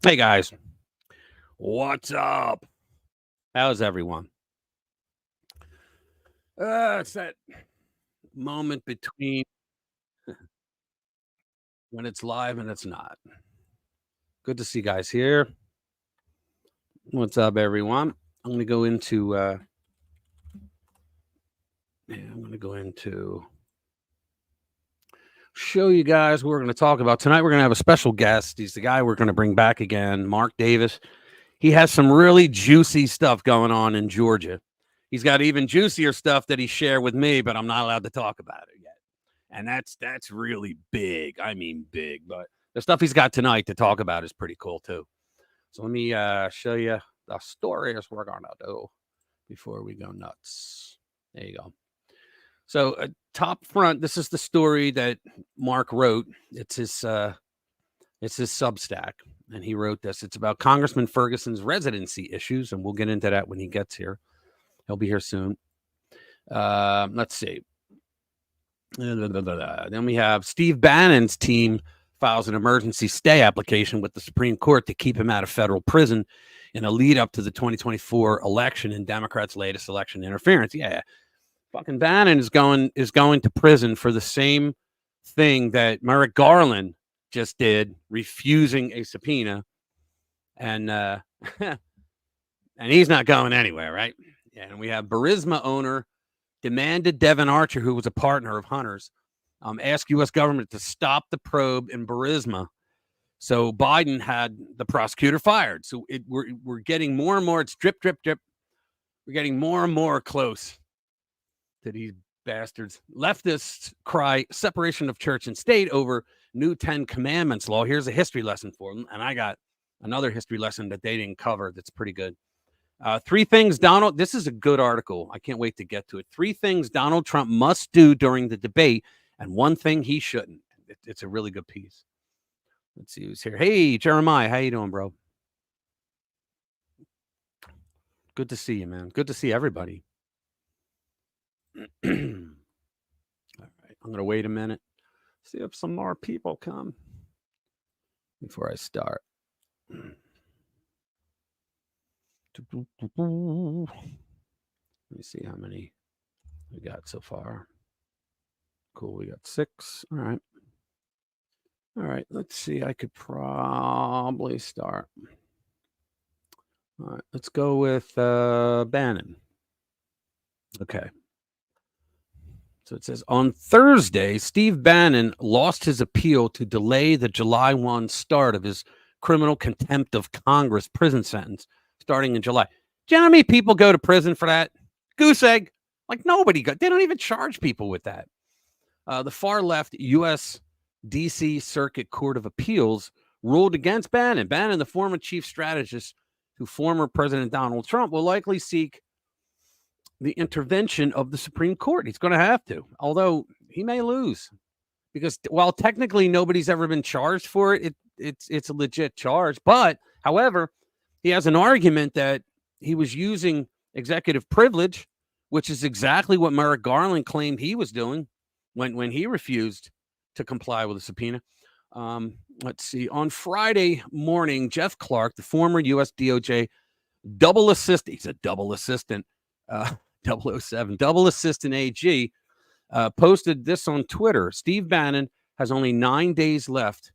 Hey guys, what's up? How's everyone? It's that moment between when it's live and it's not. Good to see you guys here. What's up, everyone? I'm gonna go into. I'm gonna go into show you guys what we're gonna talk about tonight. We're gonna have a special guest. He's the guy we're gonna bring back again, Mark Davis. He has some really juicy stuff going on in Georgia. He's got even juicier stuff that he shared with me, but I'm not allowed to talk about it yet. And that's really big. I mean, big. But the stuff he's got tonight to talk about is pretty cool too. So let me show you the stories we're gonna do before we go nuts. There you go. So top front, this is the story that Mark wrote. It's his Substack, and he wrote this. It's about Congressman Ferguson's residency issues, and we'll get into that when he gets here. He'll be here soon. Let's see. Then we have Steve Bannon's team files an emergency stay application with the Supreme Court to keep him out of federal prison in a lead up to the 2024 election and Democrats' latest election interference. Yeah, fucking Bannon is going to prison for the same thing that Merrick Garland just did, refusing a subpoena, and and he's not going anywhere, right? Yeah, and we have Burisma owner demanded Devon Archer, who was a partner of Hunter's, ask U.S. government to stop the probe in Burisma. So Biden had the prosecutor fired. So we're getting more and more. It's drip, drip, drip. We're getting more and more close to these bastards. Leftists cry separation of church and state over new 10 Commandments law. Here's a history lesson for them. And I got another history lesson that they didn't cover that's pretty good. Three things this is a good article. I can't wait to get to it. 3 things Donald Trump must do during the debate and 1 thing he shouldn't. It's a really good piece. Let's see who's here. Hey, Jeremiah, how you doing, bro? Good to see you, man. Good to see everybody. All right, I'm going to wait a minute. See if some more people come before I start. Let me see how many we got so far. Cool, we got 6. All right. All right, let's see. I could probably start. All right, let's go with Bannon. Okay. So it says, on Thursday, Steve Bannon lost his appeal to delay the July 1 start of his criminal contempt of Congress prison sentence starting in July. Do you know how many people go to prison for that? Goose egg. Like nobody got. They don't even charge people with that. The far left U.S. D.C. Circuit Court of Appeals ruled against Bannon. Bannon, the former chief strategist to former President Donald Trump, will likely seek the intervention of the Supreme Court. He's going to have to, although he may lose, because while technically nobody's ever been charged for it, it's a legit charge. But however, he has an argument that he was using executive privilege, which is exactly what Merrick Garland claimed he was doing when he refused to comply with a subpoena. Let's see. On Friday morning, Jeff Clark, the former U.S. DOJ double assistant, he's a double assistant, 007, double assistant AG, posted this on Twitter. Steve Bannon has only 9 days left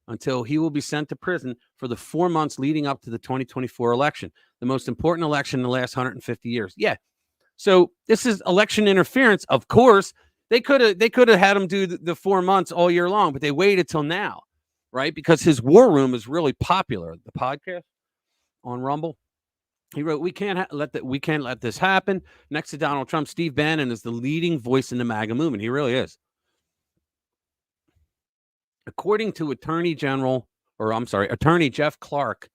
until he will be sent to prison for the 4 months leading up to the 2024 election, the most important election in the last 150 years. Yeah. So this is election interference. Of course, they could have had him do the 4 months all year long, but they waited till now, right? Because his War Room is really popular. The podcast on Rumble. He wrote, "We can't let this happen." Next to Donald Trump, Steve Bannon is the leading voice in the MAGA movement. He really is. According to Attorney Jeff Clark,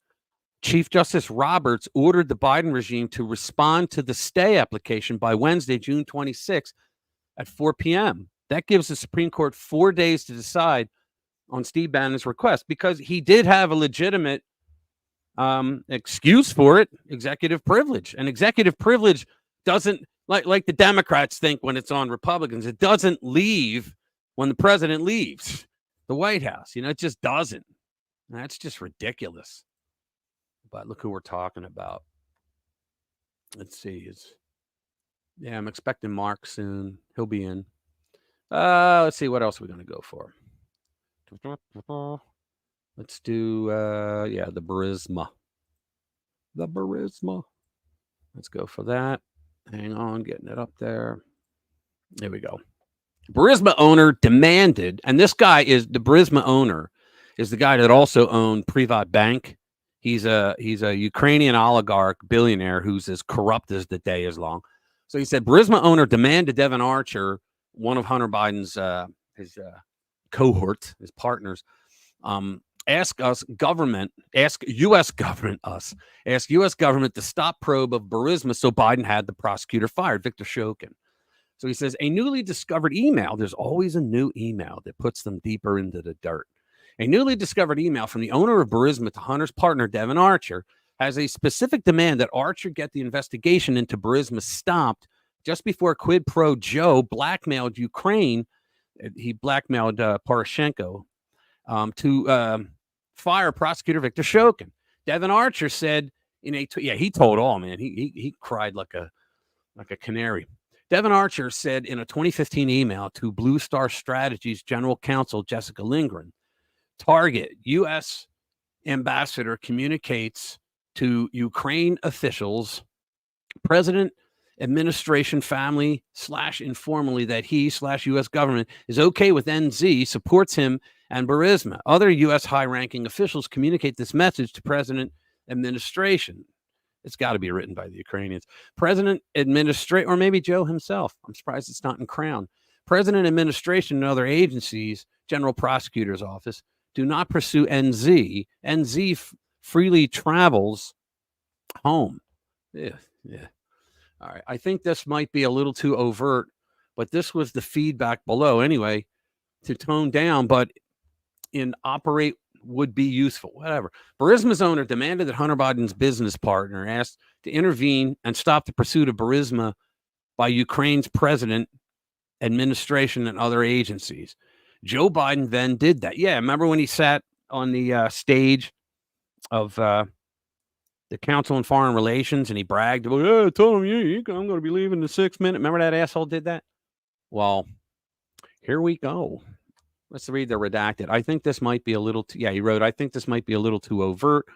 Chief Justice Roberts ordered the Biden regime to respond to the stay application by Wednesday, June 26th at 4 p.m. That gives the Supreme Court 4 days to decide on Steve Bannon's request, because he did have a legitimate excuse for it, executive privilege. And executive privilege doesn't, like the Democrats think when it's on Republicans, it doesn't leave when the president leaves the White House. It just doesn't. That's just ridiculous. But look who we're talking about. Let's see. I'm expecting Mark soon. He'll be in. Let's see. What else are we going to go for? Let's do, the Burisma. The Burisma. Let's go for that. Hang on, getting it up there. There we go. Burisma owner demanded, and this guy is the Burisma owner, is the guy that also owned Privat Bank. He's a Ukrainian oligarch billionaire who's as corrupt as the day is long. So he said Burisma owner demanded Devon Archer, one of Hunter Biden's his cohort, his partners, ask U.S. government to stop probe of Burisma, so Biden had the prosecutor fired, Victor Shokin. So he says, a newly discovered email, there's always a new email that puts them deeper into the dirt. A newly discovered email from the owner of Burisma to Hunter's partner, Devon Archer, has a specific demand that Archer get the investigation into Burisma stopped just before Quid Pro Joe blackmailed Ukraine. He blackmailed Poroshenko to fire prosecutor Victor Shokin. Devon Archer said in a he told all, man. He cried like a canary. Devon Archer said in a 2015 email to Blue Star Strategies General Counsel Jessica Lindgren, target U.S. ambassador communicates to Ukraine officials, president, administration, family / informally that he / U.S. government is okay with NZ, supports him and Burisma. Other U.S. high-ranking officials communicate this message to president, administration. It's got to be written by the Ukrainians. President, administration, or maybe Joe himself. I'm surprised it's not in Crown. President, administration, and other agencies, General Prosecutor's Office, do not pursue NZ. NZ freely travels home. Yeah. All right. I think this might be a little too overt, but this was the feedback below anyway, to tone down, but in operate would be useful, whatever. Burisma's owner demanded that Hunter Biden's business partner asked to intervene and stop the pursuit of Burisma by Ukraine's president, administration, and other agencies. Joe Biden then did that. Yeah, remember when he sat on the stage of the Council on Foreign Relations and he bragged about, I told him, I'm going to be leaving in 6 minutes. Remember that asshole did that? Well, here we go. Let's read the redacted. I think this might be a little too, he wrote, I think this might be a little too overt,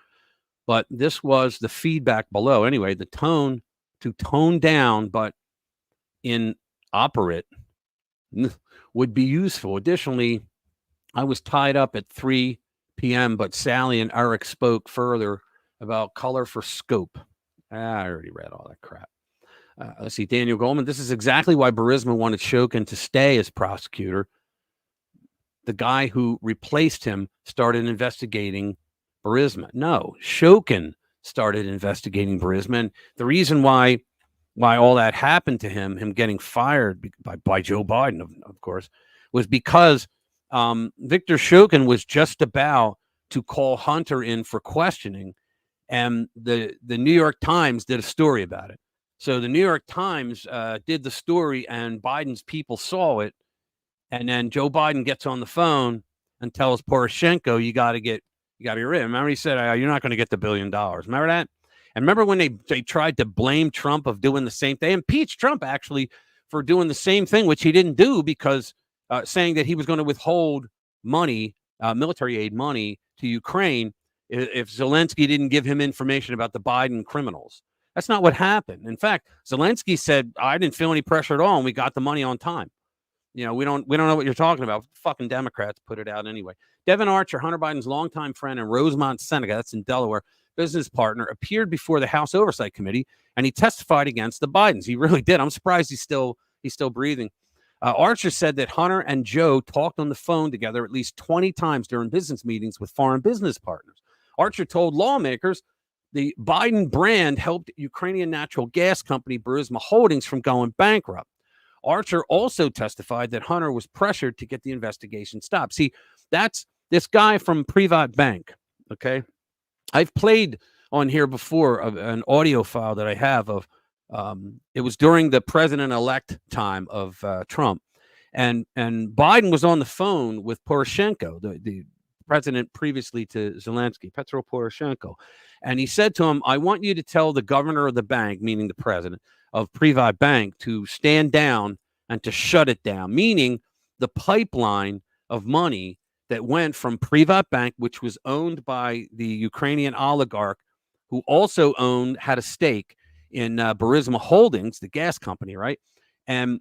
but this was the feedback below. Anyway, the tone to tone down, but in operate would be useful. Additionally, I was tied up at 3 p.m., but Sally and Eric spoke further about color for scope. I already read all that crap. Let's see, Daniel Goldman. This is exactly why Burisma wanted Shokin to stay as prosecutor. The guy who replaced him started investigating Burisma. No, Shokin started investigating Burisma. And the reason why all that happened to him getting fired by Joe Biden, of course, was because Victor Shokin was just about to call Hunter in for questioning. And the New York Times did a story about it. So the New York Times did the story and Biden's people saw it. And then Joe Biden gets on the phone and tells Poroshenko, you got to get rid of him. Remember, he said, you're not going to get the $1 billion. Remember that? And remember when they tried to blame Trump of doing the same thing? They impeached Trump, actually, for doing the same thing, which he didn't do because saying that he was going to withhold money, military aid money to Ukraine if Zelensky didn't give him information about the Biden criminals. That's not what happened. In fact, Zelensky said, I didn't feel any pressure at all, and we got the money on time. We don't know what you're talking about. Fucking Democrats put it out anyway. Devon Archer, Hunter Biden's longtime friend in Rosemont, Seneca, that's in Delaware, business partner, appeared before the House Oversight Committee, and he testified against the Bidens. He really did. I'm surprised he's still breathing. Archer said that Hunter and Joe talked on the phone together at least 20 times during business meetings with foreign business partners. Archer told lawmakers the Biden brand helped Ukrainian natural gas company Burisma Holdings from going bankrupt. Archer also testified that Hunter was pressured to get the investigation stopped. See, that's this guy from Privat Bank, okay? I've played on here before an audio file that I have of, it was during the president-elect time of Trump, and Biden was on the phone with Poroshenko, the president previously to Zelensky, Petro Poroshenko. And he said to him, I want you to tell the governor of the bank, meaning the president of Privat Bank, to stand down and to shut it down, meaning the pipeline of money that went from Privat Bank, which was owned by the Ukrainian oligarch, who also had a stake in Burisma Holdings, the gas company, right? And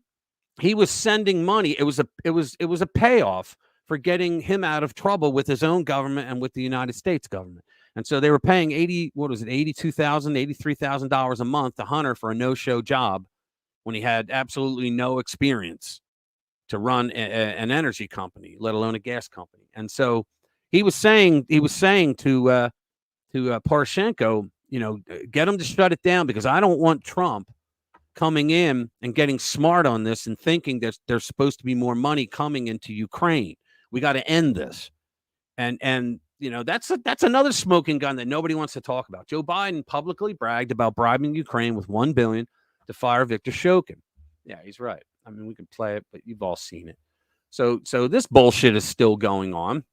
he was sending money. It was a payoff for getting him out of trouble with his own government and with the United States government. And so they were paying $82,000, $83,000 a month to Hunter for a no-show job when he had absolutely no experience to run an energy company, let alone a gas company. And so he was saying to Poroshenko, get him to shut it down, because I don't want Trump coming in and getting smart on this and thinking that there's supposed to be more money coming into Ukraine. We got to end this. And that's another smoking gun that nobody wants to talk about. Joe Biden publicly bragged about bribing Ukraine with $1 billion to fire Viktor Shokin. Yeah, he's right. I mean, we can play it, but you've all seen it. So this bullshit is still going on.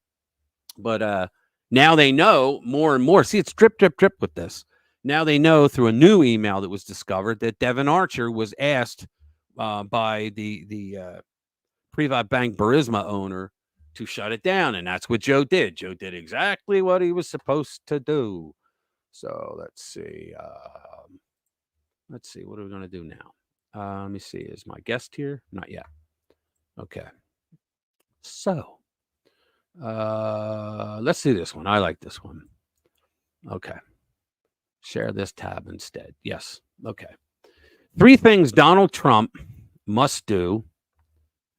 But now they know more and more. See, it's drip, drip, drip with this. Now they know through a new email that was discovered that Devon Archer was asked by the Privat Bank Burisma owner to shut it down. And that's what Joe did. Joe did exactly what he was supposed to do. So let's see. What are we going to do now? Let me see. Is my guest here? Not yet. Okay. So let's see this one. I like this one. Okay. Share this tab instead. Yes. Okay. 3 things Donald Trump must do.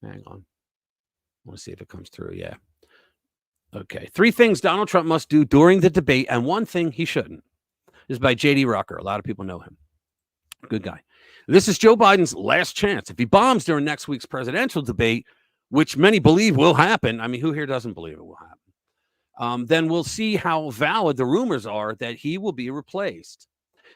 Hang on. I want to see if it comes through. Yeah. Okay. 3 things Donald Trump must do during the debate, and 1 thing he shouldn't. This is by J.D. Rucker. A lot of people know him. Good guy. This is Joe Biden's last chance. If he bombs during next week's presidential debate, which many believe will happen, I mean, who here doesn't believe it will happen? Then we'll see how valid the rumors are that he will be replaced.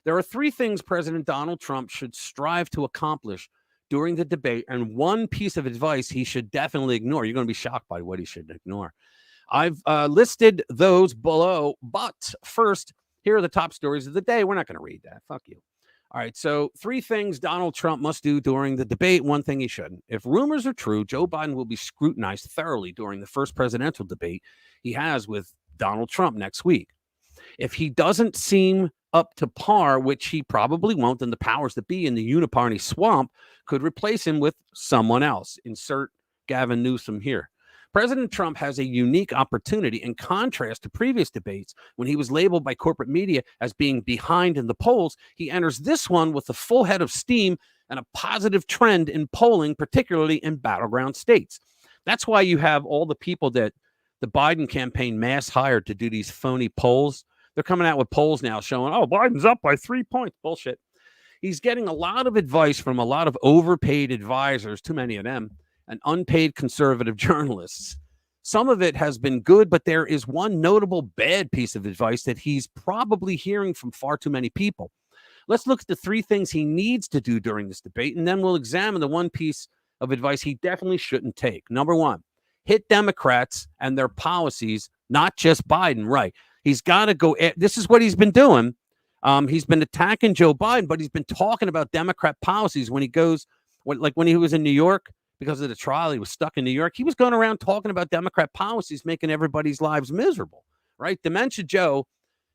There are 3 things President Donald Trump should strive to accomplish during the debate, and 1 piece of advice he should definitely ignore. You're going to be shocked by what he should ignore. I've listed those below, but first, here are the top stories of the day. We're not going to read that. Fuck you. All right, so 3 things Donald Trump must do during the debate, 1 thing he shouldn't. If rumors are true, Joe Biden will be scrutinized thoroughly during the first presidential debate he has with Donald Trump next week. If he doesn't seem up to par, which he probably won't, then the powers that be in the uniparty swamp could replace him with someone else. Insert Gavin Newsom here. President Trump has a unique opportunity in contrast to previous debates when he was labeled by corporate media as being behind in the polls. He enters this one with a full head of steam and a positive trend in polling, particularly in battleground states. That's why you have all the people that the Biden campaign mass hired to do these phony polls. They're coming out with polls now showing, oh, Biden's up by 3 points. Bullshit. He's getting a lot of advice from a lot of overpaid advisors, too many of them, and unpaid conservative journalists. Some of it has been good, but there is one notable bad piece of advice that he's probably hearing from far too many people. Let's look at the 3 things he needs to do during this debate, and then we'll examine the 1 piece of advice he definitely shouldn't take. Number 1, hit Democrats and their policies, not just Biden. Right. He's got to go. This is what he's been doing. He's been attacking Joe Biden, but he's been talking about Democrat policies when he goes, like when he was in New York. Because of the trial, he was stuck in New York. He was going around talking about Democrat policies, making everybody's lives miserable, right? Dementia Joe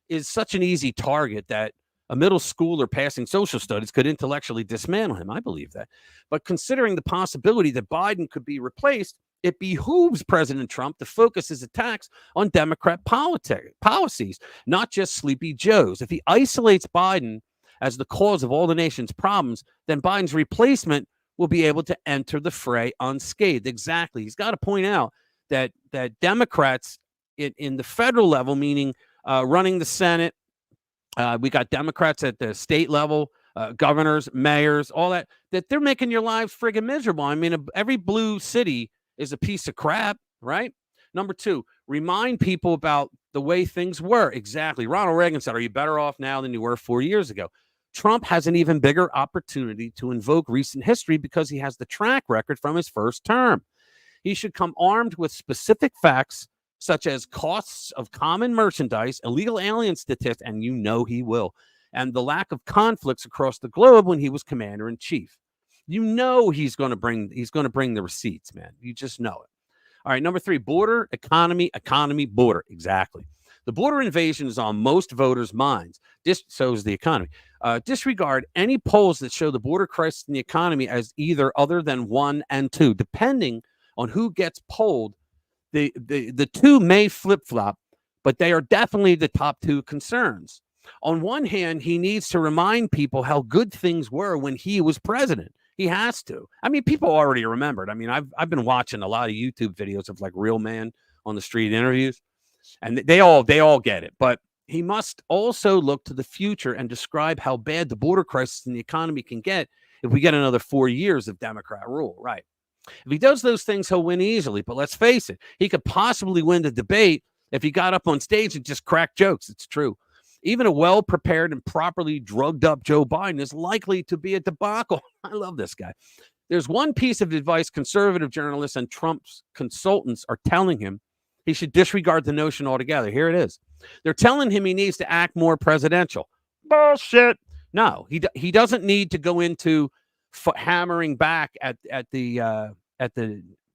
is such an easy target that a middle schooler passing social studies could intellectually dismantle him. I believe that. But considering the possibility that Biden could be replaced, it behooves President Trump to focus his attacks on Democrat policies, not just Sleepy Joes. If he isolates Biden as the cause of all the nation's problems, then Biden's replacement will be able to enter the fray unscathed. Exactly. He's got to point out that Democrats in the federal level, meaning running the Senate, we got Democrats at the state level, governors, mayors, all that they're making your lives friggin' miserable. I mean, every blue city is a piece of crap, right? Number 2, remind people about the way things were. Exactly. Ronald Reagan said, are you better off now than you were 4 years ago? Trump has an even bigger opportunity to invoke recent history because he has the track record from his first term. He should come armed with specific facts such as costs of common merchandise, illegal alien statistics, and you know he will, and the lack of conflicts across the globe when he was commander in chief. You know he's going to bring the receipts, man. You just know it. All right, number 3, border, economy, border. Exactly. The border invasion is on most voters' minds. So is the economy. Disregard any polls that show the border crisis and the economy as either other than 1 and 2. Depending on who gets polled, the two may flip-flop, but they are definitely the top 2 concerns. On one hand, he needs to remind people how good things were when he was president. He has to. I mean, people already remembered. I mean, I've been watching a lot of YouTube videos of like real man on the street interviews, and they all get it. But he must also look to the future and describe how bad the border crisis and the economy can get if we get another 4 years of Democrat rule. Right. If he does those things, he'll win easily. But let's face it, he could possibly win the debate if he got up on stage and just cracked jokes. It's true. Even a well-prepared and properly drugged-up Joe Biden is likely to be a debacle. I love this guy. There's one piece of advice conservative journalists and Trump's consultants are telling him. He should disregard the notion altogether. Here it is. They're telling him he needs to act more presidential. Bullshit. No, he doesn't need to go into hammering back at the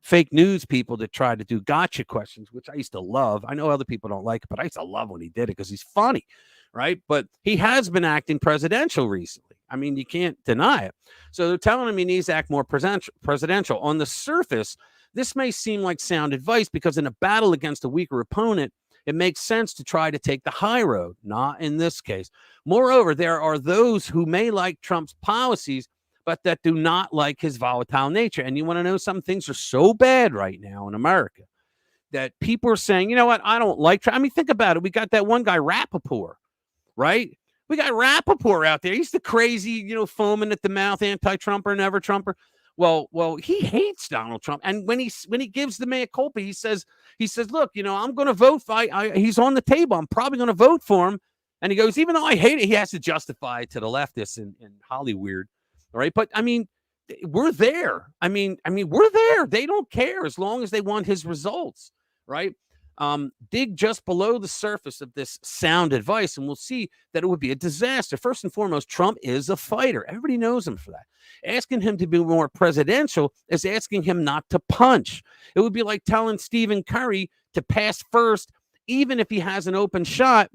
fake news people that try to do gotcha questions, which I used to love. I know other people don't like it, but I used to love when he did it because he's funny, right? But he has been acting presidential recently. I mean, you can't deny it. So they're telling him he needs to act more presidential. On the surface, this may seem like sound advice because in a battle against a weaker opponent, it makes sense to try to take the high road. Not in this case. Moreover, there are those who may like Trump's policies, but that do not like his volatile nature. And you want to know something? Things are so bad right now in America that people are saying, you know what? I don't like Trump. I mean, think about it. We got that one guy, Rappaport, right? We got Rappaport out there. He's the crazy, foaming at the mouth, anti-Trumper, never Trumper. Well, he hates Donald Trump. And when he gives the mea culpa, he says, look, I'm going to vote. He's on the table. I'm probably going to vote for him. And he goes, even though I hate it, he has to justify it to the leftists in Hollywood. All right. But I mean, we're there. I mean, we're there. They don't care as long as they want his results. Right. Dig just below the surface of this sound advice, and we'll see that it would be a disaster. First and foremost, Trump is a fighter. Everybody knows him for that. Asking him to be more presidential is asking him not to punch. It would be like telling Stephen Curry to pass first, even if he has an open shot,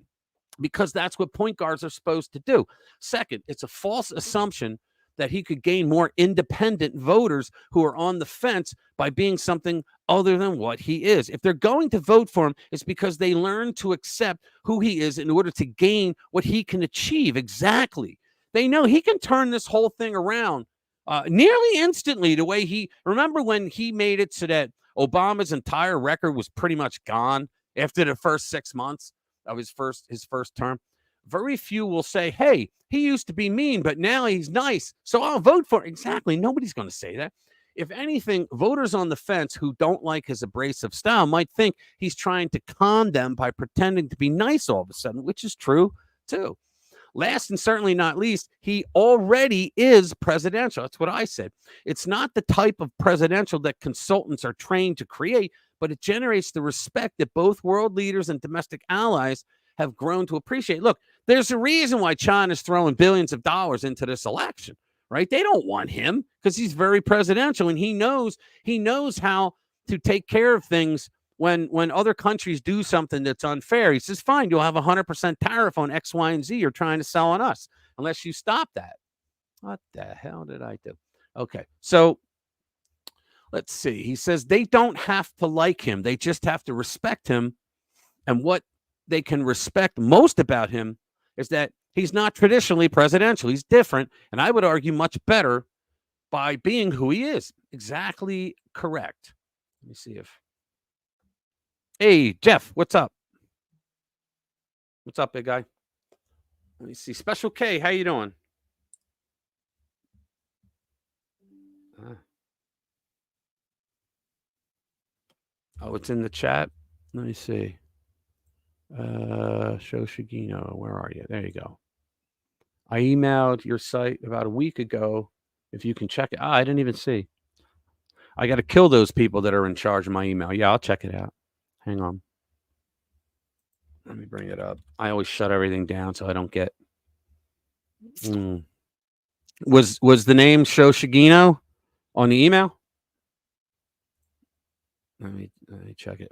because that's what point guards are supposed to do. Second, it's a false assumption that he could gain more independent voters who are on the fence by being something other than what he is. If they're going to vote for him, it's because they learn to accept who he is in order to gain what he can achieve. Exactly. They know he can turn this whole thing around nearly instantly. The way remember when he made it so that Obama's entire record was pretty much gone after the first 6 months of his first term. Very few will say, hey, he used to be mean, but now he's nice, so I'll vote for him. Exactly. Nobody's going to say that. If anything, voters on the fence who don't like his abrasive style might think he's trying to con them by pretending to be nice all of a sudden, which is true, too. Last and certainly not least, he already is presidential. That's what I said. It's not the type of presidential that consultants are trained to create, but it generates the respect that both world leaders and domestic allies have grown to appreciate. Look, there's a reason why China's throwing billions of dollars into this election, right? They don't want him because he's very presidential, and he knows how to take care of things when other countries do something that's unfair. He says, fine, you'll have 100% tariff on X, Y, and Z you're trying to sell on us unless you stop that. What the hell did I do? Okay, so let's see. He says they don't have to like him. They just have to respect him. And what they can respect most about him is that he's not traditionally presidential. He's different, and I would argue much better by being who he is. Exactly correct. Let me see if... Hey, Jeff, what's up? What's up, big guy? Let me see. Special K, how you doing? Oh, it's in the chat. Let me see. Show Shigino, where are you? There you go. I emailed your site about a week ago. If you can check it. I didn't even see. I got to kill those people that are in charge of my email. Yeah, I'll check it out. Hang on. Let me bring it up. I always shut everything down so I don't get. Was the name Show Shigino on the email? Let me check it.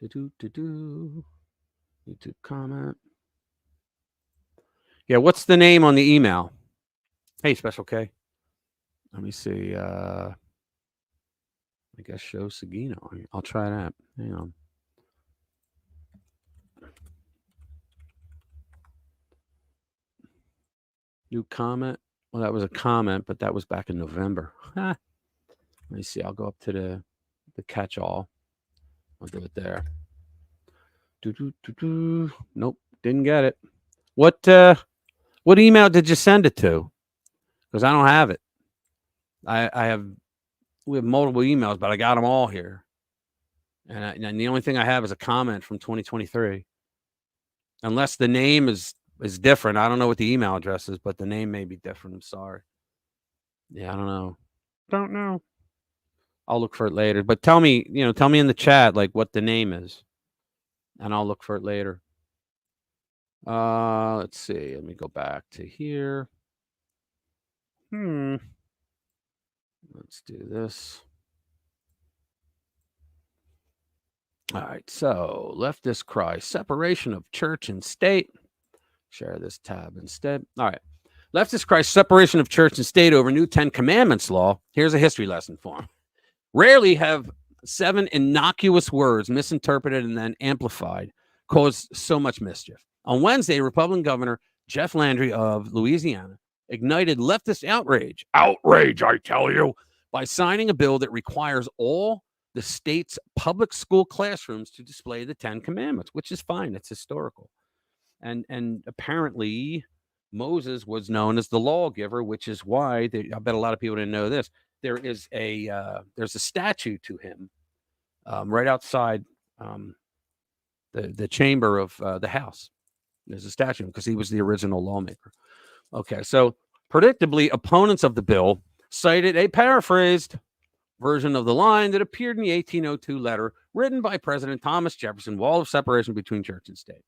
YouTube comment. Yeah, what's the name on the email? Hey, Special K. Let me see. I guess Show Shigino. I'll try that. Hang on. New comment. Well, that was a comment, but that was back in November. Let me see. I'll go up to the catch-all. I'll do it there. Nope, didn't get it. What email did you send it to? Because I don't have it. We have multiple emails, but I got them all here. And the only thing I have is a comment from 2023. Unless the name is different. I don't know what the email address is, but the name may be different. I'm sorry. Yeah, I don't know. Don't know. I'll look for it later. But tell me in the chat like what the name is. And I'll look for it later. Let's see. Let me go back to here. Let's do this. All right. So, leftist cry separation of church and state. Share this tab instead. All right. Leftist cry separation of church and state over new 10 Commandments law. Here's a history lesson for them. Rarely have 7 innocuous words misinterpreted and then amplified caused so much mischief. On Wednesday, Republican Governor Jeff Landry of Louisiana ignited leftist outrage, I tell you, by signing a bill that requires all the state's public school classrooms to display the 10 Commandments, which is fine. It's historical. And apparently Moses was known as the lawgiver, which is why I bet a lot of people didn't know this. There's a statue to him right outside the chamber of the House. There's a statue because he was the original lawmaker. Okay, so predictably, opponents of the bill cited a paraphrased version of the line that appeared in the 1802 letter written by President Thomas Jefferson, Wall of Separation between church and state.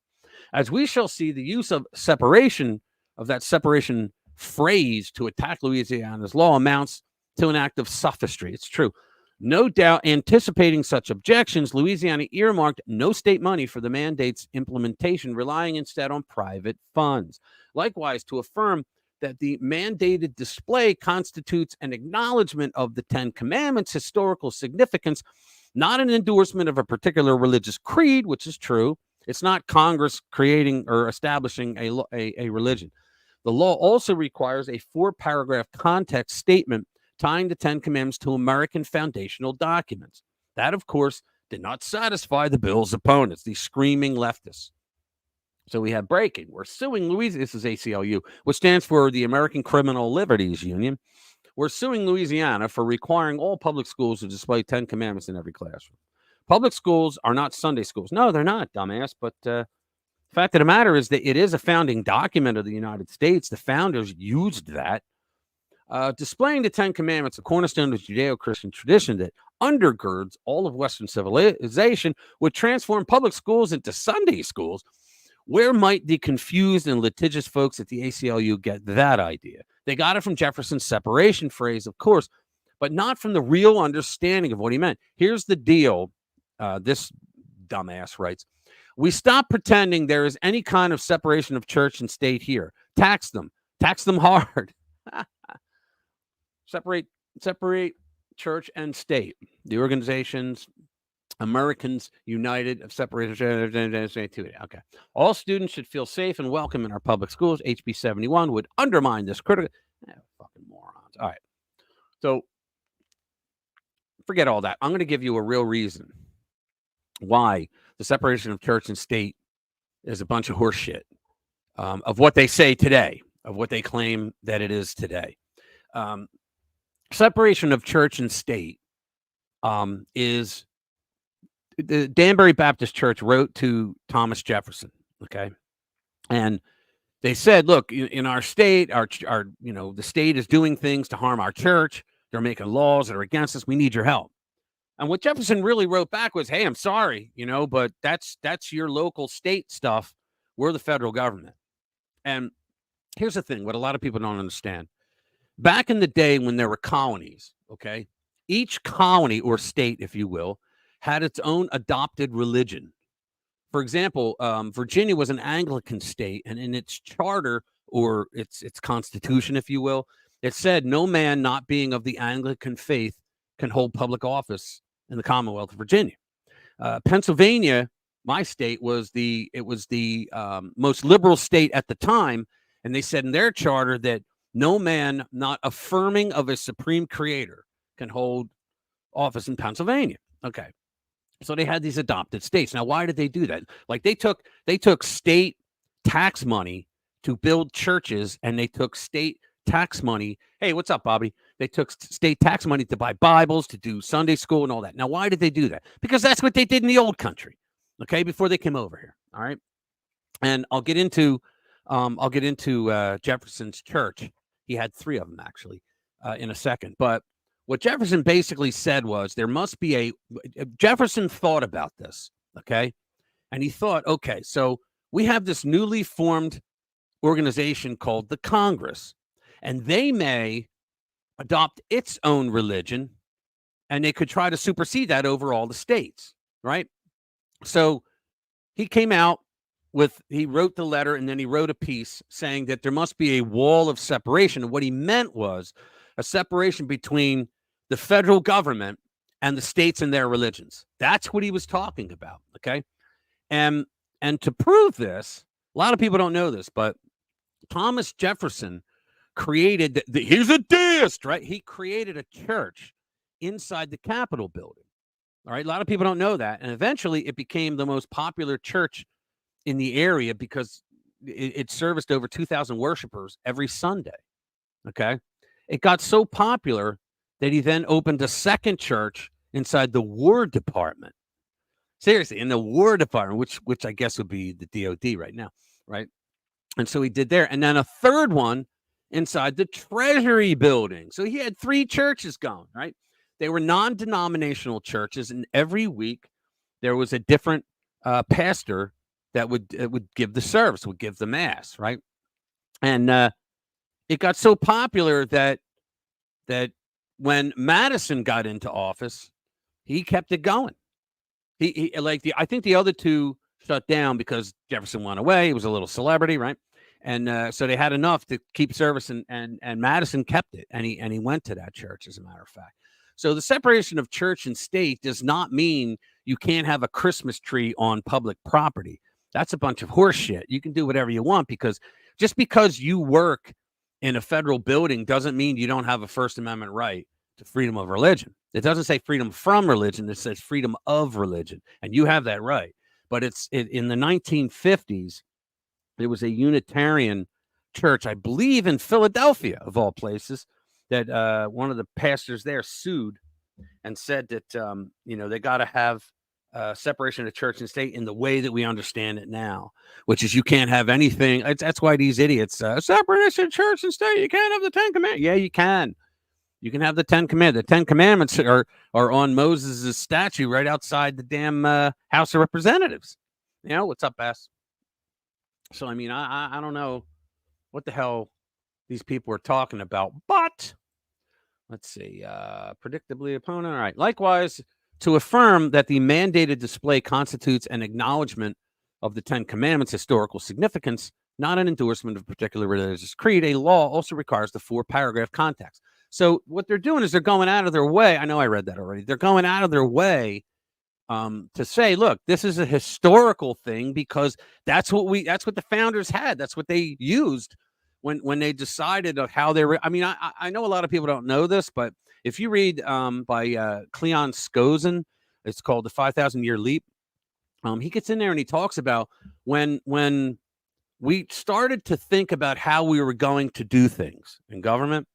As we shall see, the use of that separation phrase to attack Louisiana's law amounts to an act of sophistry. It's true. No doubt, anticipating such objections, Louisiana earmarked no state money for the mandate's implementation, relying instead on private funds. Likewise, to affirm that the mandated display constitutes an acknowledgement of the 10 Commandments' historical significance, not an endorsement of a particular religious creed, which is true. It's not Congress creating or establishing a religion. The law also requires a 4-paragraph context statement tying the 10 Commandments to American foundational documents. That, of course, did not satisfy the bill's opponents, the screaming leftists. So we have breaking. We're suing Louisiana. This is ACLU, which stands for the American Criminal Liberties Union. We're suing Louisiana for requiring all public schools to display 10 Commandments in every classroom. Public schools are not Sunday schools. No, they're not, dumbass. But the fact of the matter is that it is a founding document of the United States. The founders used that. Displaying the 10 Commandments, a cornerstone of Judeo-Christian tradition that undergirds all of Western civilization, would transform public schools into Sunday schools. Where might the confused and litigious folks at the ACLU get that idea? They got it from Jefferson's separation phrase, of course, but not from the real understanding of what he meant. Here's the deal. This dumbass writes, we stop pretending there is any kind of separation of church and state here. Tax them hard. Separate church and state. The organizations, Americans United of Separation. Okay. All students should feel safe and welcome in our public schools. HB 71 would undermine this critical. Fucking morons. All right. So forget all that. I'm going to give you a real reason why the separation of church and state is a bunch of horse shit of what they say today, of what they claim that it is today. Separation of church and state is the Danbury Baptist Church wrote to Thomas Jefferson. Okay. And they said, look, in our state, our the state is doing things to harm our church. They're making laws that are against us. We need your help. And what Jefferson really wrote back was, hey, I'm sorry, but that's your local state stuff. We're the federal government. And here's the thing, what a lot of people don't understand. Back in the day when there were colonies, okay, each colony or state, if you will, had its own adopted religion. For example, Virginia was an Anglican state, and in its charter or its constitution, if you will, it said no man not being of the Anglican faith can hold public office in the Commonwealth of Virginia. Pennsylvania, my state, was the most liberal state at the time, and they said in their charter that no man not affirming of a supreme creator can hold office in Pennsylvania. Okay. So they had these adopted states. Now, why did they do that? Like they took state tax money to build churches, and they took state tax money. Hey, what's up, Bobby? They took state tax money to buy Bibles, to do Sunday school and all that. Now, why did they do that? Because that's what they did in the old country, okay, before they came over here. All right. And I'll get into Jefferson's church. He had 3 of them, actually, in a second. But what Jefferson basically said was there must be Jefferson thought about this, okay? And he thought, okay, so we have this newly formed organization called the Congress, and they may adopt its own religion, and they could try to supersede that over all the states, right? So he came out he wrote the letter, and then he wrote a piece saying that there must be a wall of separation. And what he meant was a separation between the federal government and the states and their religions. That's what he was talking about, okay? And to prove this, a lot of people don't know this, but Thomas Jefferson created, he's a deist, right? He created a church inside the Capitol building, all right? A lot of people don't know that. And eventually it became the most popular church in the area because it serviced over 2,000 worshipers every Sunday, okay? It got so popular that he then opened a second church inside the War Department. Seriously, in the War Department, which I guess would be the DOD right now, right? And so he did there. And then a third one inside the Treasury building. So he had 3 churches going, right? They were non-denominational churches, and every week there was a different pastor that would give the service, would give the mass, right? And it got so popular that when Madison got into office, he kept it going. I think the other 2 shut down because Jefferson went away. He was a little celebrity, right? And so they had enough to keep service, and Madison kept it, and he went to that church, as a matter of fact. So the separation of church and state does not mean you can't have a Christmas tree on public property. That's a bunch of horse shit. You can do whatever you want, because just because you work in a federal building doesn't mean you don't have a First Amendment right to freedom of religion. It doesn't say freedom from religion. It says freedom of religion, and you have that right. But in the 1950s, there was a Unitarian church, I believe in Philadelphia, of all places, that one of the pastors there sued and said that they got to have separation of church and state in the way that we understand it now, which is you can't have anything. That's why these idiots, separation of church and state, you can't have the 10 Commandments. Yeah, you can. You can have the 10 Commandments. The 10 Commandments are on Moses' statue right outside the damn House of Representatives. What's up, Bass? So, I mean, I don't know what the hell these people are talking about, but let's see. Predictably opponent. All right. Likewise, to affirm that the mandated display constitutes an acknowledgement of the 10 Commandments' historical significance, not an endorsement of a particular religious creed, a law also requires the 4-paragraph context. So what they're doing is they're going out of their way. I know I read that already. They're going out of their way to say, look, this is a historical thing because that's what the founders had. That's what they used when they decided of how they were. I mean, I know a lot of people don't know this, but if you read by Cleon Skousen, it's called The 5,000-Year Leap. He gets in there and he talks about when we started to think about how we were going to do things in government,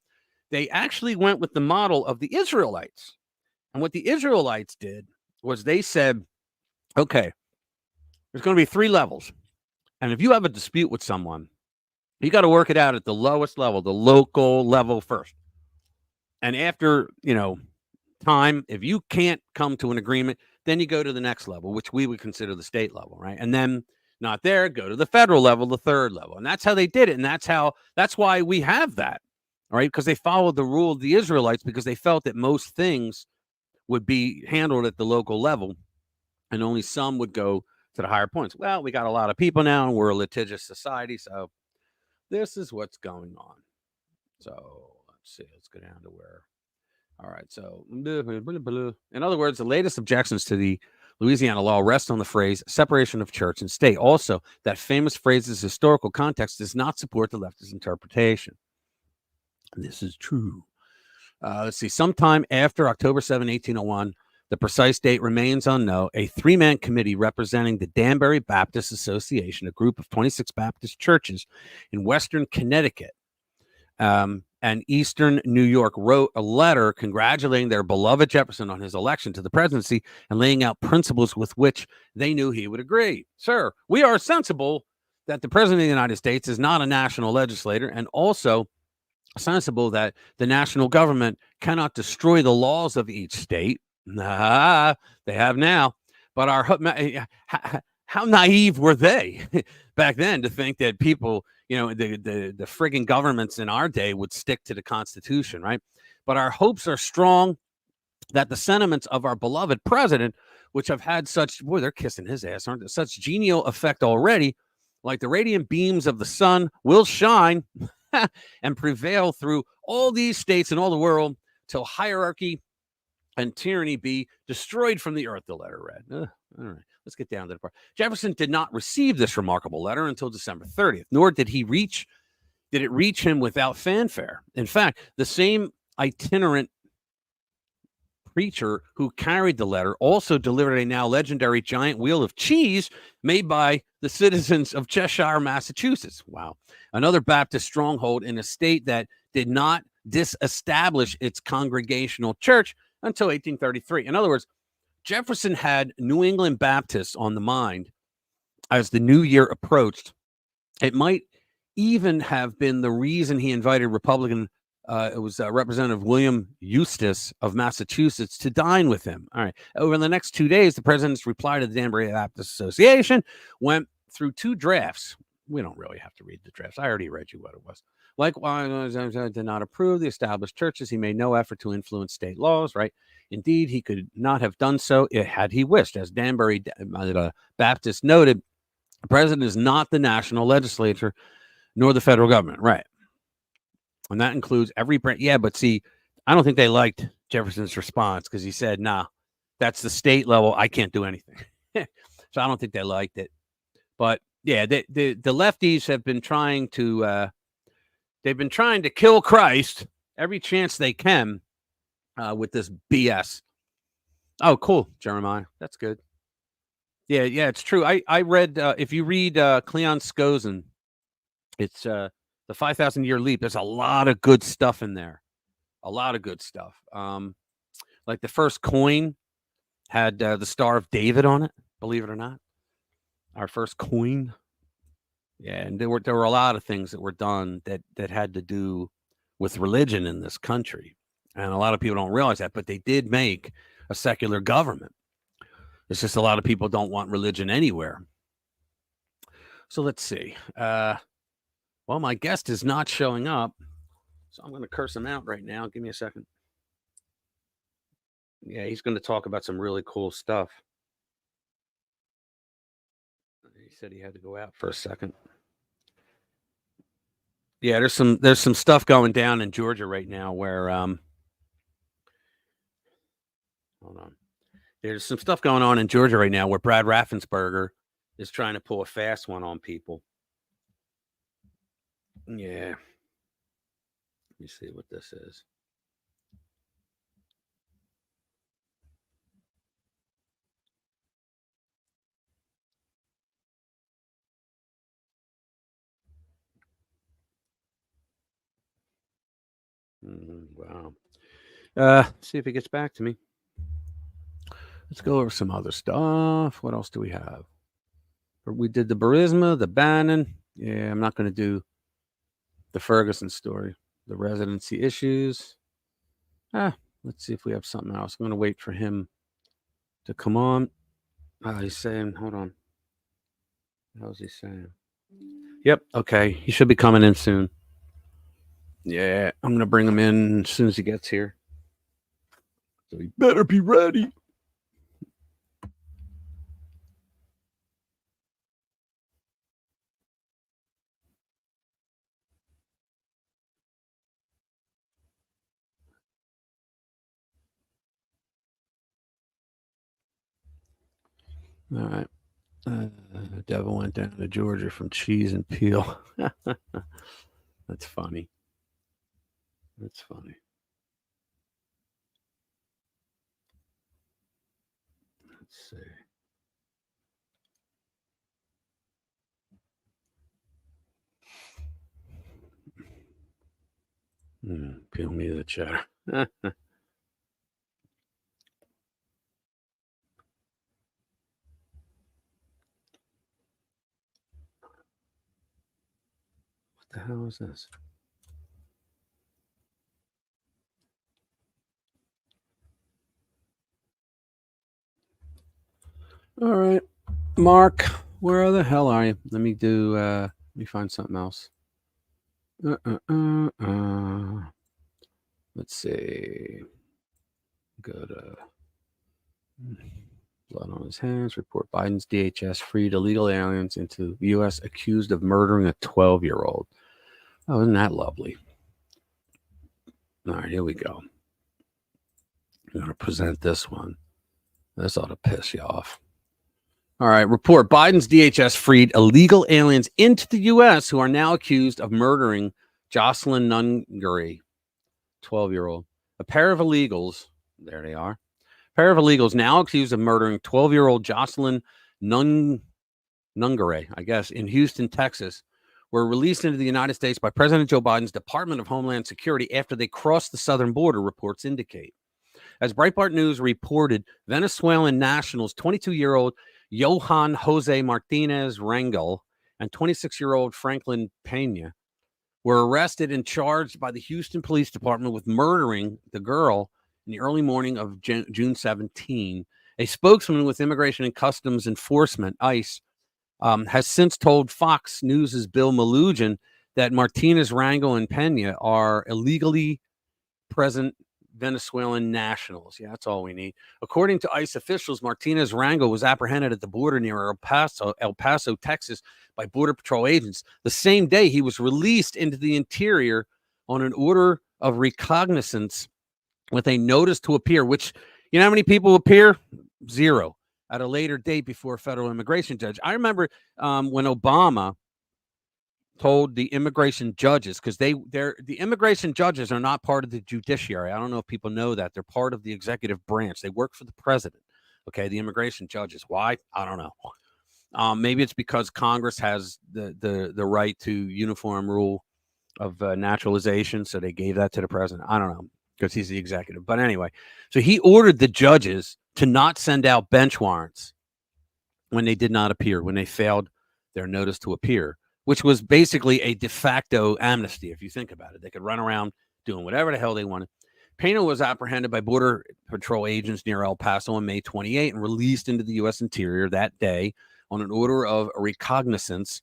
they actually went with the model of the Israelites. And what the Israelites did was they said, okay, there's going to be 3 levels. And if you have a dispute with someone, you got to work it out at the lowest level, the local level first. And after, time, if you can't come to an agreement, then you go to the next level, which we would consider the state level, right? And then not there, go to the federal level, the third level. And that's how they did it. And that's why we have that, right? Because they followed the rule of the Israelites, because they felt that most things would be handled at the local level and only some would go to the higher points. Well, we got a lot of people now and we're a litigious society. So this is what's going on. So let's see. Let's go down to where. All right. So, in other words, the latest objections to the Louisiana law rest on the phrase separation of church and state. Also, that famous phrase's historical context does not support the leftist interpretation. This is true. Let's see. Sometime after October 7, 1801, the precise date remains unknown. A three-man committee representing the Danbury Baptist Association, a group of 26 Baptist churches in Western Connecticut, and Eastern New York, wrote a letter congratulating their beloved Jefferson on his election to the presidency and laying out principles with which they knew he would agree. Sir, we are sensible that the president of the United States is not a national legislator, and also sensible that the national government cannot destroy the laws of each state. They have now. But how naive were they back then to think that people, the frigging governments in our day would stick to the Constitution, right? But our hopes are strong that the sentiments of our beloved president, which have had such, boy, they're kissing his ass, aren't they? Such genial effect already, like the radiant beams of the sun, will shine and prevail through all these states and all the world till hierarchy and tyranny be destroyed from the earth, the letter read. All right, let's get down to the part. Jefferson did not receive this remarkable letter until December 30th, nor did it reach him without fanfare. In fact, the same itinerant preacher who carried the letter also delivered a now legendary giant wheel of cheese made by the citizens of Cheshire, Massachusetts. Wow. Another Baptist stronghold in a state that did not disestablish its congregational church until 1833. In other words, Jefferson had New England Baptists on the mind as the new year approached. It might even have been the reason he invited Republican Representative William Eustis of Massachusetts to dine with him. All right. Over the next 2 days, the president's reply to the Danbury Baptist Association went through two drafts. We don't really have to read the drafts. I already read you what it was. Likewise, did not approve the established churches. He made no effort to influence state laws, right? Indeed, he could not have done so had he wished. As Danbury Baptist noted, the president is not the national legislature nor the federal government, right? And that includes every branch. Yeah, but see, I don't think they liked Jefferson's response because he said, nah, that's the state level. I can't do anything. So I don't think they liked it. But yeah, the lefties have been trying to kill Christ every chance they can with this BS. Oh, cool, Jeremiah. That's good. Yeah, it's true. I read, if you read Cleon Scozen, it's the 5,000-Year Leap. There's a lot of good stuff in there. A lot of good stuff. Like the first coin had the Star of David on it, believe it or not. Our first coin. Yeah, and there were a lot of things that were done that had to do with religion in this country. And a lot of people don't realize that, but they did make a secular government. It's just a lot of people don't want religion anywhere. So let's see. Well, my guest is not showing up, so I'm going to curse him out right now. Give me a second. Yeah, he's going to talk about some really cool stuff. He said he had to go out for a second. Yeah, there's some stuff going down in Georgia right now where hold on. There's some stuff going on in Georgia right now where Brad Raffensperger is trying to pull a fast one on people. Yeah. Let me see what this is. Wow. See if he gets back to me. Let's go over some other stuff. What else do we have? We did the Burisma, the Bannon. Yeah, I'm not going to do the Ferguson story. The residency issues. Let's see if we have something else. I'm going to wait for him to come on. He's saying, hold on. How's he saying? Yep. Okay. He should be coming in soon. Yeah. I'm going to bring him in as soon as he gets here. So he better be ready. All right. Devon went down to Georgia from cheese and peel. That's funny. That's funny. Let's see. Peel me the cheddar. What the hell is this? All right. Mark, where the hell are you? Let me find something else. Let's see. Go to blood on his hands. Report Biden's DHS freed illegal aliens into the U.S. accused of murdering a 12-year-old. Oh, isn't that lovely? All right, here we go. I'm going to present this one. This ought to piss you off. All right, report Biden's DHS freed illegal aliens into the U.S. who are now accused of murdering Jocelyn Nungary, 12-year-old. A pair of illegals, there they are. A pair of illegals now accused of murdering 12-year-old Jocelyn Nungary, I guess, in Houston, Texas, were released into the United States by President Joe Biden's Department of Homeland Security after they crossed the southern border, reports indicate. As Breitbart News reported, Venezuelan nationals 22-year-old Johan Jose Martinez Rangel and 26-year-old Franklin Pena were arrested and charged by the Houston Police Department with murdering the girl in the early morning of June 17. A spokesman with Immigration and Customs Enforcement, ICE, has since told Fox News' Bill Malugin that Martinez, Rangel, and Pena are illegally present Venezuelan nationals. Yeah, that's all we need. According to ICE officials, Martinez Rangel was apprehended at the border near El Paso, Texas, by Border Patrol agents. The same day, he was released into the interior on an order of recognizance with a notice to appear, which, you know how many people appear? 0 at a later date before a federal immigration judge. I remember when Obama told the immigration judges, because the immigration judges are not part of the judiciary. I don't know if people know that. They're part of the executive branch. They work for the president. Okay, the immigration judges. Why? I don't know. Maybe it's because Congress has the right to uniform rule of naturalization, so they gave that to the president. I don't know, because he's the executive. But anyway, so he ordered the judges to not send out bench warrants when they did not appear, when they failed their notice to appear, which was basically a de facto amnesty, if you think about it. They could run around doing whatever the hell they wanted. Pena was apprehended by Border Patrol agents near El Paso on May 28 and released into the U.S. Interior that day on an order of recognizance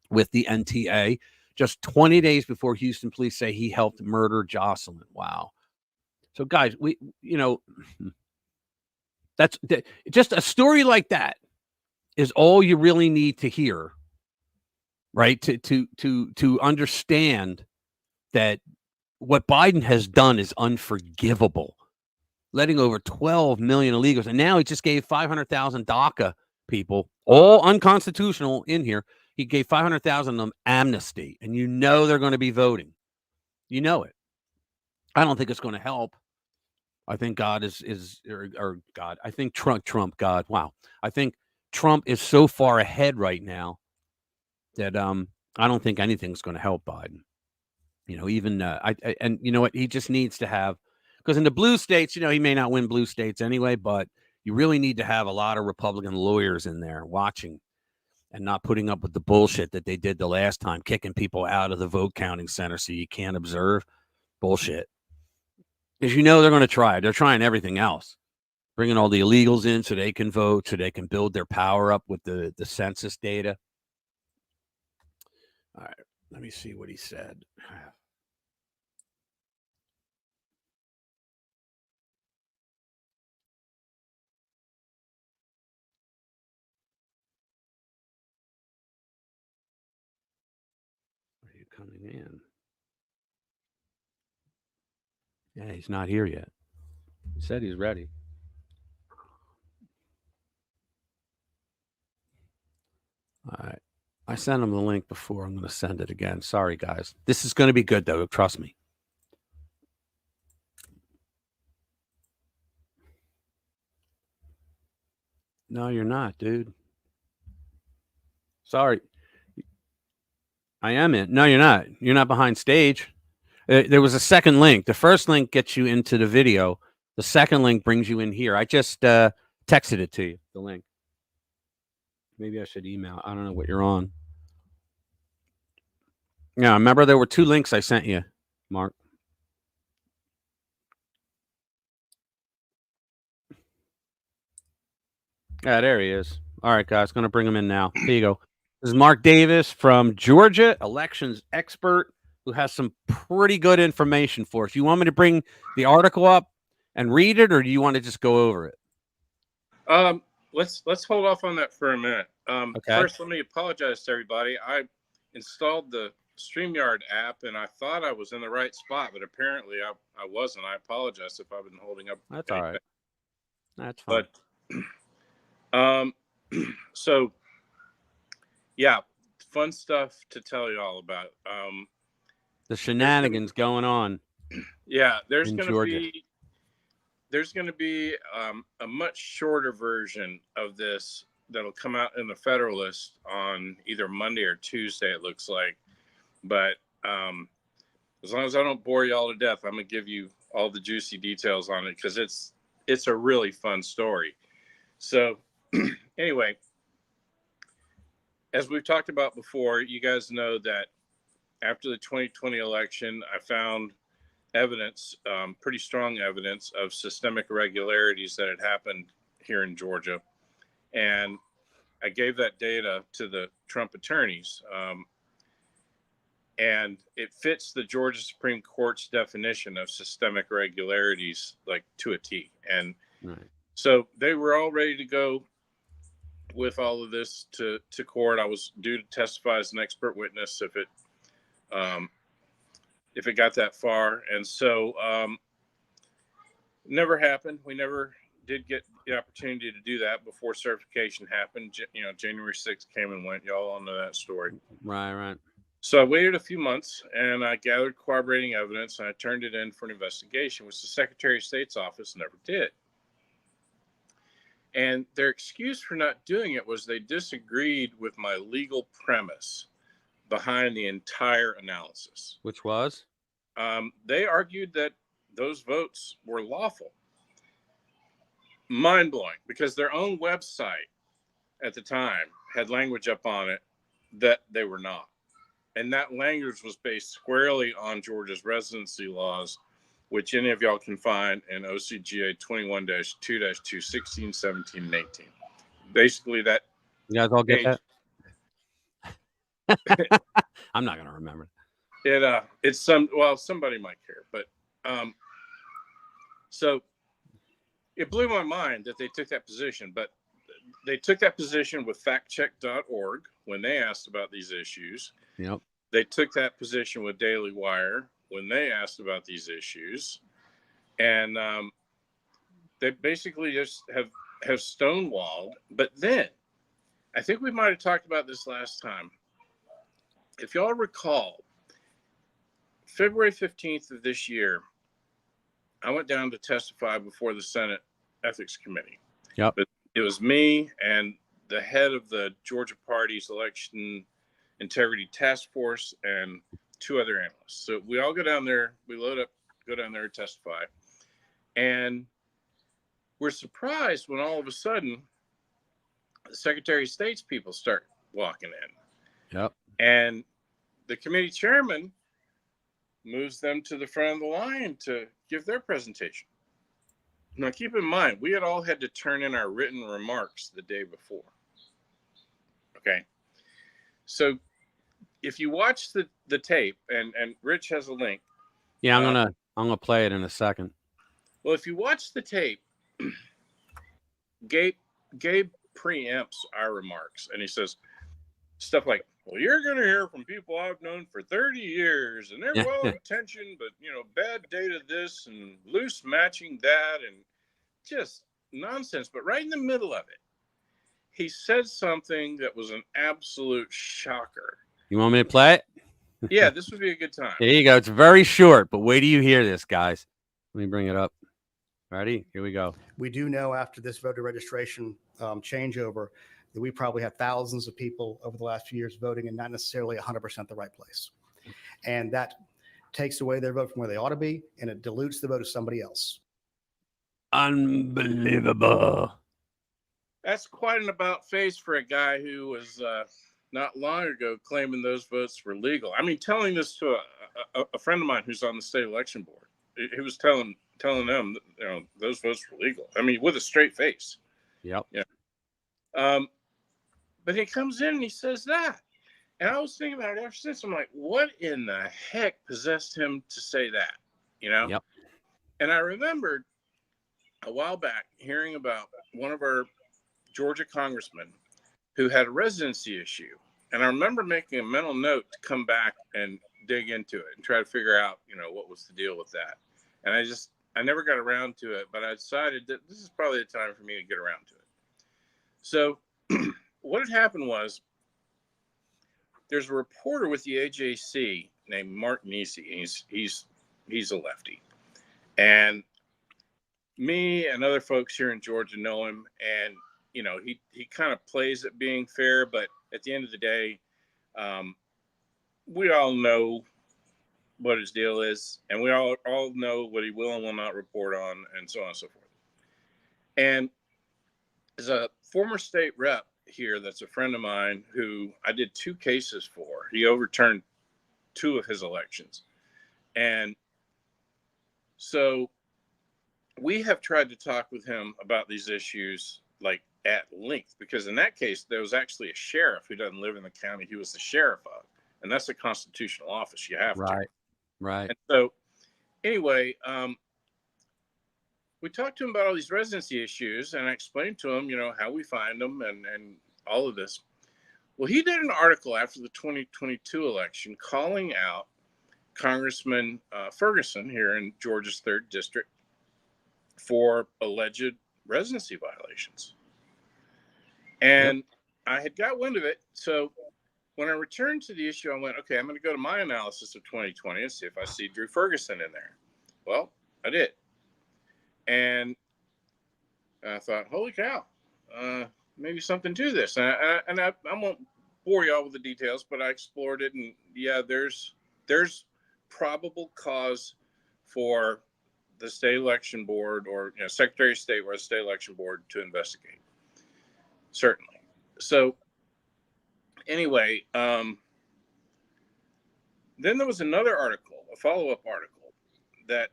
with the NTA, just 20 days before Houston police say he helped murder Jocelyn. Wow. So, guys, that's just a story like that is all you really need to hear, right? To understand that what Biden has done is unforgivable, letting over 12 million illegals. And now he just gave 500,000 DACA people, all unconstitutional in here. He gave 500,000 of them amnesty, and you know they're going to be voting. You know it. I don't think it's going to help. I think God or God. I think Trump, God. Wow. I think Trump is so far ahead right now that I don't think anything's going to help Biden. Even and you know what? He just needs to have, because in the blue states, he may not win blue states anyway, but you really need to have a lot of Republican lawyers in there watching and not putting up with the bullshit that they did the last time, kicking people out of the vote counting center so you can't observe. Bullshit. As you know, they're going to try. They're trying everything else, bringing all the illegals in so they can vote, so they can build their power up with the census data. All right, let me see what he said. Are you coming in? Yeah, he's not here yet. He said he's ready. All right. I sent him the link before. I'm going to send it again. Sorry, guys. This is going to be good, though. Trust me. No, you're not, dude. Sorry. I am in. No, you're not. You're not behind stage. There was a second link. The first link gets you into the video. The second link brings you in here. I just texted it to you, the link. Maybe I should email. I don't know what you're on. Yeah, remember there were 2 links I sent you, Mark. Yeah, there he is. All right, guys, going to bring him in now. Here you go. This is Mark Davis from Georgia, elections expert, who has some pretty good information for us. You want me to bring the article up and read it, or do you want to just go over it? Let's hold off on that for a minute. Okay. First, let me apologize to everybody. I installed the StreamYard app, and I thought I was in the right spot, but apparently I wasn't. I apologize if I've been holding up. That's all right. That's fine. But so yeah, fun stuff to tell you all about. The shenanigans going on. Yeah, there's in going Georgia. to be a much shorter version of this that'll come out in the Federalist on either Monday or Tuesday, it looks like. But as long as I don't bore you all to death, I'm going to give you all the juicy details on it because it's a really fun story. So anyway, as we've talked about before, you guys know that after the 2020 election, I found evidence, pretty strong evidence of systemic irregularities that had happened here in Georgia. And I gave that data to the Trump attorneys. And it fits the Georgia Supreme Court's definition of systemic irregularities, like to a T. And so they were all ready to go with all of this to court. I was due to testify as an expert witness if it got that far. And so never happened. We never did get the opportunity to do that before certification happened. January 6th came and went. Y'all all know that story. Right. So I waited a few months and I gathered corroborating evidence and I turned it in for an investigation, which the Secretary of State's office never did. And their excuse for not doing it was they disagreed with my legal premise behind the entire analysis. Which was? They argued that those votes were lawful. Mind-blowing, because their own website at the time had language up on it that they were not. And that language was based squarely on Georgia's residency laws, which any of y'all can find in OCGA 21-2-2, 16, 17, and 18. Basically, that. You guys all get that? I'm not going to remember. It's somebody might care, but so it blew my mind that they took that position, but they took that position with factcheck.org when they asked about these issues. Yep. They took that position with Daily Wire when they asked about these issues. And they basically just have stonewalled. But then, I think we might have talked about this last time. If y'all recall, February 15th of this year, I went down to testify before the Senate Ethics Committee. Yep. It was me and the head of the Georgia Party's Election Integrity Task Force and 2 other analysts. So we all go down there, we load up, go down there and testify. And we're surprised when all of a sudden the Secretary of State's people start walking in. Yep. And the committee chairman moves them to the front of the line to give their presentation. Now, keep in mind, we had all had to turn in our written remarks the day before. Okay. So if you watch the tape, and Rich has a link. Yeah, I'm gonna play it in a second. Well, if you watch the tape, Gabe preempts our remarks, and he says stuff like, well, you're going to hear from people I've known for 30 years, and they're well intentioned, but, bad data this and loose matching that, and just nonsense. But right in the middle of it, he said something that was an absolute shocker. You want me to play it? Yeah, this would be a good time. There you go. It's very short, but wait till you hear this, guys. Let me bring it up. Ready? Here we go. We do know after this voter registration changeover that we probably have thousands of people over the last few years voting and not necessarily 100% the right place. And that takes away their vote from where they ought to be, and it dilutes the vote of somebody else. Unbelievable. That's quite an about face for a guy who was not long ago claiming those votes were legal. I mean, telling this to a friend of mine who's on the state election board. He was telling them, those votes were legal. I mean, with a straight face. Yep. Yeah. But he comes in and he says that. And I was thinking about it ever since. I'm like, what in the heck possessed him to say that? Yep. And I remembered a while back hearing about one of our Georgia congressmen who had a residency issue. And I remember making a mental note to come back and dig into it and try to figure out, what was the deal with that. And I never got around to it, but I decided that this is probably the time for me to get around to it. So what had happened was there's a reporter with the AJC named Mark Nisi. He's a lefty. And me and other folks here in Georgia know him. And, he kind of plays at being fair, but at the end of the day, we all know what his deal is, and we all know what he will and will not report on, and so on and so forth. And as a former state rep here that's a friend of mine who I did 2 cases for, he overturned 2 of his elections. And so we have tried to talk with him about these issues like at length, because in that case, there was actually a sheriff who doesn't live in the county he was the sheriff of. And that's a constitutional office. You have to. Right. And so anyway, we talked to him about all these residency issues, and I explained to him, how we find them and all of this. Well, he did an article after the 2022 election calling out Congressman Ferguson here in Georgia's 3rd district for alleged residency violations. And I had got wind of it. So when I returned to the issue, I went, okay, I'm going to go to my analysis of 2020 and see if I see Drew Ferguson in there. Well, I did. And I thought, holy cow, maybe something to this. And I won't bore y'all with the details, but I explored it. And yeah, there's probable cause for the state election board or Secretary of State or the state election board to investigate. Certainly. So anyway, then there was another article, a follow-up article, that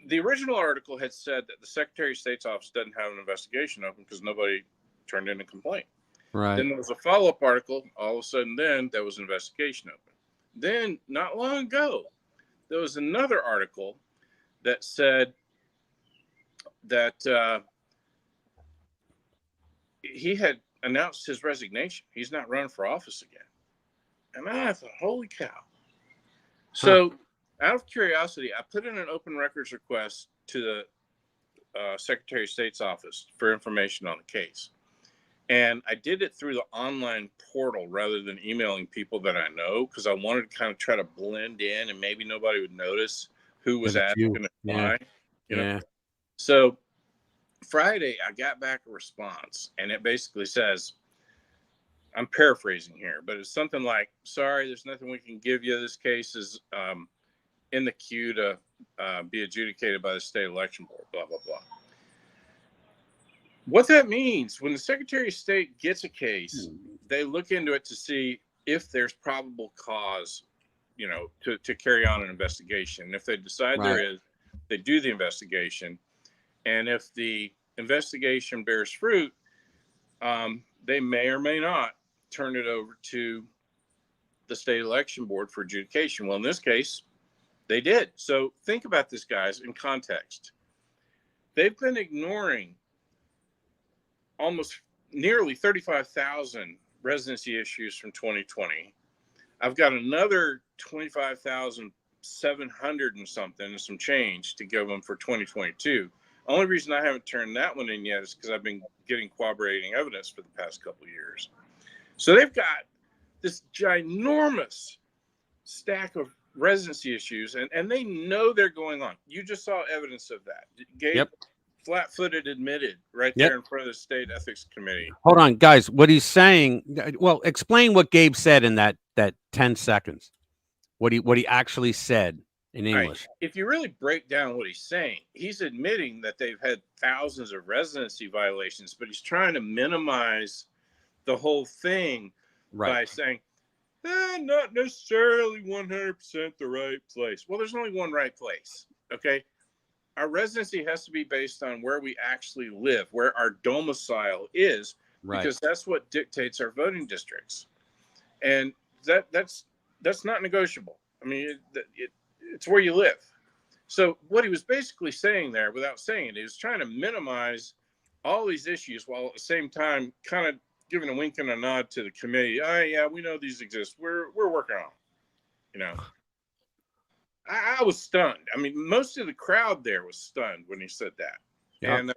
the original article had said that the Secretary of State's office doesn't have an investigation open because nobody turned in a complaint. Right. Then there was a follow-up article. All of a sudden, then there was an investigation open. Then, not long ago, there was another article that said that he had announced his resignation. He's not running for office again. And I thought, holy cow. So out of curiosity, I put in an open records request to the Secretary of State's office for information on the case. And I did it through the online portal rather than emailing people that I know, because I wanted to kind of try to blend in and maybe nobody would notice who was asking to apply. Yeah. So Friday, I got back a response, and it basically says, I'm paraphrasing here, but it's something like, sorry, there's nothing we can give you. This case is in the queue to be adjudicated by the state election board, blah, blah, blah. What that means, when the Secretary of State gets a case, they look into it to see if there's probable cause to carry on an investigation. And if they decide there is, they do the investigation. And if the investigation bears fruit, they may or may not turn it over to the state election board for adjudication. Well, in this case, they did. So think about this, guys, in context. They've been ignoring almost nearly 35,000 residency issues from 2020. I've got another 25,700 and something and some change to give them for 2022. Only reason I haven't turned that one in yet is because I've been getting corroborating evidence for the past couple of years. So they've got this ginormous stack of residency issues, and they know they're going on. You just saw evidence of that. Gabe flat-footed admitted right there in front of the state ethics committee. Hold on, guys. What he's saying, well, explain what Gabe said in that 10 seconds. What he actually said in English. Right. If you really break down what he's saying, he's admitting that they've had thousands of residency violations, but he's trying to minimize the whole thing by saying, not necessarily 100% the right place. Well, there's only one right place, okay? Our residency has to be based on where we actually live, where our domicile is, because that's what dictates our voting districts. And that's not negotiable. I mean, it's where you live. So what he was basically saying there, without saying it, he was trying to minimize all these issues while at the same time kind of giving a wink and a nod to the committee. Oh, yeah, we know these exist. We're working on them. You know, I was stunned. I mean, most of the crowd there was stunned when he said that. Yeah. And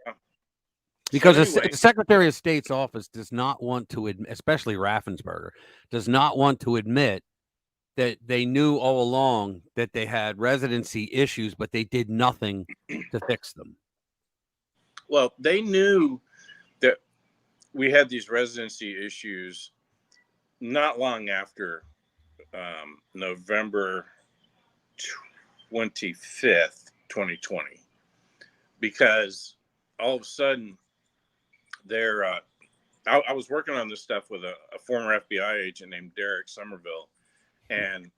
because the Secretary of State's office does not want to admit, especially Raffensperger, does not want to admit that they knew all along that they had residency issues, but they did nothing to fix them. Well, they knew that we had these residency issues not long after November 25th, 2020, because all of a sudden I was working on this stuff with a former FBI agent named Derek Somerville, and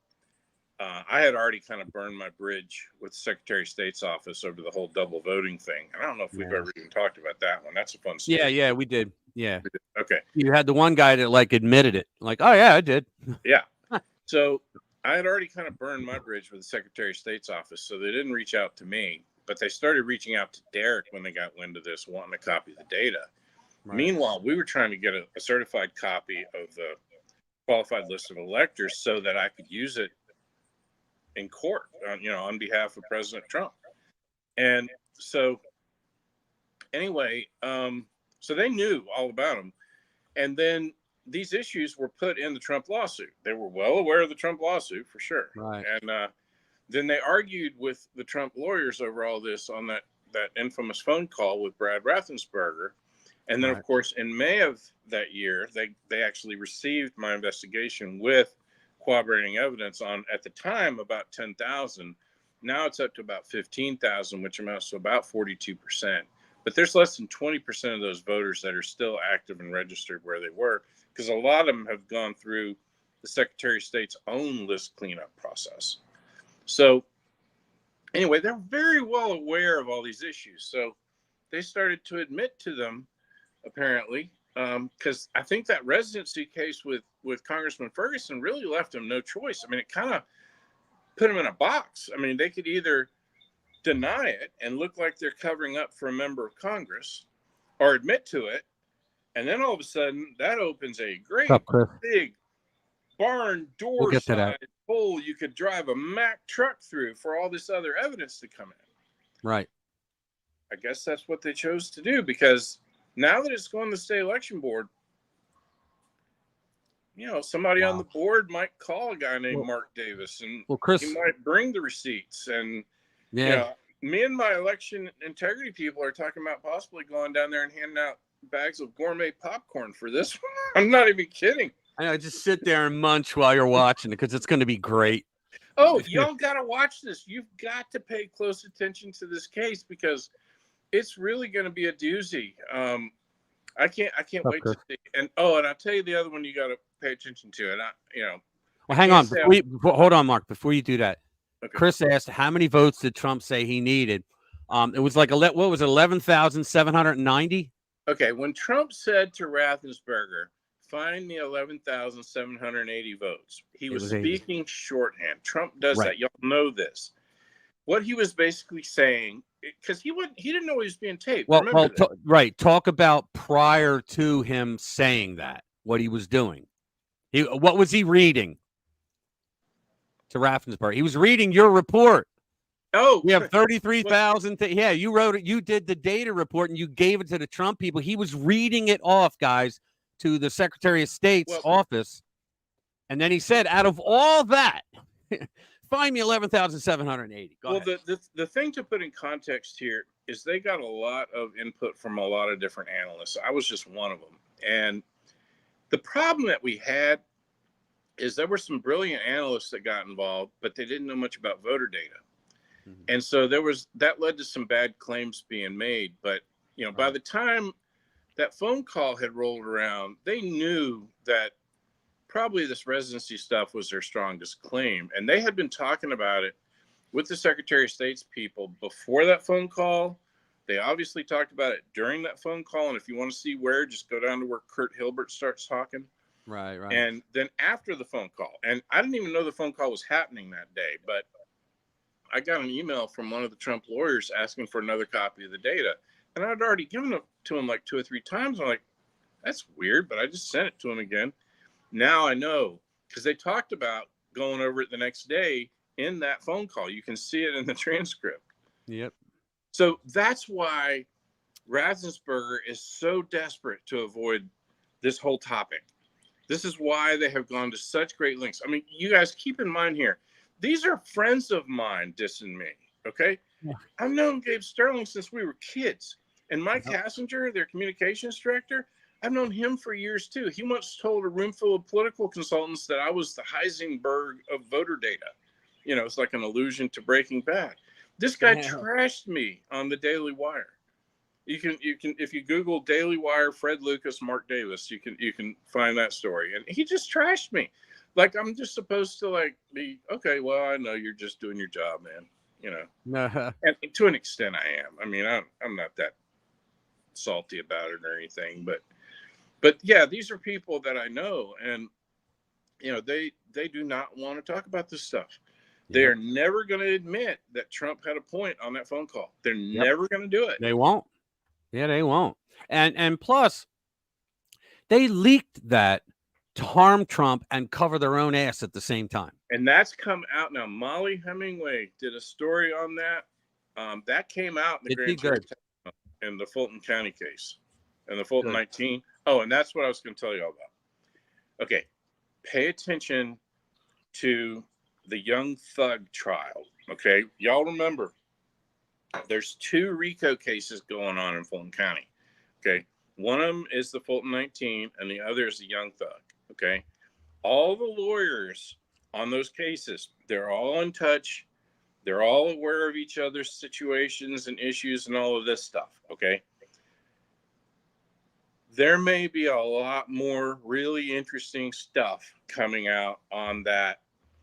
I had already kind of burned my bridge with the Secretary of State's office over the whole double voting thing. And I don't know if we've ever even talked about that one. That's a fun story. Yeah, we did. Yeah. Okay. You had the one guy that like admitted it. Like, oh yeah, I did. Yeah. So I had already kind of burned my bridge with the Secretary of State's office, so they didn't reach out to me, but they started reaching out to Derek when they got wind of this, wanting a copy of the data. Right. Meanwhile, we were trying to get a certified copy of the qualified list of electors so that I could use it in court, on behalf of President Trump. And so anyway, so they knew all about them. And then these issues were put in the Trump lawsuit. They were well aware of the Trump lawsuit for sure. Right. And then they argued with the Trump lawyers over all this on that infamous phone call with Brad Raffensperger. And then, of course, in May of that year, they actually received my investigation with corroborating evidence on, at the time, about 10,000. Now it's up to about 15,000, which amounts to about 42%. But there's less than 20% of those voters that are still active and registered where they were, because a lot of them have gone through the Secretary of State's own list cleanup process. So anyway, they're very well aware of all these issues. So they started to admit to them, apparently, because I think that residency case with Congressman Ferguson really left them no choice. I mean, it kind of put them in a box. I mean, they could either deny it and look like they're covering up for a member of Congress, or admit to it, and then all of a sudden that opens a great big barn door size hole you could drive a Mack truck through for all this other evidence to come in. Right. I guess that's what they chose to do, because now that it's going to the state election board, somebody on the board might call a guy named Mark Davis, and Chris, he might bring the receipts. And me and my election integrity people are talking about possibly going down there and handing out bags of gourmet popcorn for this one. I'm not even kidding. I know, just sit there and munch while you're watching it, because it's going to be great. Oh, y'all got to watch this. You've got to pay close attention to this case, because it's really going to be a doozy. I can't wait to see. And I'll tell you the other one you got to pay attention to. And Well, hang on. Hold on, Mark. Before you do that, Okay. Chris asked, how many votes did Trump say he needed? It was like, what was it, 11,790? Okay, when Trump said to Raffensperger, find me 11,780 votes, he was 80. speaking shorthand. Trump does Right. that. Y'all know this. What he was basically saying, because he didn't know he was being taped. Well, right. Talk about prior to him saying that, what he was doing. What was he reading to Raffensperger? He was reading your report. Oh, we have 33,000. Yeah, you wrote it. You did the data report and you gave it to the Trump people. He was reading it off, guys, to the Secretary of State's office. And then he said, out of all that, find me 11,780. Go ahead. The thing to put in context here is they got a lot of input from a lot of different analysts. I was just one of them. And the problem that we had is there were some brilliant analysts that got involved, but they didn't know much about voter data. And so that led to some bad claims being made. But, by the time that phone call had rolled around, they knew that probably this residency stuff was their strongest claim. And they had been talking about it with the Secretary of State's people before that phone call. They obviously talked about it during that phone call. And if you want to see where, just go down to where Kurt Hilbert starts talking. Right. And then after the phone call, and I didn't even know the phone call was happening that day, but I got an email from one of the Trump lawyers asking for another copy of the data. And I'd already given it to him like 2 or 3 times. I'm like, that's weird, but I just sent it to him again. Now I know, because they talked about going over it the next day in that phone call. You can see it in the transcript. Yep. So that's why Raffensperger is so desperate to avoid this whole topic. This is why they have gone to such great lengths. I mean, you guys keep in mind here, these are friends of mine dissing me, okay? Yeah. I've known Gabe Sterling since we were kids. And Mike Hassinger, their communications director, I've known him for years too. He once told a room full of political consultants that I was the Heisenberg of voter data. It's like an allusion to Breaking Bad. This guy trashed me on the Daily Wire. You can if you Google Daily Wire, Fred Lucas, Mark Davis, you can find that story. And he just trashed me. Like, I'm just supposed to be, okay, well, I know you're just doing your job, man. And to an extent I am. I mean, I'm not that salty about it or anything, but yeah, these are people that I know, and they do not want to talk about this stuff. They are never going to admit that Trump had a point on that phone call. They're never going to do it. They won't. Yeah, they won't. And plus, they leaked that to harm Trump and cover their own ass at the same time. And that's come out now. Molly Hemingway did a story on that. That came out in the grand jury in the Fulton County case, in the Fulton 19. Oh, and that's what I was going to tell you all about. Okay, pay attention to the Young Thug trial. Okay, y'all remember there's 2 RICO cases going on in Fulton County. Okay, one of them is the Fulton 19, and the other is the Young Thug. Okay, all the lawyers on those cases, they're all in touch. They're all aware of each other's situations and issues and all of this stuff. Okay, there may be a lot more really interesting stuff coming out on that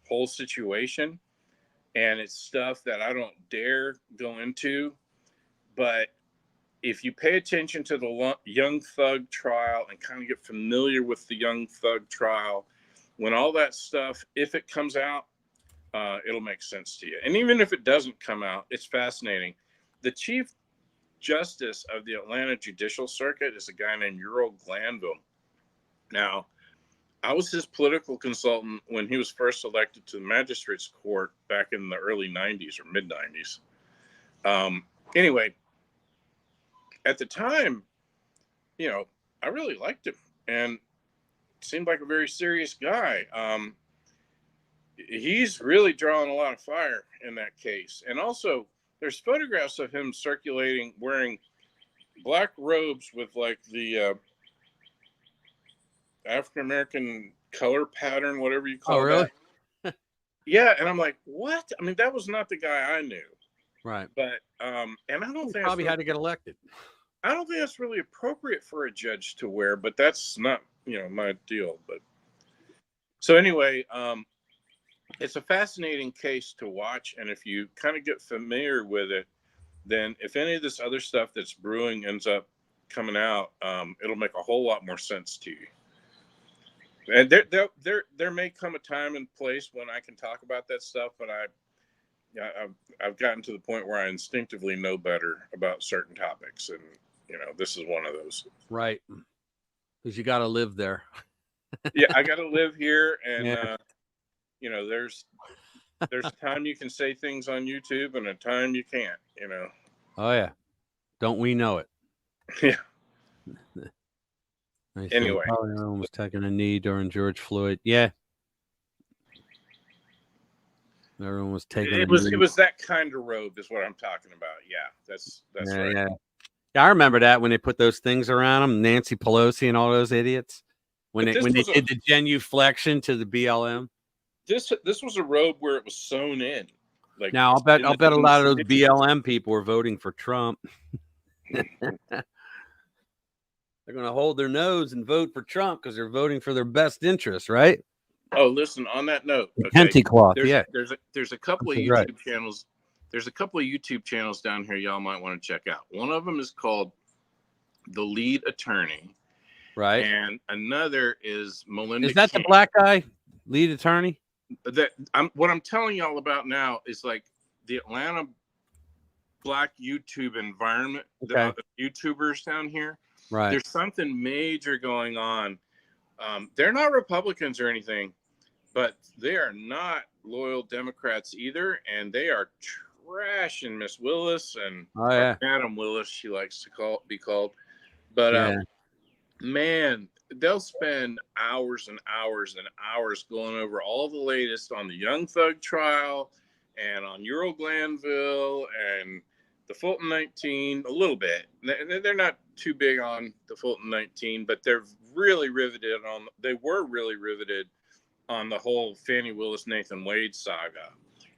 whole situation. And it's stuff that I don't dare go into. But if you pay attention to the Young Thug trial and kind of get familiar with the Young Thug trial, when all that stuff, if it comes out, it'll make sense to you. And even if it doesn't come out, it's fascinating. The Chief Justice of the Atlanta Judicial Circuit is a guy named Ural Glanville. Now, I was his political consultant when he was first elected to the magistrate's court back in the early 90s or mid 90s. Anyway, at the time, I really liked him and seemed like a very serious guy. He's really drawing a lot of fire in that case. And also, there's photographs of him circulating wearing black robes with like the African-American color pattern, whatever you call it. Oh, really? That. Yeah. And I'm like, what? I mean, that was not the guy I knew. Right. But, and I don't think probably had to get elected. I don't think that's really appropriate for a judge to wear, but that's not, my deal. But so anyway, it's a fascinating case to watch. And if you kind of get familiar with it, then if any of this other stuff that's brewing ends up coming out, it'll make a whole lot more sense to you. And there may come a time and place when I can talk about that stuff, but I've gotten to the point where I instinctively know better about certain topics, and this is one of those. Right, because you got to live there. Yeah, I got to live here, and yeah. There's a time you can say things on YouTube, and a time you can't. Oh yeah, don't we know it? Yeah. Anyway, probably everyone was taking a knee during George Floyd. Yeah. Everyone was taking it was that kind of robe is what I'm talking about. Yeah, that's right. Yeah, I remember that when they put those things around them, Nancy Pelosi and all those idiots. When they did the genuflection to the BLM. This was a robe where it was sewn in. Like now I'll bet a lot of those BLM people were voting for Trump. They're going to hold their nose and vote for Trump because they're voting for their best interests, right? Oh, listen, on that note, okay, cloth, there's a couple of YouTube channels. There's a couple of YouTube channels down here y'all might want to check out. One of them is called The Lead Attorney. Right. And another is Melinda. Is that King. The black guy, lead attorney? What I'm telling y'all about now is like the Atlanta black YouTube environment, the YouTubers down here. Right. There's something major going on. They're not Republicans or anything, but they are not loyal Democrats either, and they are trashing Miss Willis and Madam Willis, she likes to be called. But man, they'll spend hours and hours and hours going over all the latest on the Young Thug trial and on Earl Glanville and the Fulton 19 a little bit. They're not too big on the Fulton 19, but they were really riveted on the whole Fannie Willis Nathan Wade saga.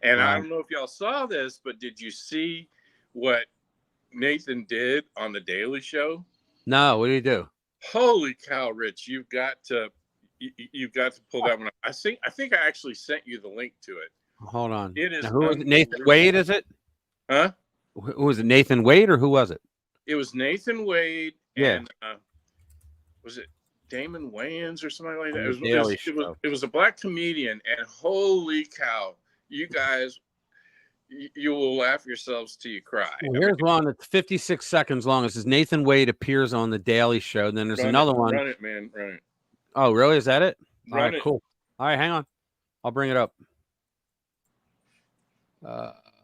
And I don't know if y'all saw this, but did you see what Nathan did on the Daily Show? No, what did he do? Holy cow, Rich! You've got to pull that one up. I think I actually sent you the link to it. Hold on. It is. Now, who was it? Nathan Wade? Is it? Huh? Who was it? Nathan Wade or who was it? It was Nathan Wade. And was it Damon Wayans or something like that? It was a black comedian, and holy cow, you guys. You will laugh yourselves till you cry. Well, here's one that's 56 seconds long. It says Nathan Wade appears on the Daily Show. And then there's another one. Run it, man. Run it. Oh, really? Is that it? All right, cool. All right, hang on. I'll bring it up.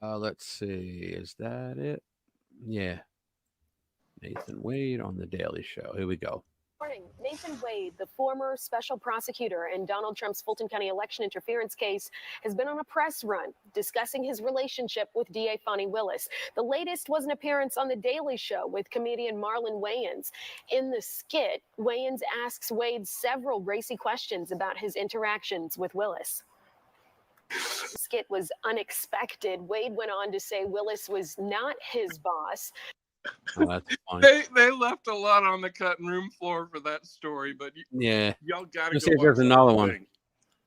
Let's see. Is that it? Yeah. Nathan Wade on the Daily Show. Here we go. Morning. Nathan Wade, the former special prosecutor in Donald Trump's Fulton County election interference case, has been on a press run discussing his relationship with DA Fani Willis. The latest was an appearance on The Daily Show with comedian Marlon Wayans. In the skit, Wayans asks Wade several racy questions about his interactions with Willis. The skit was unexpected. Wade went on to say Willis was not his boss. Oh, that's funny. They left a lot on the cutting room floor for that story, but y'all got to go. There's another one.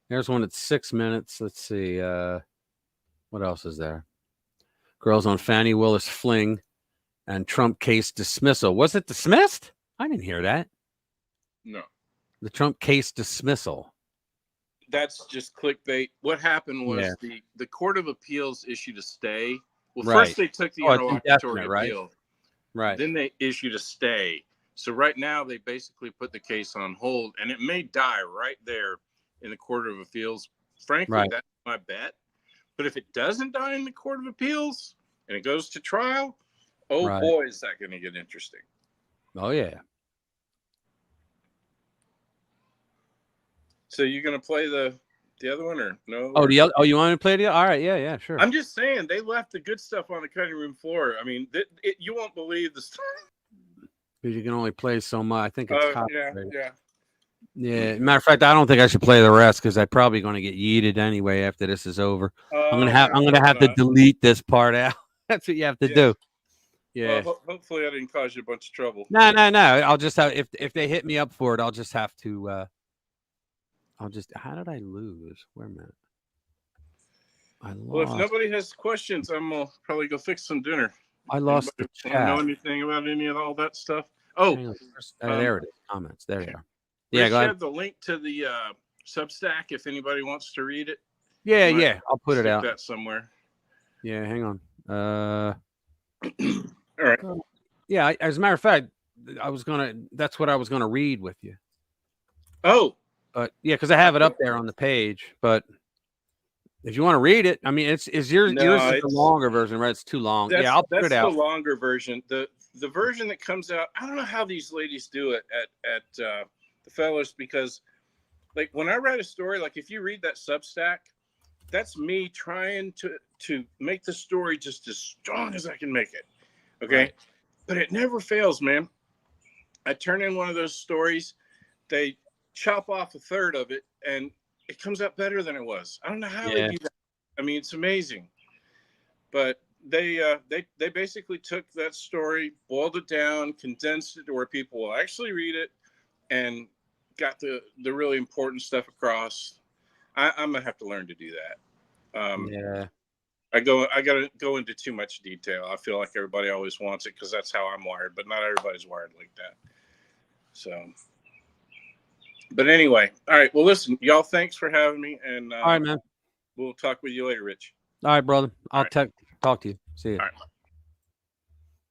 There's one at 6 minutes. Let's see. What else is there? Girls on Fannie Willis fling and Trump case dismissal. Was it dismissed? I didn't hear that. No. The Trump case dismissal. That's just clickbait. What happened was the Court of Appeals issued a stay. Well, first they took the interlocutory appeal. Right. Then they issued a stay. So right now they basically put the case on hold, and it may die right there in the Court of Appeals. Frankly, that's my bet. But if it doesn't die in the Court of Appeals and it goes to trial, boy, is that going to get interesting. Oh, yeah. So you're going to play the other one or no? Oh, the other. Oh, you want to play the? All right, yeah, sure. I'm just saying they left the good stuff on the cutting room floor. I mean, you won't believe the story. Because you can only play so much. I think it's copyrighted. Yeah. Matter of fact, I don't think I should play the rest because I'm probably going to get yeeted anyway after this is over. I'm gonna have to delete this part out. That's what you have to do. Yeah. Well, hopefully, I didn't cause you a bunch of trouble. No. I'll just have if they hit me up for it, I'll just have to. How did I lose? Wait a minute. Well, if nobody has questions, I'm gonna probably go fix some dinner. I lost the Anybody wanna know chat. anything about any of all that stuff? Oh, Hang on. There it is. Comments. There you are. Rich Yeah, go ahead. had the link to the Substack if anybody wants to read it. Yeah, yeah. I'll put it Stick out. that somewhere. Yeah, hang on. All right. Yeah, as a matter of fact, that's what I was gonna read with you. Oh, But yeah, because I have it up there on the page. But if you want to read it, I mean, yours is the longer version, right? It's too long. Yeah, I'll put it out. That's the longer version. The version that comes out, I don't know how these ladies do it at the Fellows, because like when I write a story, like if you read that Substack, that's me trying to make the story just as strong as I can make it. Okay. Right. But it never fails, man. I turn in one of those stories, they chop off a third of it, and it comes out better than it was. I don't know how they do that. I mean, it's amazing. But they basically took that story, boiled it down, condensed it to where people will actually read it, and got the really important stuff across. I'm gonna have to learn to do that. I gotta go into too much detail. I feel like everybody always wants it because that's how I'm wired, but not everybody's wired like that. So, but anyway, all right. Well, listen, y'all, thanks for having me, and all right, man. We'll talk with you later, Rich. All right, brother. I'll talk to you. See you.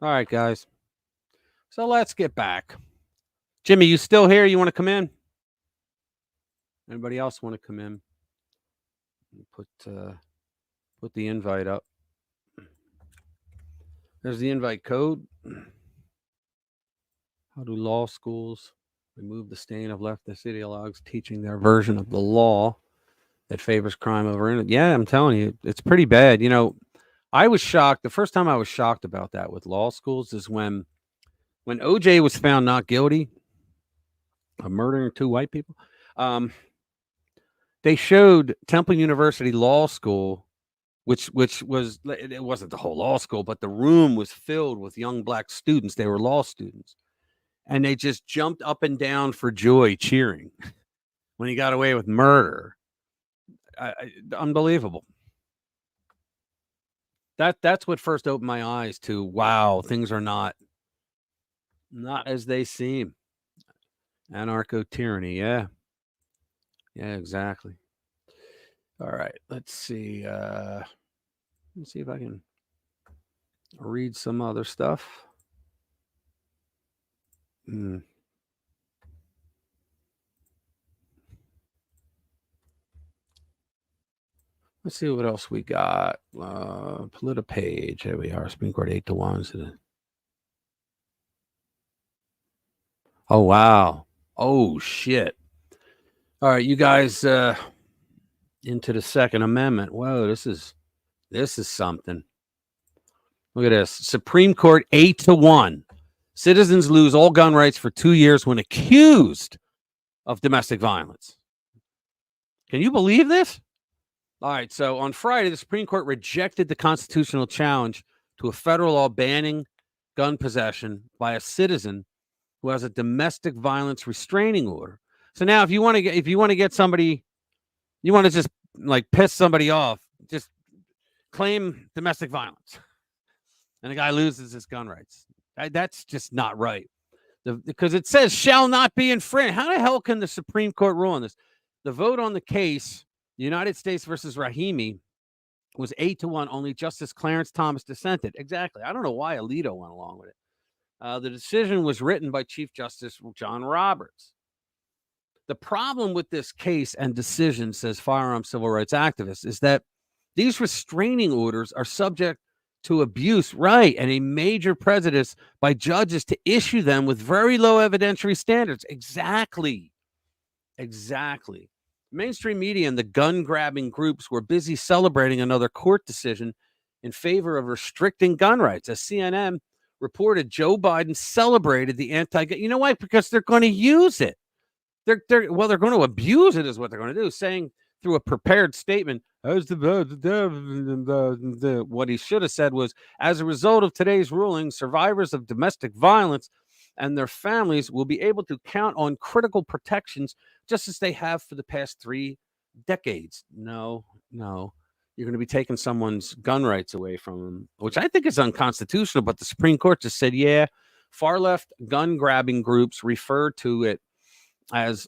All right, guys. So let's get back. Jimmy, you still here? You want to come in? Anybody else want to come in? Put the invite up. There's the invite code. How do law schools remove the stain of leftist ideologues teaching their version of the law that favors crime over innocence? Yeah, I'm telling you, it's pretty bad. You know, I was shocked. The first time I was shocked about that with law schools is when OJ was found not guilty of murdering 2 white people. They showed Temple University Law School, which was, it wasn't the whole law school, but the room was filled with young black students. They were law students, and they just jumped up and down for joy, cheering when he got away with murder. Unbelievable. That's what first opened my eyes to, wow, things are not as they seem. Anarcho-tyranny, yeah, exactly. All right, let's see. Let's see if I can read some other stuff. Let's see what else we got. Page. Here we are. Supreme Court 8-1. Oh, wow. Oh, shit. All right, you guys, into the Second Amendment. Whoa, this is something. Look at this. Supreme Court 8-1. Citizens lose all gun rights for 2 years when accused of domestic violence. Can you believe this? All right, so on Friday, the Supreme Court rejected the constitutional challenge to a federal law banning gun possession by a citizen who has a domestic violence restraining order. So now, if you want to get somebody, you want to just like piss somebody off, just claim domestic violence, and the guy loses his gun rights. That's just not right. Because it says shall not be infringed. How the hell can the Supreme Court rule on this? The vote on the case, United States versus Rahimi, was 8-1. Only Justice Clarence Thomas dissented. Exactly. I don't know why Alito went along with it. The decision was written by Chief Justice John Roberts. The problem with this case and decision, says firearm civil rights activists, is that these restraining orders are subject to abuse, right, and a major prejudice by judges to issue them with very low evidentiary standards. Exactly. Mainstream media and the gun-grabbing groups were busy celebrating another court decision in favor of restricting gun rights. As CNN reported, Joe Biden celebrated the anti-gun. You know why? Because they're going to use it. They're going to abuse it, is what they're going to do, saying through a prepared statement, what he should have said was, as a result of today's ruling, survivors of domestic violence and their families will be able to count on critical protections just as they have for the past 3 decades. No. you're going to be taking someone's gun rights away from them, which I think is unconstitutional. But the Supreme Court just said, yeah, far left gun grabbing groups refer to it as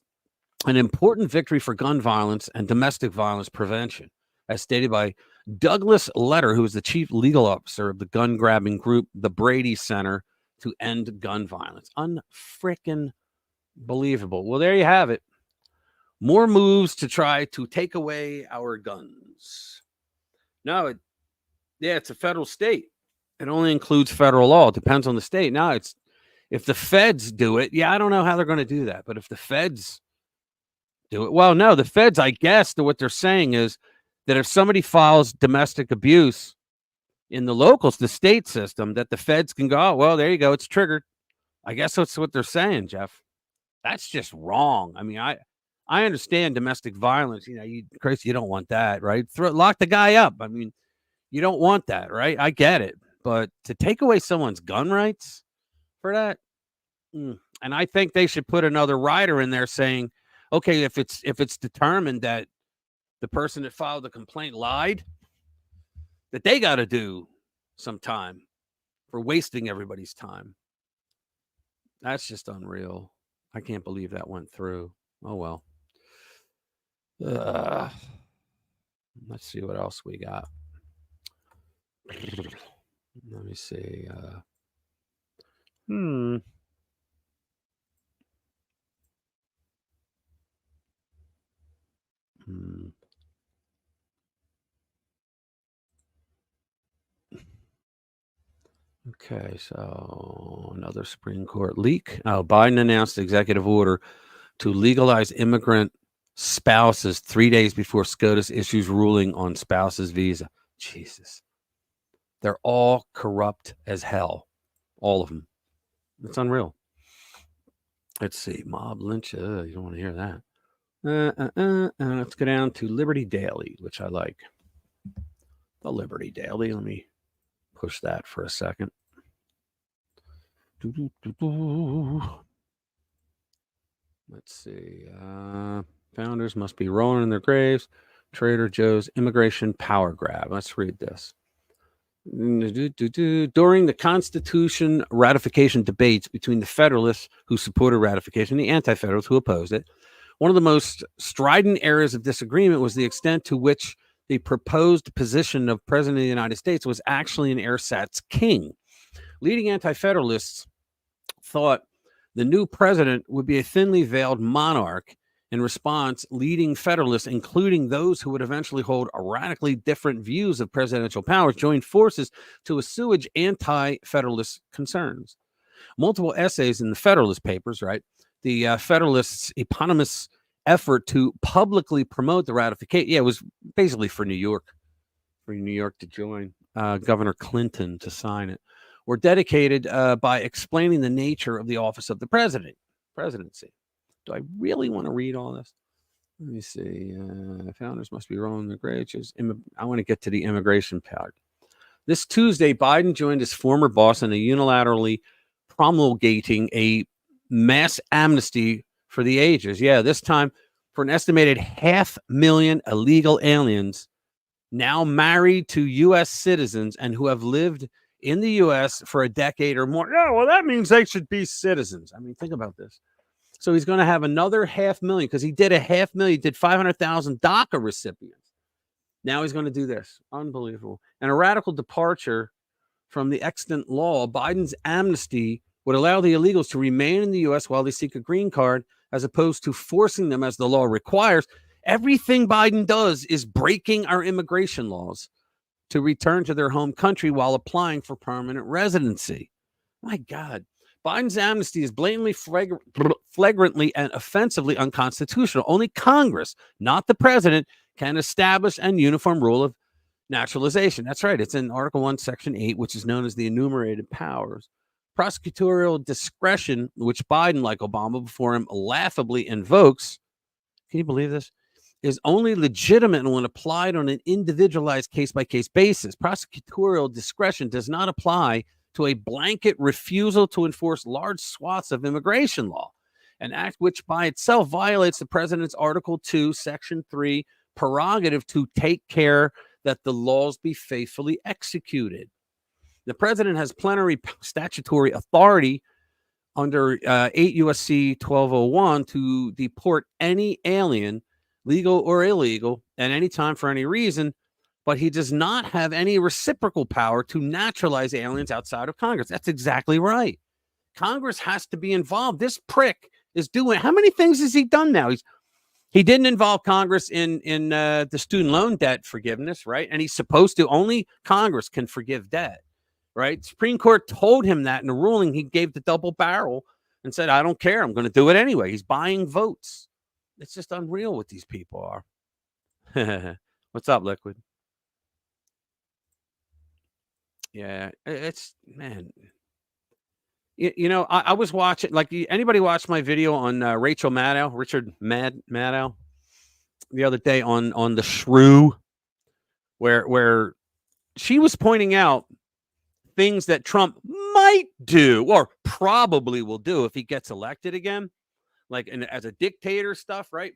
an important victory for gun violence and domestic violence prevention, as stated by Douglas Letter, who is the chief legal officer of the gun grabbing group, the Brady Center to End Gun Violence. Unfrickin' believable. Well, there you have it. More moves to try to take away our guns. No, it's a federal state. It only includes federal law. It depends on the state. Now, it's if the feds do it, I don't know how they're going to do that. But if the feds do it, well, no, the feds, I guess, what they're saying is that if somebody files domestic abuse in the locals, the state system, that the feds can go, oh, well, there you go. It's triggered. I guess that's what they're saying, Jeff. That's just wrong. I mean, I understand domestic violence. You don't want that, right? Lock the guy up. I mean, you don't want that, right? I get it. But to take away someone's gun rights for that, and I think they should put another rider in there saying, okay, if it's determined that the person that filed the complaint lied, that they got to do some time for wasting everybody's time. That's just unreal. I can't believe that went through. Oh, well. Let's see what else we got. Let me see. Okay, so another Supreme Court leak. Biden announced executive order to legalize immigrant spouses 3 days before SCOTUS issues ruling on spouse's visa. Jesus. They're all corrupt as hell. All of them. It's unreal. Let's see. Mob lynch. You don't want to hear that. Let's go down to Liberty Daily, which I like. The Liberty Daily. Let me push that for a second. Let's see. Founders must be rolling in their graves. Trader Joe's immigration power grab. Let's read this. During the Constitution ratification debates between the Federalists who supported ratification and the Anti-Federalists who opposed it, one of the most strident areas of disagreement was the extent to which the proposed position of President of the United States was actually an ersatz king. Leading Anti-Federalists thought the new president would be a thinly veiled monarch. In response, leading Federalists, including those who would eventually hold radically different views of presidential powers, joined forces to assuage anti-Federalist concerns. Multiple essays in the Federalist Papers, right? The Federalists' eponymous effort to publicly promote the ratification, it was basically for New York to join, Governor Clinton to sign it, were dedicated by explaining the nature of the office of the presidency. Do I really want to read all this? Let me see. Founders must be rolling their graves. I want to get to the immigration part. This Tuesday, Biden joined his former boss in unilaterally promulgating a mass amnesty for the ages. Yeah, this time for an estimated 500,000 illegal aliens now married to U.S. citizens and who have lived in the U.S. for a decade or more. Yeah, well, that means they should be citizens. I mean, think about this. So he's going to have another 500,000 because he did 500,000, did 500,000 DACA recipients. Now he's going to do this. Unbelievable. And a radical departure from the extant law, Biden's amnesty would allow the illegals to remain in the U.S. while they seek a green card, as opposed to forcing them as the law requires. Everything Biden does is breaking our immigration laws to return to their home country while applying for permanent residency. My God. Biden's amnesty is blatantly, flagrantly, and offensively unconstitutional. Only Congress, not the president, can establish an uniform rule of naturalization. That's right. It's in Article 1, Section 8, which is known as the enumerated powers. Prosecutorial discretion, which Biden, like Obama before him, laughably invokes, can you believe this, is only legitimate when applied on an individualized case-by-case basis. Prosecutorial discretion does not apply to a blanket refusal to enforce large swaths of immigration law, an act which by itself violates the president's Article 2, Section 3 prerogative to take care that the laws be faithfully executed. The president has plenary statutory authority under 8 U.S.C. 1201 to deport any alien, legal or illegal, at any time for any reason, but he does not have any reciprocal power to naturalize aliens outside of Congress. That's exactly right. Congress has to be involved. This prick is doing, how many things has he done now? He didn't involve Congress in the student loan debt forgiveness, right? And he's supposed to. Only Congress can forgive debt, right? Supreme Court told him that in the ruling. He gave the double barrel and said, I don't care. I'm going to do it anyway. He's buying votes. It's just unreal what these people are. What's up, Liquid? Yeah, it's, man. You know, I was watching, like, anybody watch my video on Rachel Maddow, Richard Maddow, the other day on the Shrew, where she was pointing out things that Trump might do or probably will do if he gets elected again, like as a dictator stuff, right?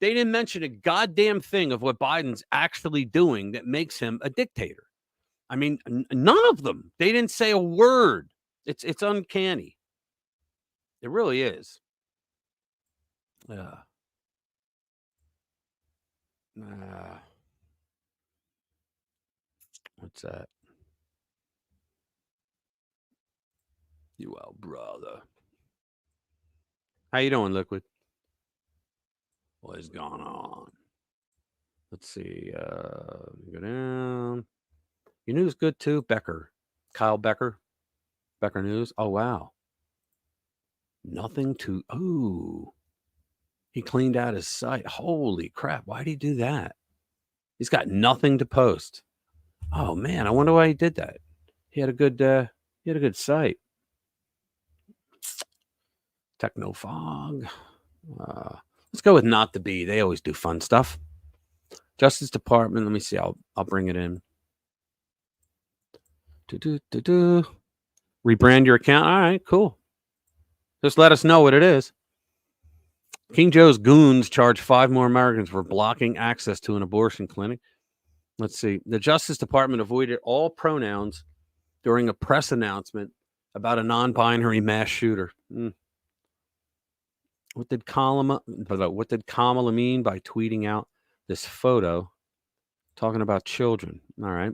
They didn't mention a goddamn thing of what Biden's actually doing that makes him a dictator. I mean, none of them. They didn't say a word. It's uncanny. It really is. What's that? You well, brother. How you doing, Liquid? What is going on? Let's see. Go down. Your news good too, Becker. Kyle Becker. Becker News. Oh wow. Nothing to. Oh. He cleaned out his site. Holy crap! Why'd he do that? He's got nothing to post. Oh man, I wonder why he did that. He had a good site. Techno Fog. Let's go with Not the Bee. They always do fun stuff. Justice Department. Let me see. I'll bring it in. Rebrand your account. All right, cool. Just let us know what it is. King Joe's goons charge 5 more Americans for blocking access to an abortion clinic. Let's see. The Justice Department avoided all pronouns during a press announcement about a non-binary mass shooter. What did Kamala mean by tweeting out this photo talking about children? All right.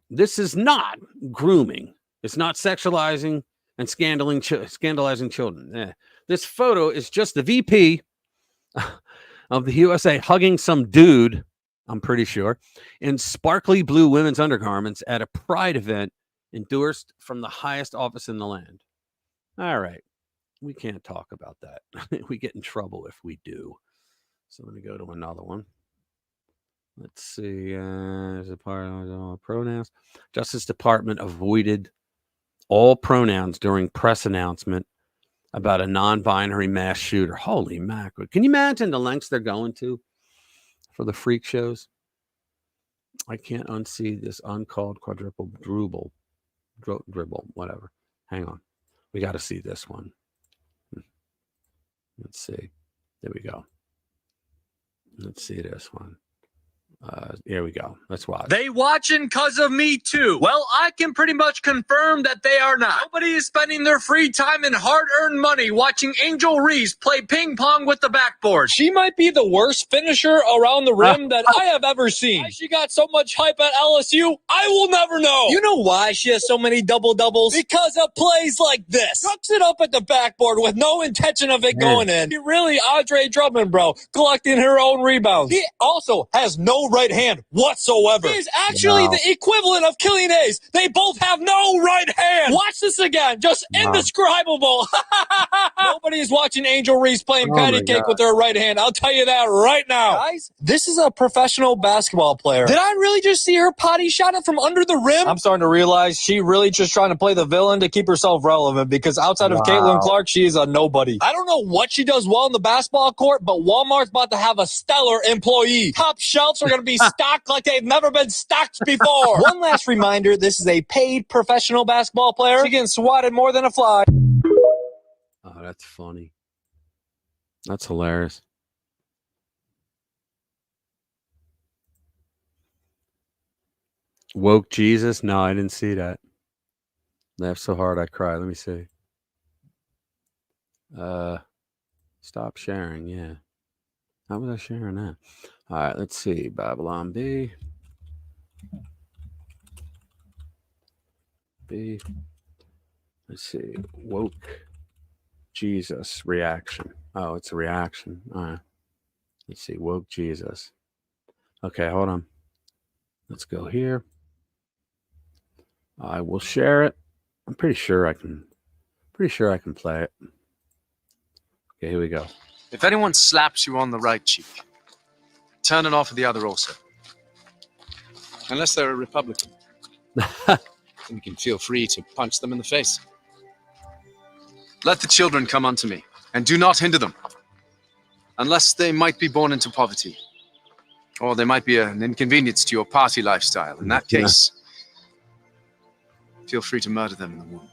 This is not grooming. It's not sexualizing and scandalizing children. This photo is just the VP of the USA hugging some dude, I'm pretty sure, in sparkly blue women's undergarments at a pride event endorsed from the highest office in the land. All right. We can't talk about that. We get in trouble if we do. So I'm going to go to another one. Let's see. Is it part of pronouns? Justice Department avoided all pronouns during press announcement about a non-binary mass shooter. Holy mackerel. Can you imagine the lengths they're going to for the freak shows? I can't unsee this uncalled quadruple dribble, whatever. Hang on. We got to see this one. Let's see. There we go. Let's see this one. Here we go. Let's watch. They watching because of me too. Well, I can pretty much confirm that they are not. Nobody is spending their free time and hard-earned money watching Angel Reese play ping pong with the backboard. She might be the worst finisher around the rim that I have ever seen. Why she got so much hype at LSU, I will never know. You know why she has so many double-doubles? Because of plays like this. Tucks it up at the backboard with no intention of it going in. She really Andre Drummond, bro, collecting her own rebounds. He also has no right hand whatsoever. He is actually the equivalent of Killian Hayes. They both have no right hand. Watch this again. Just indescribable. Nobody is watching Angel Reese playing patty cake with her right hand. I'll tell you that right now. Guys, this is a professional basketball player. Did I really just see her potty shot it from under the rim? I'm starting to realize she really just trying to play the villain to keep herself relevant because outside of Caitlin Clark, she is a nobody. I don't know what she does well in the basketball court, but Walmart's about to have a stellar employee. Top shelves are going to be stocked like they've never been stocked before. One last reminder, this is a paid professional basketball player. She getting swatted more than a fly. Oh, that's funny. That's hilarious. Woke Jesus? No, I didn't see that. Laughed so hard I cried. Let me see. Stop sharing. Yeah. How was I sharing that? All right, let's see. Babylon B. Let's see. Woke Jesus reaction. Oh, it's a reaction. All right. Let's see. Woke Jesus. Okay, hold on. Let's go here. I will share it. I'm pretty sure I can play it. Okay, here we go. If anyone slaps you on the right cheek, turn it off of the other also. Unless they're a Republican. Then you can feel free to punch them in the face. Let the children come unto me, and do not hinder them, unless they might be born into poverty, or they might be an inconvenience to your party lifestyle. In that case, feel free to murder them in the womb.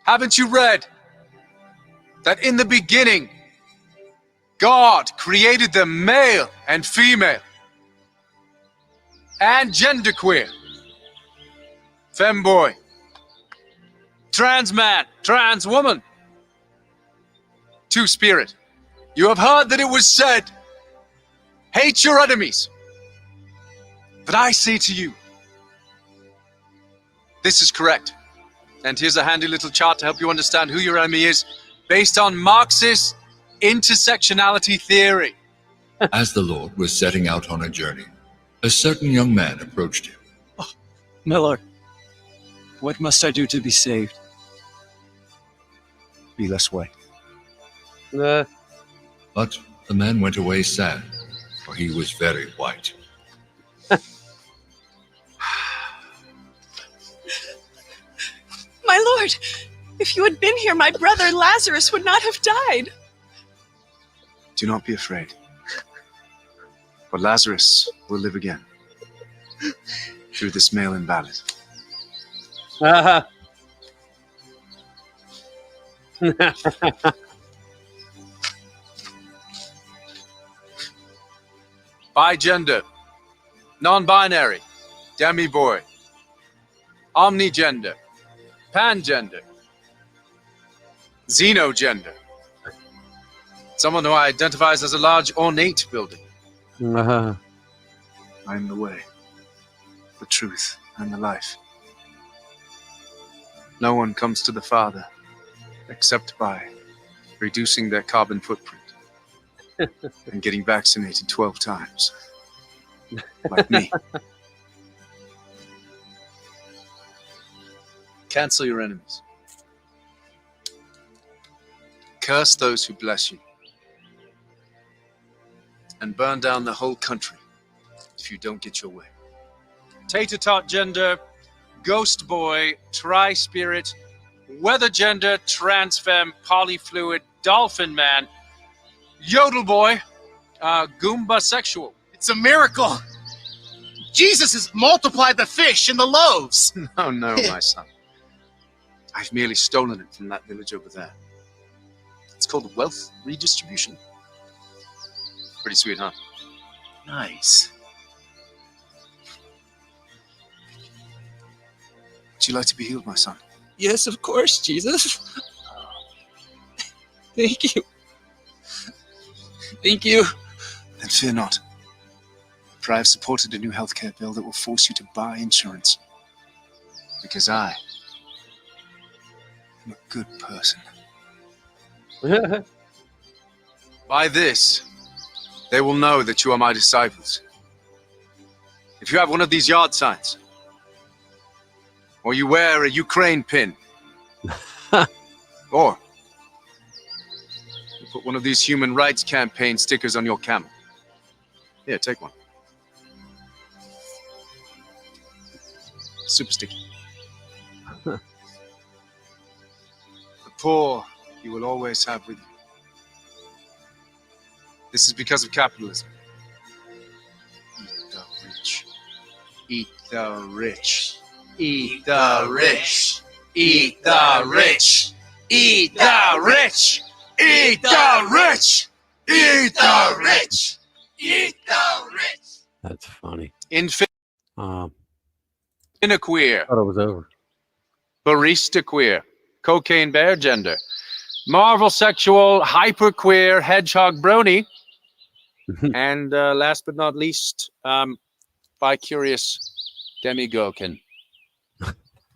Haven't you read that in the beginning, God created them male and female, and genderqueer, femboy, trans man, trans woman, two-spirit? You have heard that it was said, hate your enemies. But I say to you, this is correct. And here's a handy little chart to help you understand who your enemy is, based on Marxist intersectionality theory. As the Lord was setting out on a journey, a certain young man approached him. Oh, my Lord, what must I do to be saved? Be less white. But the man went away sad, for he was very white. My Lord, if you had been here, my brother Lazarus would not have died. Do not be afraid. For Lazarus will live again through this mail-in ballot. Bi gender, non-binary, demi-boy, omnigender, pangender, xenogender, someone who identifies as a large ornate building. I am the way, the truth, and the life. No one comes to the Father except by reducing their carbon footprint and getting vaccinated 12 times, like me. Cancel your enemies. Curse those who bless you. And burn down the whole country if you don't get your way. Tater-tot gender, ghost boy, tri-spirit, weather gender, transfemme, polyfluid, dolphin man, yodel boy, Goomba sexual. It's a miracle. Jesus has multiplied the fish and the loaves. No, my son. I've merely stolen it from that village over there. It's called wealth redistribution. Pretty sweet, huh? Nice. Would you like to be healed, my son? Yes, of course, Jesus. Thank you. Thank you. Then fear not, for I have supported a new healthcare bill that will force you to buy insurance. Because I am a good person. By this, they will know that you are my disciples. If you have one of these yard signs, or you wear a Ukraine pin, or you put one of these human rights campaign stickers on your camel. Here, take one. Super sticky. The poor you will always have with you. This is because of capitalism. Eat the rich. Eat the rich. Eat the rich. Eat the rich. Eat the rich. Eat the rich. Eat the rich. Eat the rich. That's funny. Queer. Thought it was over. Barista queer. Cocaine bear gender. Marvel sexual, hyper queer, hedgehog brony. And last but not least, bi-curious demi-gherkin.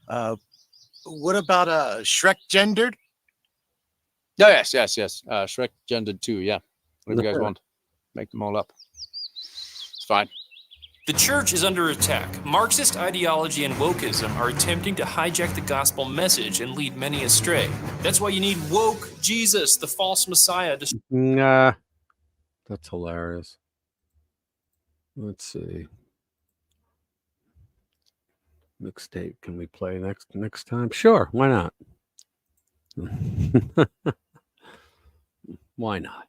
What about Shrek gendered? Oh, yes. Shrek gendered too, yeah. Whatever you guys want. Make them all up. It's fine. The church is under attack. Marxist ideology and wokeism are attempting to hijack the gospel message and lead many astray. That's why you need woke Jesus, the false Messiah. Nah, that's hilarious. Let's see. Mixtape. Can we play next time? Sure. Why not? Why not?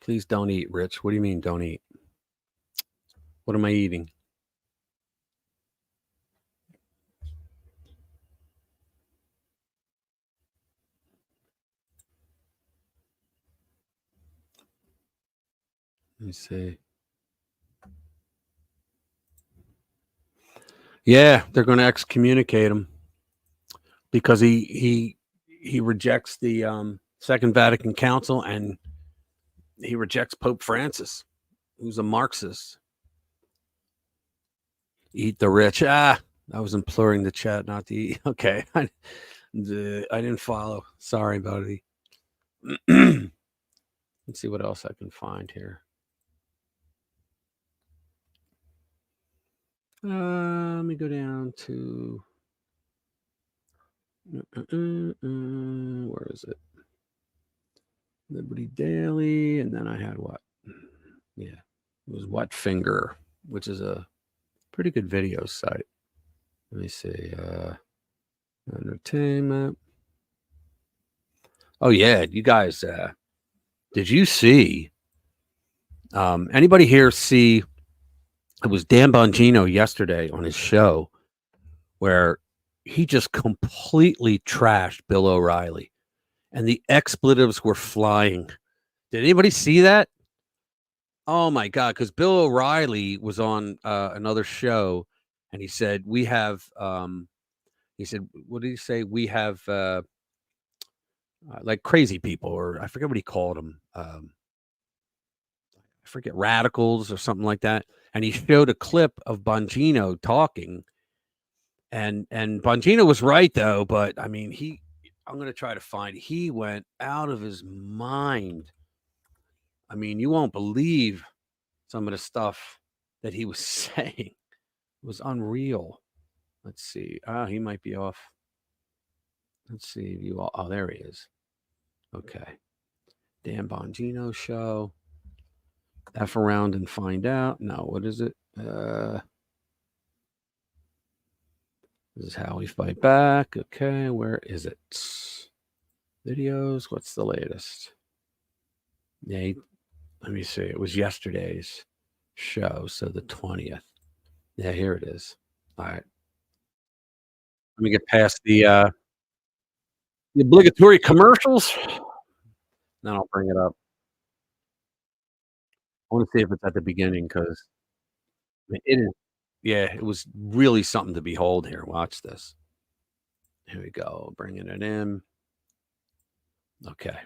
Please don't eat, Rich. What do you mean don't eat? What am I eating? Let me see. Yeah, they're going to excommunicate him because he rejects the Second Vatican Council and he rejects Pope Francis, who's a Marxist. Eat the rich. I was imploring the chat not to eat. Okay, I didn't follow. Sorry, buddy. Let's see what else I can find here. Let me go down to where is it? Liberty Daily, and then I had what? Yeah, it was What Finger, which is a pretty good video site. Let me see. Entertainment. Oh yeah, you guys. Did you see? Anybody here see? It was Dan Bongino yesterday on his show where he just completely trashed Bill O'Reilly and the expletives were flying. Did anybody see that? Oh my God. Because Bill O'Reilly was on another show and he said, we have, he said, what did he say? We have like crazy people, or I forget what he called them. I forget, radicals or something like that. And he showed a clip of Bongino talking, and Bongino was right though. But I mean, I'm going to try to find. He went out of his mind. I mean, you won't believe some of the stuff that he was saying. It was unreal. Let's see. He might be off. Let's see. Oh, there he is. Okay. Dan Bongino show. F around and find out. No, what is it? This is how we fight back. Okay, where is it? Videos. What's the latest? Yeah, let me see. It was yesterday's show, so the 20th. Yeah, here it is. All right. Let me get past the obligatory commercials. Then I'll bring it up. I want to see if it's at the beginning because it is. Yeah, it was really something to behold here. Watch this. Here we go. Bringing it in. Okay.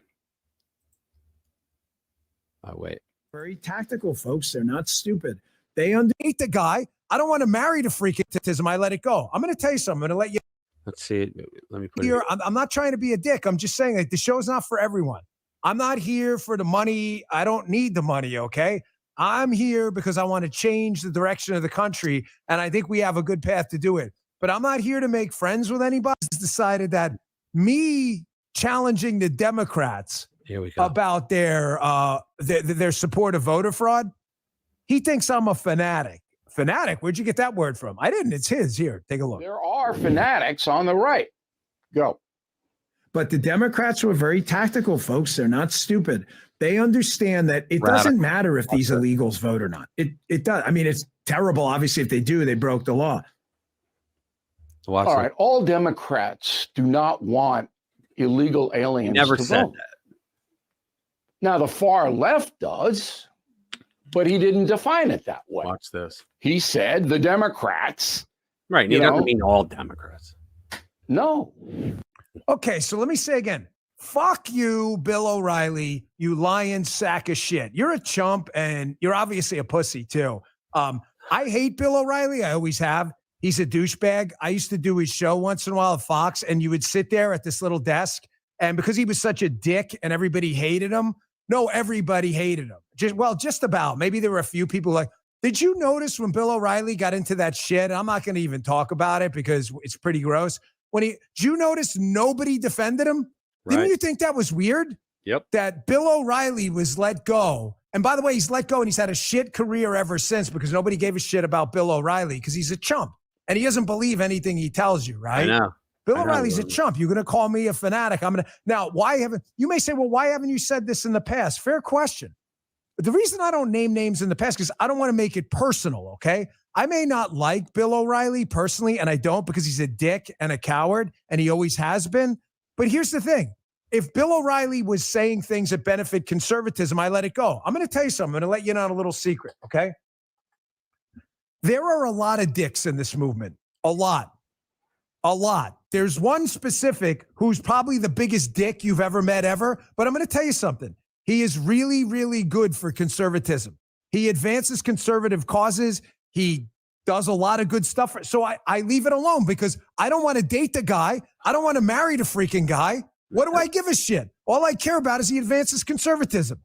Wait. Very tactical, folks. They're not stupid. They underneath the guy. I don't want to marry the freakitism. I let it go. I'm going to tell you something. I'm going to let you. Let's see it. Let me put here. it. I'm not trying to be a dick. I'm just saying that the show's not for everyone. I'm not here for the money. I don't need the money, okay? I'm here because I want to change the direction of the country, and I think we have a good path to do it. But I'm not here to make friends with anybody. It's decided that me challenging the Democrats here we go. About their support of voter fraud, he thinks I'm a fanatic. Fanatic? Where'd you get that word from? I didn't. It's his. Here, take a look. There are fanatics on the right. Go. But the Democrats were very tactical, folks. They're not stupid. They understand that it doesn't matter if these illegals vote or not. It does. I mean, it's terrible. Obviously, if they do, they broke the law. All right. All Democrats do not want illegal aliens Never to said vote. that. Now, the far left does. but he didn't define it that way. Watch this. He said the Democrats. Right. And he doesn't mean all Democrats. No. Okay, so let me say again. Fuck you, Bill O'Reilly, you lying sack of shit. You're a chump and you're obviously a pussy too. I hate Bill O'Reilly. I always have. He's a douchebag. I used to do his show once in a while at Fox, and you would sit there at this little desk, and because he was such a dick and everybody hated him, no, everybody hated him. Just about. Maybe there were a few people like, did you notice when Bill O'Reilly got into that shit? I'm not going to even talk about it because it's pretty gross. Did you notice nobody defended him? Right. Didn't you think that was weird? Yep. That Bill O'Reilly was let go. And by the way, he's let go and he's had a shit career ever since because nobody gave a shit about Bill O'Reilly because he's a chump and he doesn't believe anything he tells you, right? I know. Bill O'Reilly's a chump. You're going to call me a fanatic. Now, you may say, well, why haven't you said this in the past? Fair question. But the reason I don't name names in the past is I don't want to make it personal, okay? I may not like Bill O'Reilly personally, and I don't because he's a dick and a coward, and he always has been. But here's the thing. If Bill O'Reilly was saying things that benefit conservatism, I let it go. I'm going to tell you something. I'm going to let you in on a little secret, okay? There are a lot of dicks in this movement. A lot. There's one specific who's probably the biggest dick you've ever met ever, but I'm going to tell you something. He is really, really good for conservatism. He advances conservative causes. He does a lot of good stuff. So I leave it alone because I don't want to date the guy. I don't want to marry the freaking guy. What do I give a shit? All I care about is he advances conservatism.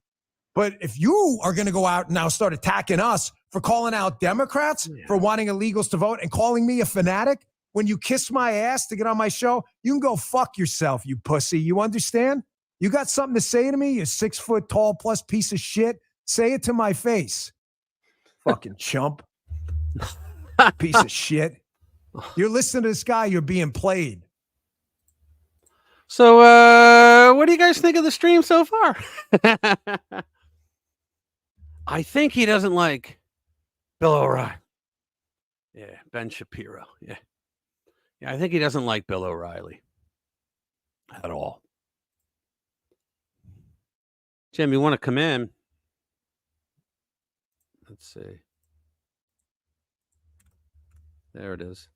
But if you are going to go out and now start attacking us for calling out Democrats, for wanting illegals to vote and calling me a fanatic, when you kiss my ass to get on my show, you can go fuck yourself, you pussy. You understand? You got something to say to me, you 6 foot tall plus piece of shit? Say it to my face. Fucking chump. Piece of shit. You're listening to this guy, you're being played. So, what do you guys think of the stream so far? I think he doesn't like Bill O'Reilly. Yeah, Ben Shapiro. Yeah, I think he doesn't like Bill O'Reilly at all. Jim, you want to come in? Let's see. There it is.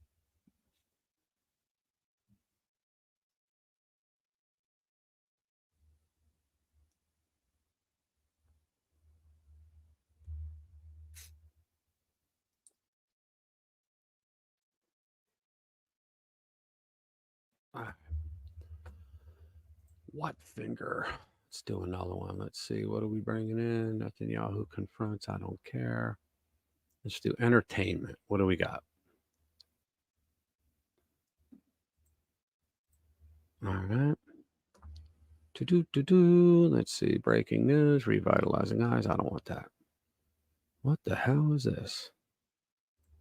What finger? Let's do another one. Let's see. What are we bringing in? Netanyahu confronts. I don't care. Let's do entertainment. What do we got? All right. Let's see. Breaking news. Revitalizing eyes. I don't want that. What the hell is this?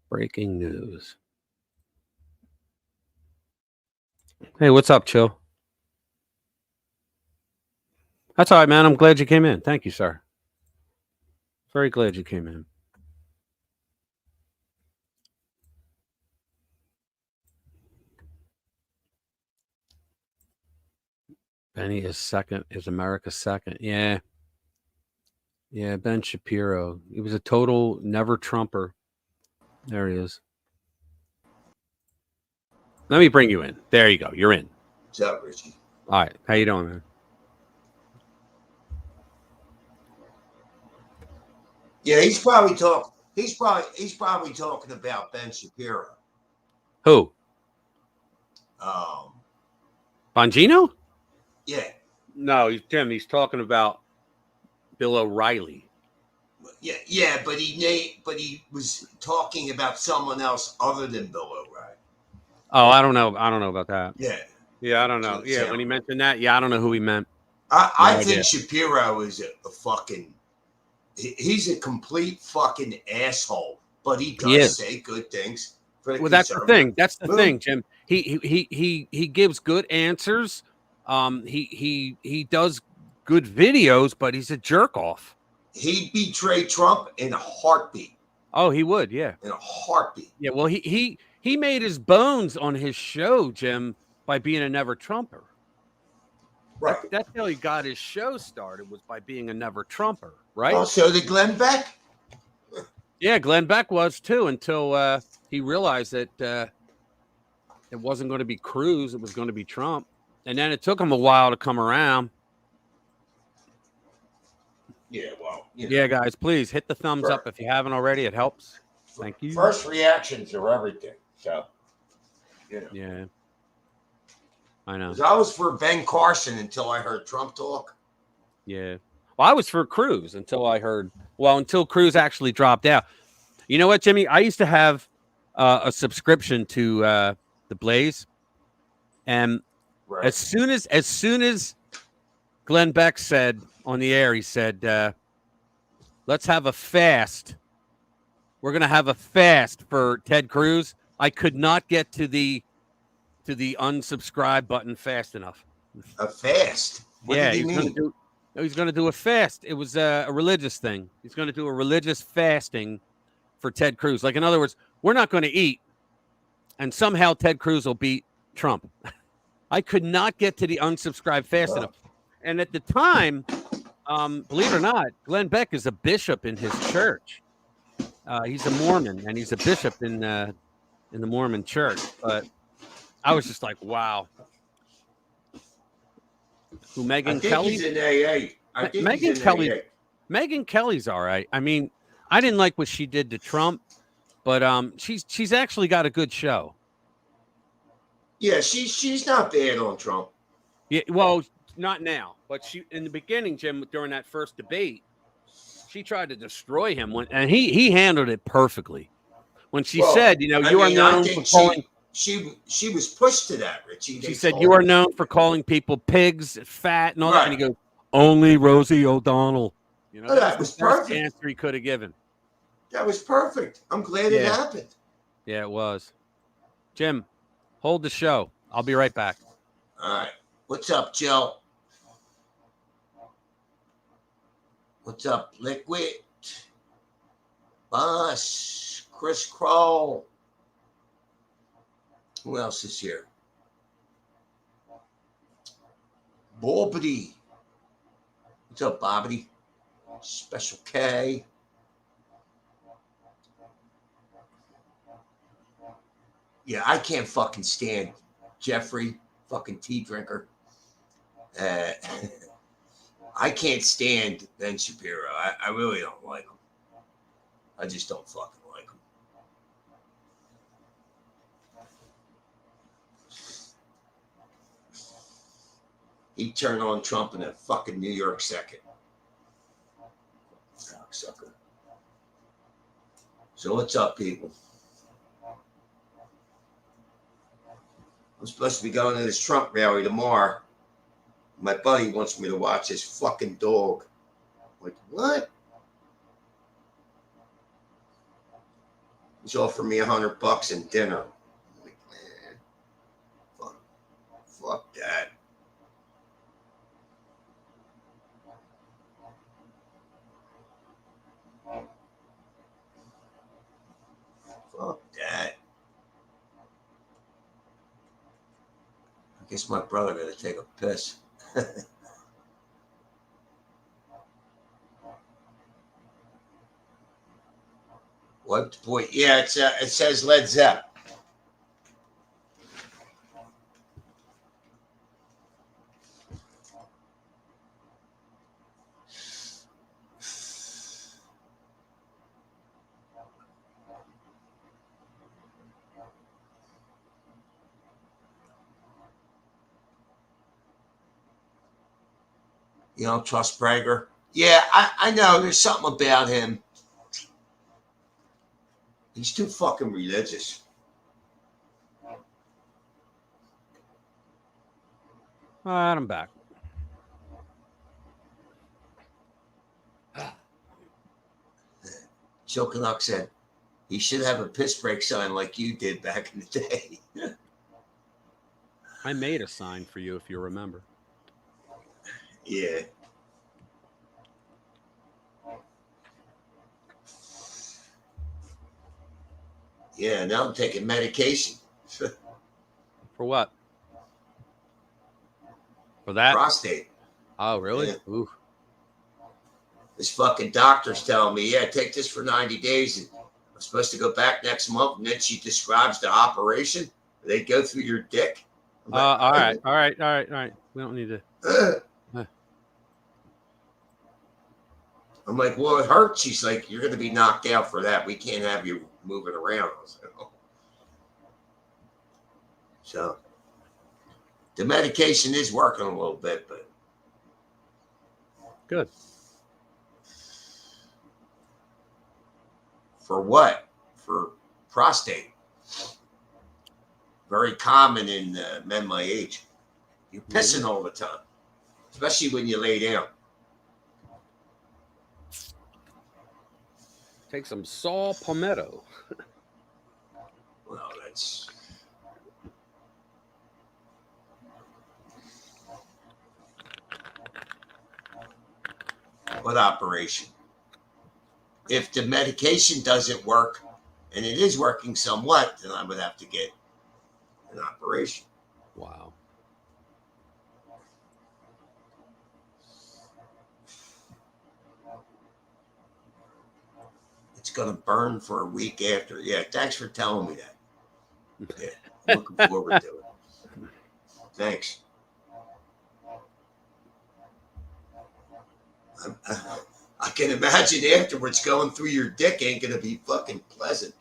Breaking news. Hey, what's up, Chill? That's all right, man. I'm glad you came in. Thank you, sir. Very glad you came in. Benny is second. Is America second? Yeah. Yeah, Ben Shapiro. He was a total never Trumper. There he is. Let me bring you in. There you go. You're in. What's up, Richie? All right. How you doing, man? Yeah, he's probably talking about Ben Shapiro. Who? Bongino? Yeah. No, Tim. He's talking about Bill O'Reilly. Yeah, but he was talking about someone else other than Bill O'Reilly. Oh, I don't know. I don't know about that. Yeah, I don't know. Yeah, when he mentioned that, I don't know who he meant. I think Shapiro is a fucking. He's a complete fucking asshole, but he does say good things. Well, that's the thing. That's the thing, Jim. He gives good answers. He does good videos, but he's a jerk off. He'd betray Trump in a heartbeat. Oh, he would, yeah. In a heartbeat. Yeah, well, he made his bones on his show, Jim, by being a never Trumper. Right. That's how he got his show started, was by being a never Trumper, right? Oh, so did Glenn Beck? Yeah, Glenn Beck was too until he realized that it wasn't going to be Cruz, it was going to be Trump. And then it took him a while to come around. Yeah, well, yeah, guys, please hit the thumbs up if you haven't already. It helps. Thank you. First reactions are everything. So, Yeah, I know. 'Cause I was for Ben Carson until I heard Trump talk. Yeah. Well, I was for Cruz until Cruz actually dropped out. You know what, Jimmy? I used to have a subscription to the Blaze, and as soon as Glenn Beck said on the air, he said, "Let's have a fast. We're going to have a fast for Ted Cruz." I could not get to the unsubscribe button fast enough. A fast? What did he mean? He's going to do a fast. It was a religious thing. He's going to do a religious fasting for Ted Cruz. Like, in other words, we're not going to eat, and somehow Ted Cruz will beat Trump. I could not get to the unsubscribe fast enough. And at the time, believe it or not, Glenn Beck is a bishop in his church. He's a Mormon, and he's a bishop in the Mormon church. But I was just like, wow. Who, Megyn Kelly? He's in AA. Megyn Kelly. AA. Megyn Kelly's all right. I mean, I didn't like what she did to Trump, but she's actually got a good show. Yeah, she's not bad on Trump. Yeah, well, not now, but she in the beginning, Jim, during that first debate, she tried to destroy him and he handled it perfectly. When she said, you are known for calling. She was pushed to that, Richie. She said you are known for calling people pigs, fat, and all that. And he goes, only Rosie O'Donnell. That was the best perfect. answer he could have given. That was perfect. I'm glad it happened. Yeah, it was. Jim, hold the show. I'll be right back. All right. What's up, Joe? What's up, Liquid? Boss, Chris Kroll. Who else is here? Bobbity. What's up, Bobbity? Special K. Yeah, I can't fucking stand Jeffrey, fucking tea drinker. I can't stand Ben Shapiro. I really don't like him. I just don't fucking like him. He turned on Trump in a fucking New York second. Sucker. So what's up, people? I'm supposed to be going to this Trump rally tomorrow. My buddy wants me to watch his fucking dog. I'm like, what? He's offering me $100 and dinner. I'm like, man, fuck that. Fuck that. I guess my brother got to take a piss. What boy? Yeah, it says Led Zepp. You don't trust Prager? Yeah, I know. There's something about him. He's too fucking religious. All right, I'm back. Joe Canuck said, he should have a piss break sign like you did back in the day. I made a sign for you, if you remember. Yeah. Yeah, now I'm taking medication. For what? For that? Prostate. Oh, really? Yeah. Ooh. This fucking doctor's telling me, yeah, take this for 90 days. And I'm supposed to go back next month. And then she describes the operation. They go through your dick. All right. We don't need to. I'm like, well, it hurts. She's like, you're going to be knocked out for that. We can't have you moving around. I was like, oh. So the medication is working a little bit, but good. For what? For prostate. Very common in men my age. You're pissing all the time, especially when you lay down. Take some saw palmetto. Well, that's. What operation? If the medication doesn't work, and it is working somewhat, then I would have to get an operation. Wow. It's going to burn for a week after. Yeah, thanks for telling me that. Yeah, I'm looking forward to it. Thanks. I can imagine afterwards going through your dick ain't going to be fucking pleasant.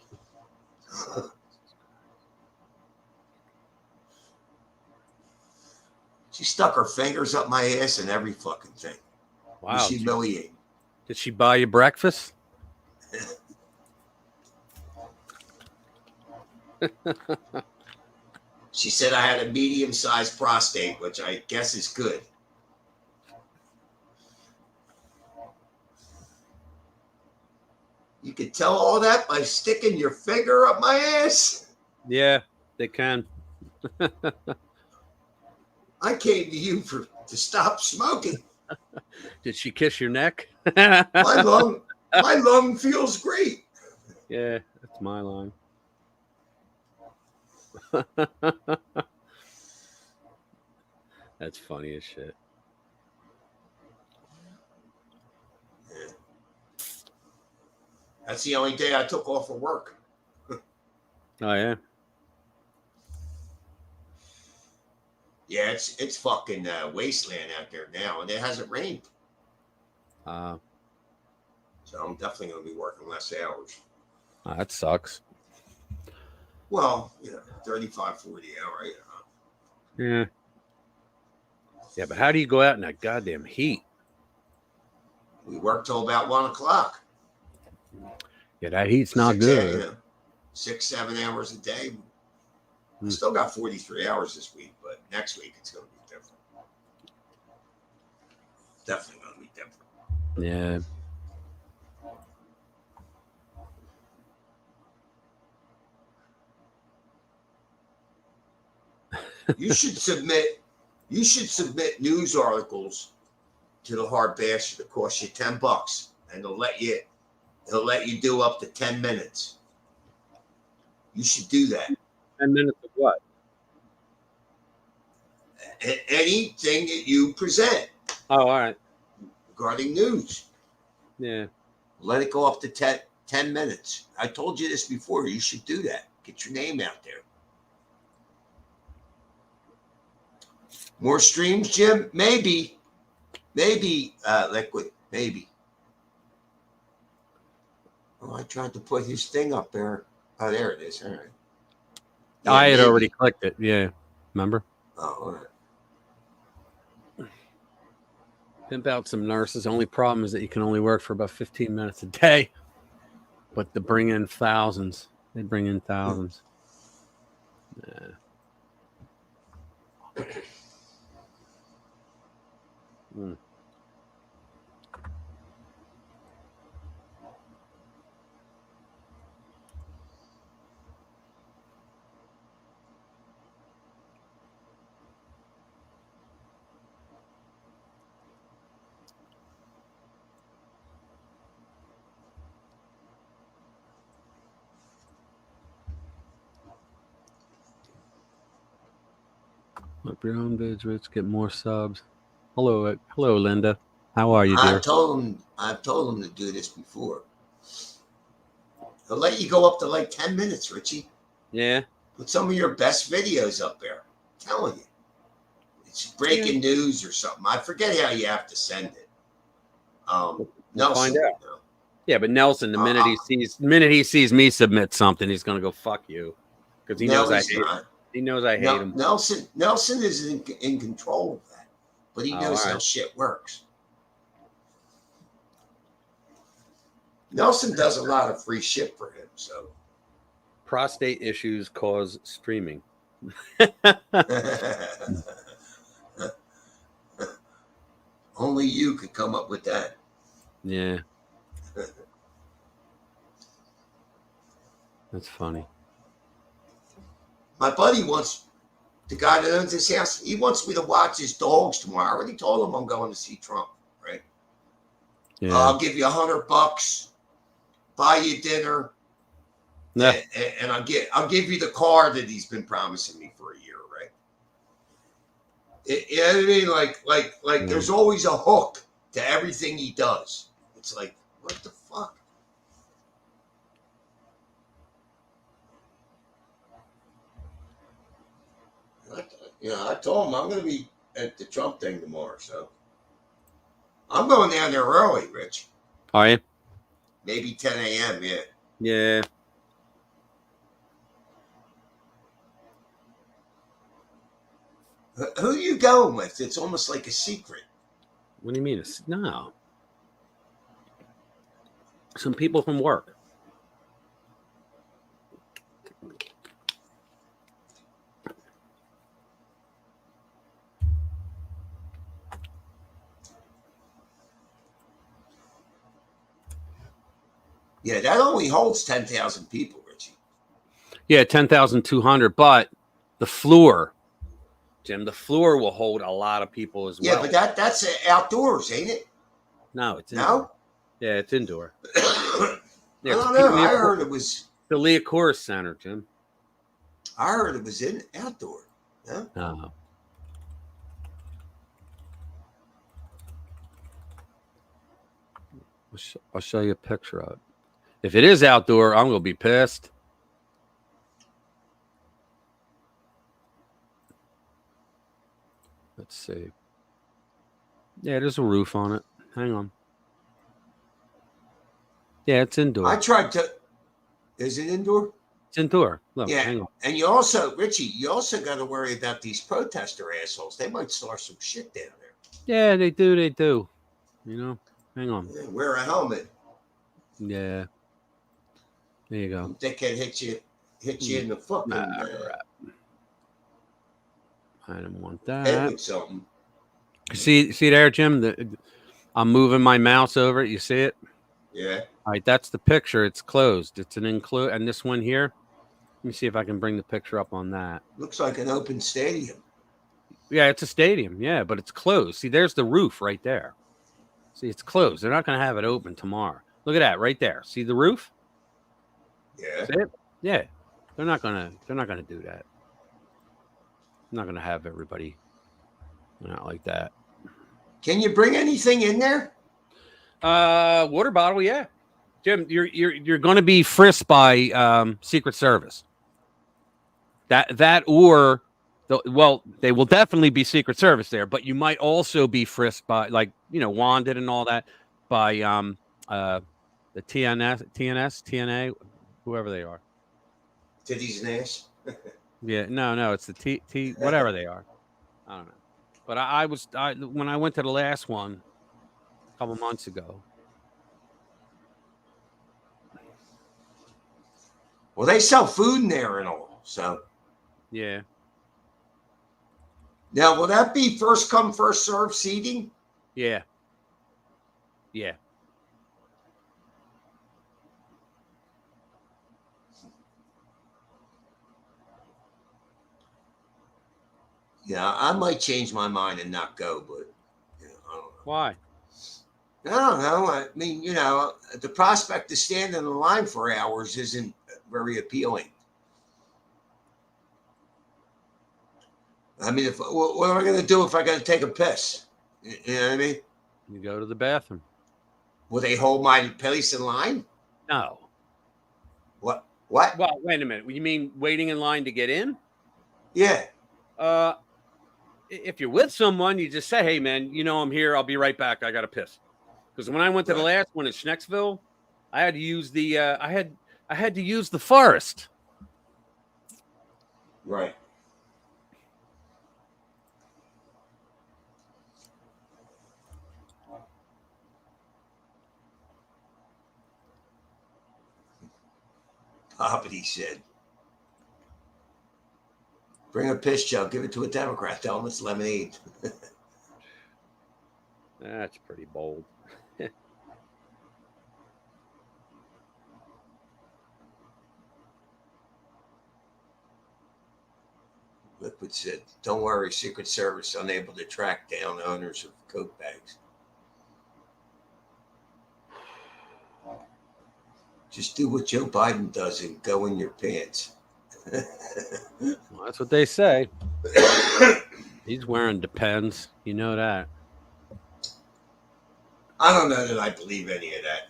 She stuck her fingers up my ass and every fucking thing. Wow. It's humiliating. Did she buy you breakfast? She said I had a medium-sized prostate, which I guess is good. You could tell all that by sticking your finger up my ass. Yeah, they can. I came to you to stop smoking. Did she kiss your neck? My lung feels great. Yeah, that's my line. That's funny as shit. Yeah. That's the only day I took off of work. Oh, yeah? Yeah, it's fucking wasteland out there now, and it hasn't rained. So I'm definitely going to be working less hours. That sucks. Well, 35, 40 hours. Yeah. Yeah, but how do you go out in that goddamn heat? We work till about 1 o'clock. Yeah, that heat's not good. 6, 7 hours a day. Still got 43 hours this week, but next week it's going to be different. Definitely going to be different. Yeah. You should submit news articles to the hard bastard. It costs you $10, and they'll let you do up to 10 minutes. You should do that. 10 minutes of what? Anything that you present. Oh, all right. Regarding news. Yeah. Let it go up to 10 minutes. I told you this before. You should do that. Get your name out there. More streams, Jim? Maybe. Liquid. Maybe. Oh, I tried to put his thing up there. Oh, there it is. All right. Yeah, I had maybe. already clicked it. Yeah. Remember? Oh, all right. Pimp out some nurses. Only problem is that you can only work for about 15 minutes a day. But to bring in thousands. They bring in thousands. Yeah. Up your own vids, Rich. Get more subs. Hello, Linda. How are you, dear? I've told him to do this before. He'll let you go up to like 10 minutes, Richie. Yeah. Put some of your best videos up there. I'm telling you. It's breaking news or something. I forget how you have to send it. We'll Nelson. find out. Yeah, but Nelson, the minute he sees me submit something, he's gonna go fuck you, because he knows I hate him. He knows I hate him. Nelson is in control of that, but he knows how shit works. Nelson does a lot of free shit for him. So prostate issues cause streaming. Only you could come up with that. Yeah. That's funny. My buddy wants, the guy that owns this house, he wants me to watch his dogs tomorrow. I already told him I'm going to see Trump, right? Yeah. I'll give you $100, buy you dinner, and I'll give you the car that he's been promising me for a year, right? You know what I mean? Like there's always a hook to everything he does. It's like, what the fuck? I told him I'm going to be at the Trump thing tomorrow, so I'm going down there early, Rich. Are you? Maybe 10 a.m., yeah. Yeah. Who are you going with? It's almost like a secret. What do you mean? No. Some people from work. Yeah, that only holds 10,000 people, Richie. Yeah, 10,200. But the floor, Jim, the floor will hold a lot of people as well. Yeah, but that's outdoors, ain't it? No, it's indoor. No? Yeah, it's indoor. I don't know. I heard it was the Leocoris Center, Jim. I heard it was outdoor. No? No. I'll show you a picture of it. If it is outdoor, I'm going to be pissed. Let's see. Yeah, there's a roof on it. Hang on. Yeah, it's indoor. I tried to. Is it indoor? It's indoor. Look, yeah. hang on. And you also, Richie, got to worry about these protester assholes. They might start some shit down there. Yeah, they do. They do. You know, hang on. Yeah, wear a helmet. Yeah. There you go. They can hit you in the fucking. I didn't want that. Head with something. See there, Jim. I'm moving my mouse over it. You see it? Yeah. All right, that's the picture. It's closed. It's an include, and this one here. Let me see if I can bring the picture up on that. Looks like an open stadium. Yeah, it's a stadium. Yeah, but it's closed. See, there's the roof right there. See, it's closed. They're not going to have it open tomorrow. Look at that right there. See the roof? Yeah. See it? Yeah. They're not gonna do that. I'm not gonna have everybody not like that. Can you bring anything in there? Water bottle, yeah. Jim, you're gonna be frisked by Secret Service. That or they will definitely be Secret Service there, but you might also be frisked by, like, Juan did and all that, by the TNA, whoever they are. Titties and ass. Yeah, no, it's the T whatever they are. I don't know. But I when I went to the last one a couple months ago. Well, they sell food in there and all, so. Yeah. Now, will that be first come, first serve seating? Yeah. Yeah. Yeah, I might change my mind and not go, but I don't know. Why? I don't know. I mean, the prospect of standing in line for hours isn't very appealing. I mean, what am I going to do if I got to take a piss? You know what I mean? You go to the bathroom. Will they hold my place in line? No. What? Well, wait a minute. You mean waiting in line to get in? Yeah. If you're with someone, you just say, "Hey, man, I'm here. I'll be right back. I got to piss." Because when I went to the last one in Schnecksville, I had to use the I had to use the forest. Right. Poppy said, "Bring a piss jug. Give it to a Democrat. Tell them it's lemonade." That's pretty bold. Liquid said, "Don't worry, Secret Service unable to track down owners of Coke bags. Just do what Joe Biden does and go in your pants." Well, that's what they say. He's wearing Depends. You know that. I don't know that I believe any of that.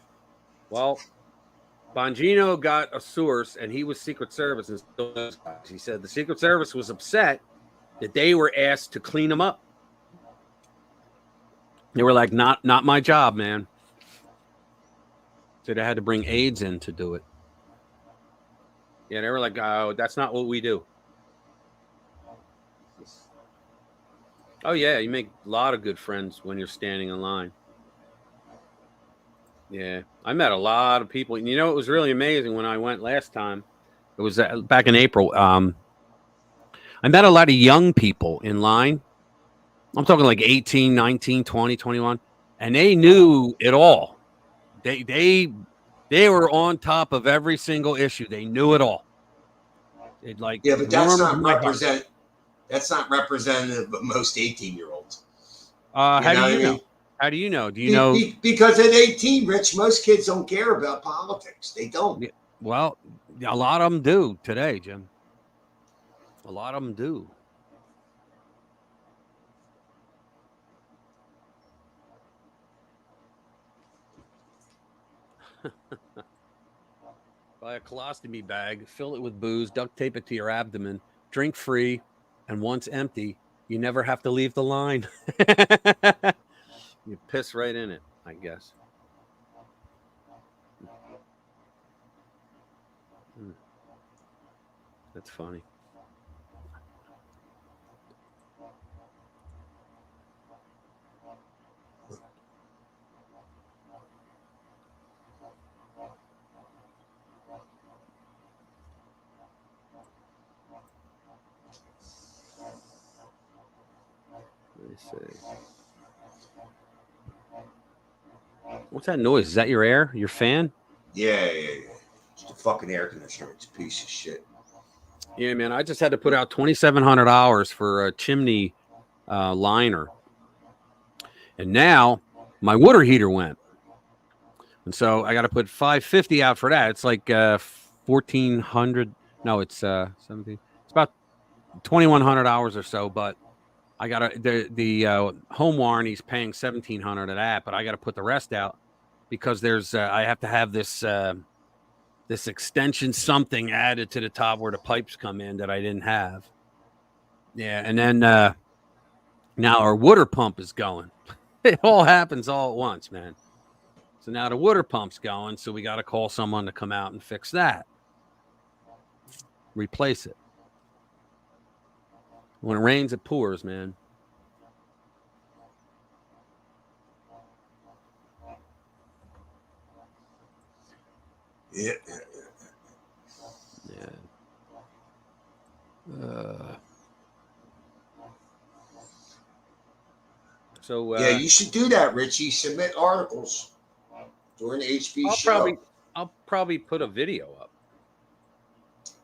Well, Bongino got a source, and he was Secret Service. And he said the Secret Service was upset that they were asked to clean them up. They were like, not my job, man. So they had to bring aides in to do it. Yeah, they were like, oh, that's not what we do. Oh, yeah, you make a lot of good friends when you're standing in line. Yeah, I met a lot of people. And it was really amazing when I went last time. It was back in April. I met a lot of young people in line. I'm talking like 18, 19, 20, 21. And they knew it all. They were on top of every single issue. They knew it all. It But that's not my heart. That's not representative of most 18-year-olds. How do you know? How do you know? Do you know? Because at 18, Rich, most kids don't care about politics. They don't. Well, a lot of them do today, Jim. A lot of them do. Buy a colostomy bag, fill it with booze, duct tape it to your abdomen, drink free, and once empty, you never have to leave the line. You piss right in it, I guess. That's funny. Let me see. What's that noise? Is that your air? Your fan? Yeah. It's the fucking air conditioner. It's a piece of shit. Yeah, man. I just had to put out $2,700 for a chimney liner. And now my water heater went. And so I got to put $550 out for that. It's like $1,400. No, it's 17. It's about $2,100 or so. But I got the home warranty's paying $1,700 of that. But I got to put the rest out because I have to have this this extension something added to the top where the pipes come in that I didn't have. Yeah, and then now our water pump is going. It all happens all at once, man. So now the water pump's going, so we got to call someone to come out and fix that. Replace it. When it rains, it pours, man. Yeah. So yeah, you should do that, Richie. Submit articles during the HB show. I'll probably put a video up.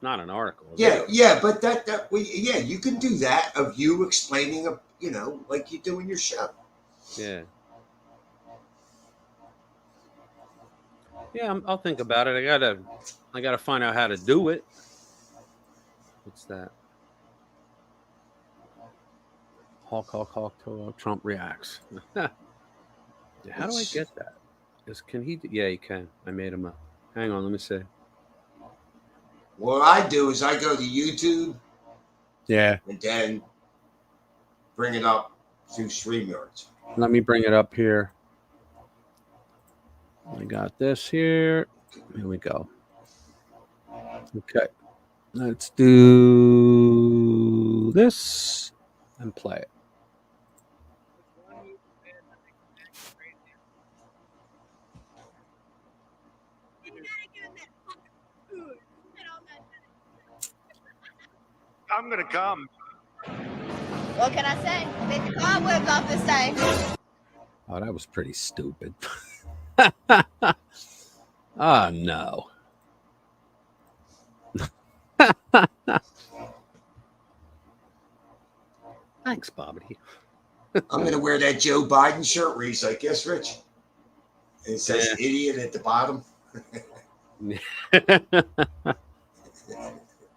Not an article. Yeah, but you can do that of you explaining like you do in your show. Yeah. Yeah, I'll think about it. I gotta find out how to do it. What's that? Hawk, Trump reacts. How do I get that? Can he? Yeah, he can. I made him up. Hang on, let me see. What I do is I go to YouTube. Yeah. And then bring it up to StreamYards. Let me bring it up here. I got this here. Here we go. Okay. Let's do this and play it. I'm gonna come. What can I say? Make the cobwebs off this thing. Oh, that was pretty stupid. Oh, no. Thanks, Bobby. I'm going to wear that Joe Biden shirt where he's like, yes, Rich. And it says idiot at the bottom.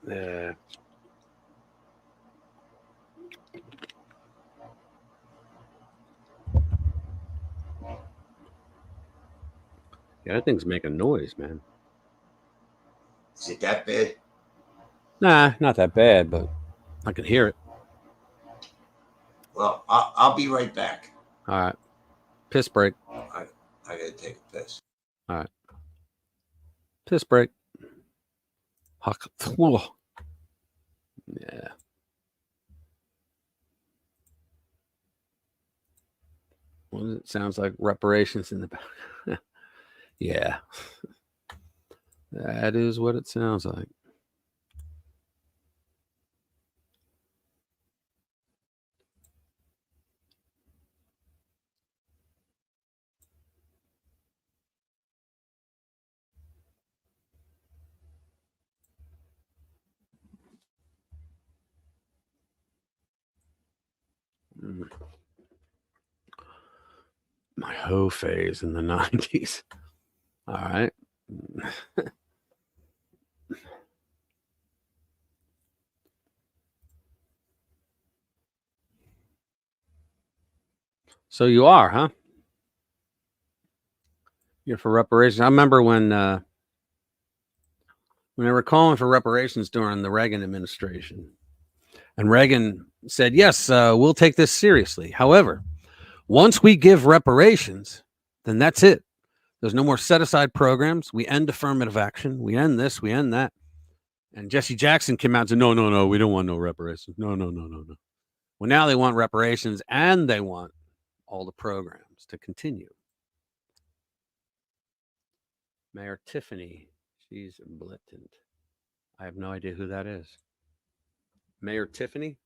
Yeah. Yeah, that thing's making noise, man. Is it that bad? Nah, not that bad, but I can hear it. Well, I'll be right back. All right. Piss break. I got to take a piss. All right. Piss break. Yeah. Well, it sounds like reparations in the back. Yeah. That is what it sounds like. My hoe phase in the 90s. All right. So you are, huh? You're for reparations. I remember when they were calling for reparations during the Reagan administration. And Reagan said, yes, we'll take this seriously. However, once we give reparations, then that's it. There's no more set-aside programs. We end affirmative action. We end this. We end that. And Jesse Jackson came out and said, no, we don't want no reparations. No. Well, now they want reparations and they want all the programs to continue. Mayor Tiffany, she's blatant. I have no idea who that is. Mayor Tiffany?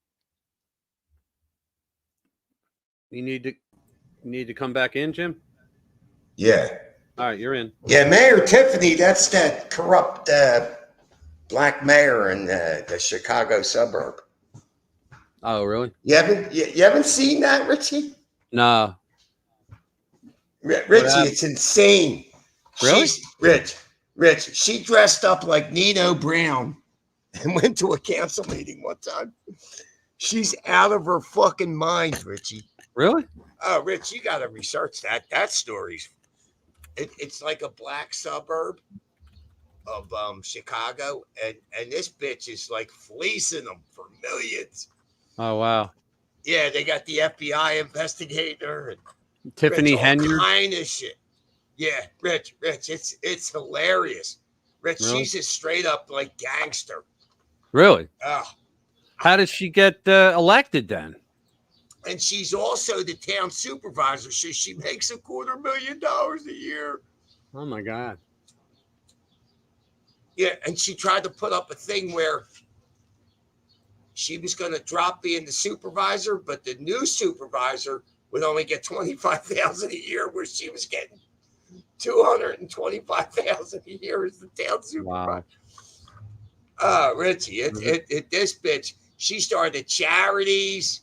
You need to come back in, Jim? Yeah. All right, you're in. Yeah, Mayor Tiffany, that's that corrupt black mayor in the Chicago suburb. Oh, really? You haven't seen that, Richie? No. Richie, it's insane. Really? Rich, she dressed up like Nino Brown and went to a council meeting one time. She's out of her fucking mind, Richie. Really? Oh, Rich, you got to research that. That story's it's like a black suburb of Chicago, and this bitch is like fleecing them for millions. Oh, wow. Yeah, they got the FBI investigating her. And Tiffany Rich, all Henyard? kind of shit. Yeah, Rich, it's hilarious. Rich, Really? she's just straight up like gangster. Really? Oh. How did she get elected then? And she's also the town supervisor, so she makes $250,000 a year. Oh, my God. Yeah, and she tried to put up a thing where she was going to drop being the supervisor, but the new supervisor would only get $25,000 a year, where she was getting $225,000 a year as the town supervisor. Wow. Richie, this bitch, she started charities,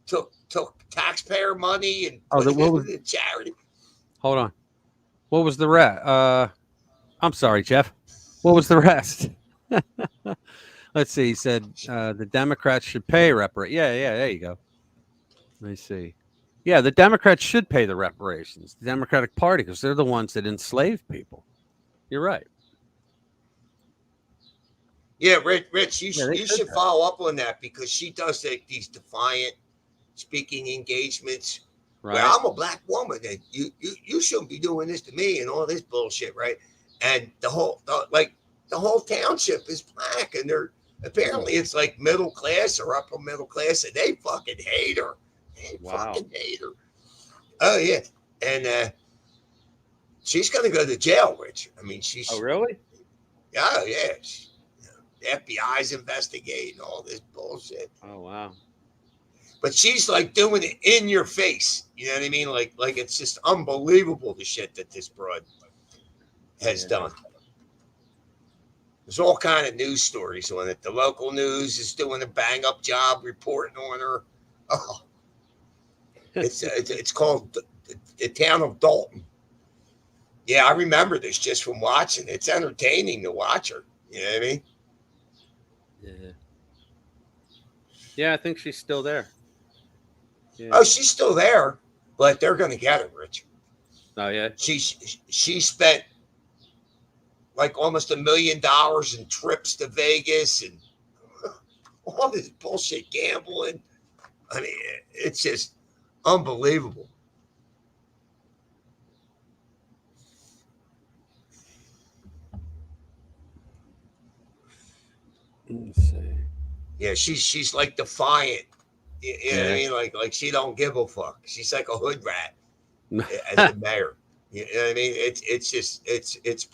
took taxpayer money and put it into charity. Hold on. What was the rest? I'm sorry, Jeff. What was the rest? Let's see. He said the Democrats should pay reparations. Yeah, there you go. Let me see. Yeah, the Democrats should pay the reparations. The Democratic Party, because they're the ones that enslaved people. You're right. Yeah, Rich, Yeah, they you should should pay. follow up on that because she does these defiant speaking engagements where Right. I'm a black woman and you shouldn't be doing this to me and all this bullshit, right? And the whole township is black and they're apparently it's like middle class or upper middle class and they fucking hate her. They fucking hate her. Oh yeah, and she's gonna go to jail, Rich. I mean, she's. Oh really? Oh yeah. The FBI's investigating all this bullshit. Oh wow. But she's like doing it in your face. You know what I mean? Like it's just unbelievable the shit that this broad has done. There's all kind of news stories on it. The local news is doing a bang up job reporting on her. Oh, it's called the town of Dalton. Yeah, I remember this just from watching. It's entertaining to watch her. You know what I mean? Yeah. Yeah, I think she's still there. Yeah. Oh, she's still there, but they're going to get her, Rich. Oh yeah. She spent like almost $1 million in trips to Vegas and all this bullshit gambling. I mean, it's just unbelievable. Let's see. Yeah, she's like defiant. You know what I mean? Like she don't give a fuck. She's like a hood rat as the mayor. You know what I mean? It's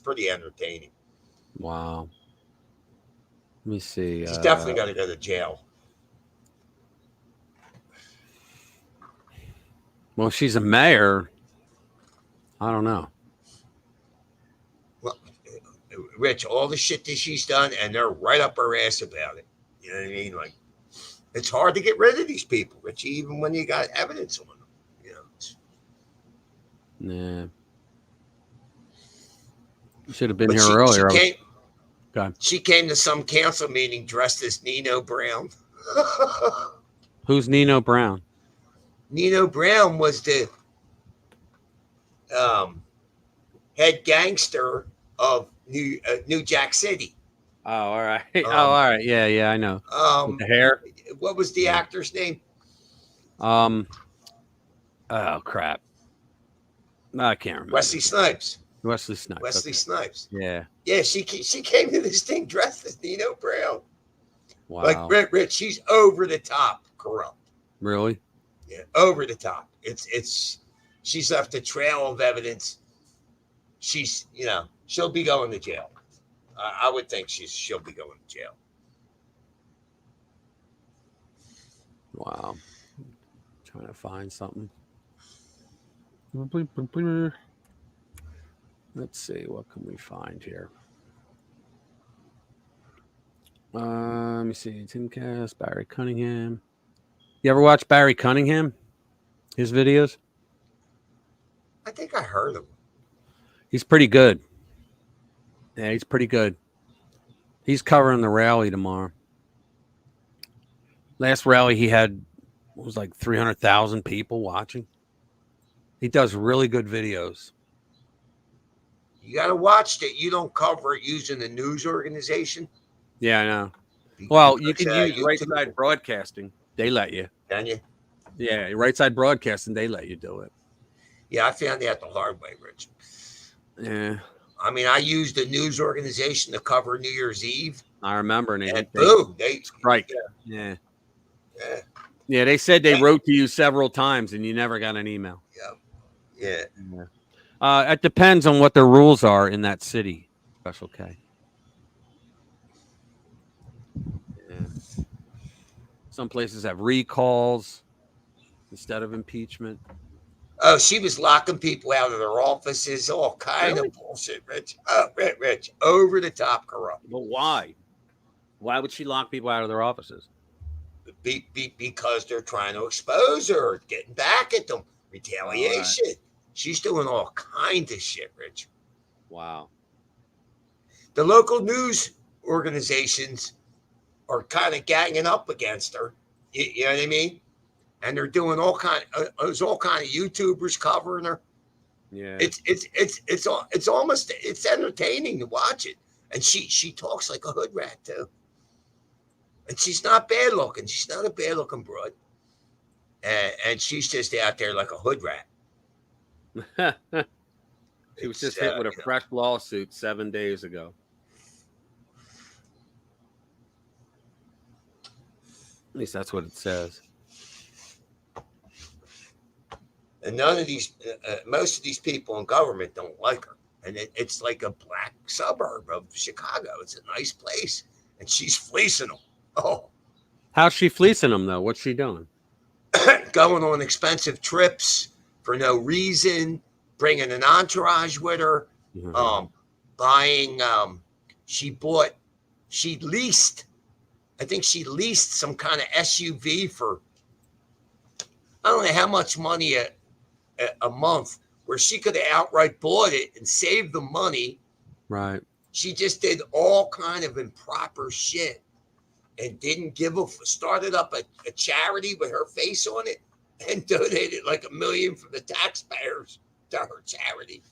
pretty entertaining. Wow. Let me see. She's definitely got to go to jail. Well, if she's a mayor. I don't know. Well, Rich, all the shit that she's done, and they're right up her ass about it. You know what I mean? Like, it's hard to get rid of these people, Rich, even when you got evidence on them. You know. Yeah. Should have been here earlier. She came to some council meeting dressed as Nino Brown. Who's Nino Brown? Nino Brown was the head gangster of New Jack City. Oh, all right. All right. Yeah, I know. With the hair. What was the actor's name? Oh crap. I can't remember. Wesley Snipes. Wesley Snipes. Wesley Snipes. Yeah. Yeah, she came to this thing dressed as Nino Brown. Wow. Like Rich, she's over the top corrupt. Really? Yeah, over the top. She's left a trail of evidence. She's, she'll be going to jail. I would think she'll be going to jail. Wow. Trying to find something. Let's see, what can we find here? Let me see. Timcast, Barry Cunningham. You ever watch Barry Cunningham? His videos? I think I heard of him. He's pretty good. Yeah, he's pretty good. He's covering the rally tomorrow. Last rally he had was like 300,000 people watching. He does really good videos. You got to watch that you don't cover it using the news organization. Yeah, I know. Well, you Because, can use YouTube- Right Side Broadcasting. They let you. Can you? Yeah, Right Side Broadcasting, they let you do it. Yeah, I found that the hard way, Rich. Yeah. I mean, I used a news organization to cover New Year's Eve. I remember. And boom, they strike. Yeah. Yeah. Yeah, they said they wrote to you several times and you never got an email. Yeah. It depends on what the rules are in that city. Special K. Yeah. Some places have recalls instead of impeachment. Oh, she was locking people out of their offices, all kind of bullshit, Rich. Oh, Rich, over the top corrupt. But why? Why would she lock people out of their offices? Because they're trying to expose her, getting back at them, retaliation. Right. She's doing all kinds of shit, Rich. Wow. The local news organizations are kind of ganging up against her. You know what I mean? and they're doing all kind. There's all kind of YouTubers covering her. Yeah. It's almost entertaining to watch it, and she talks like a hood rat too. And she's not bad looking. She's not a bad looking broad, and she's just out there like a hood rat. She was just hit with a fresh lawsuit 7 days ago. At least that's what it says. And none of these, most of these people in government don't like her. And it's like a black suburb of Chicago. It's a nice place. And she's fleecing them. Oh. How's she fleecing them, though? What's she doing? Going on expensive trips for no reason, bringing an entourage with her, buying, she leased some kind of SUV for, I don't know how much money a month, where she could have outright bought it and saved the money. Right. She just did all kind of improper shit and didn't started up a charity with her face on it and donated like $1 million from the taxpayers to her charity.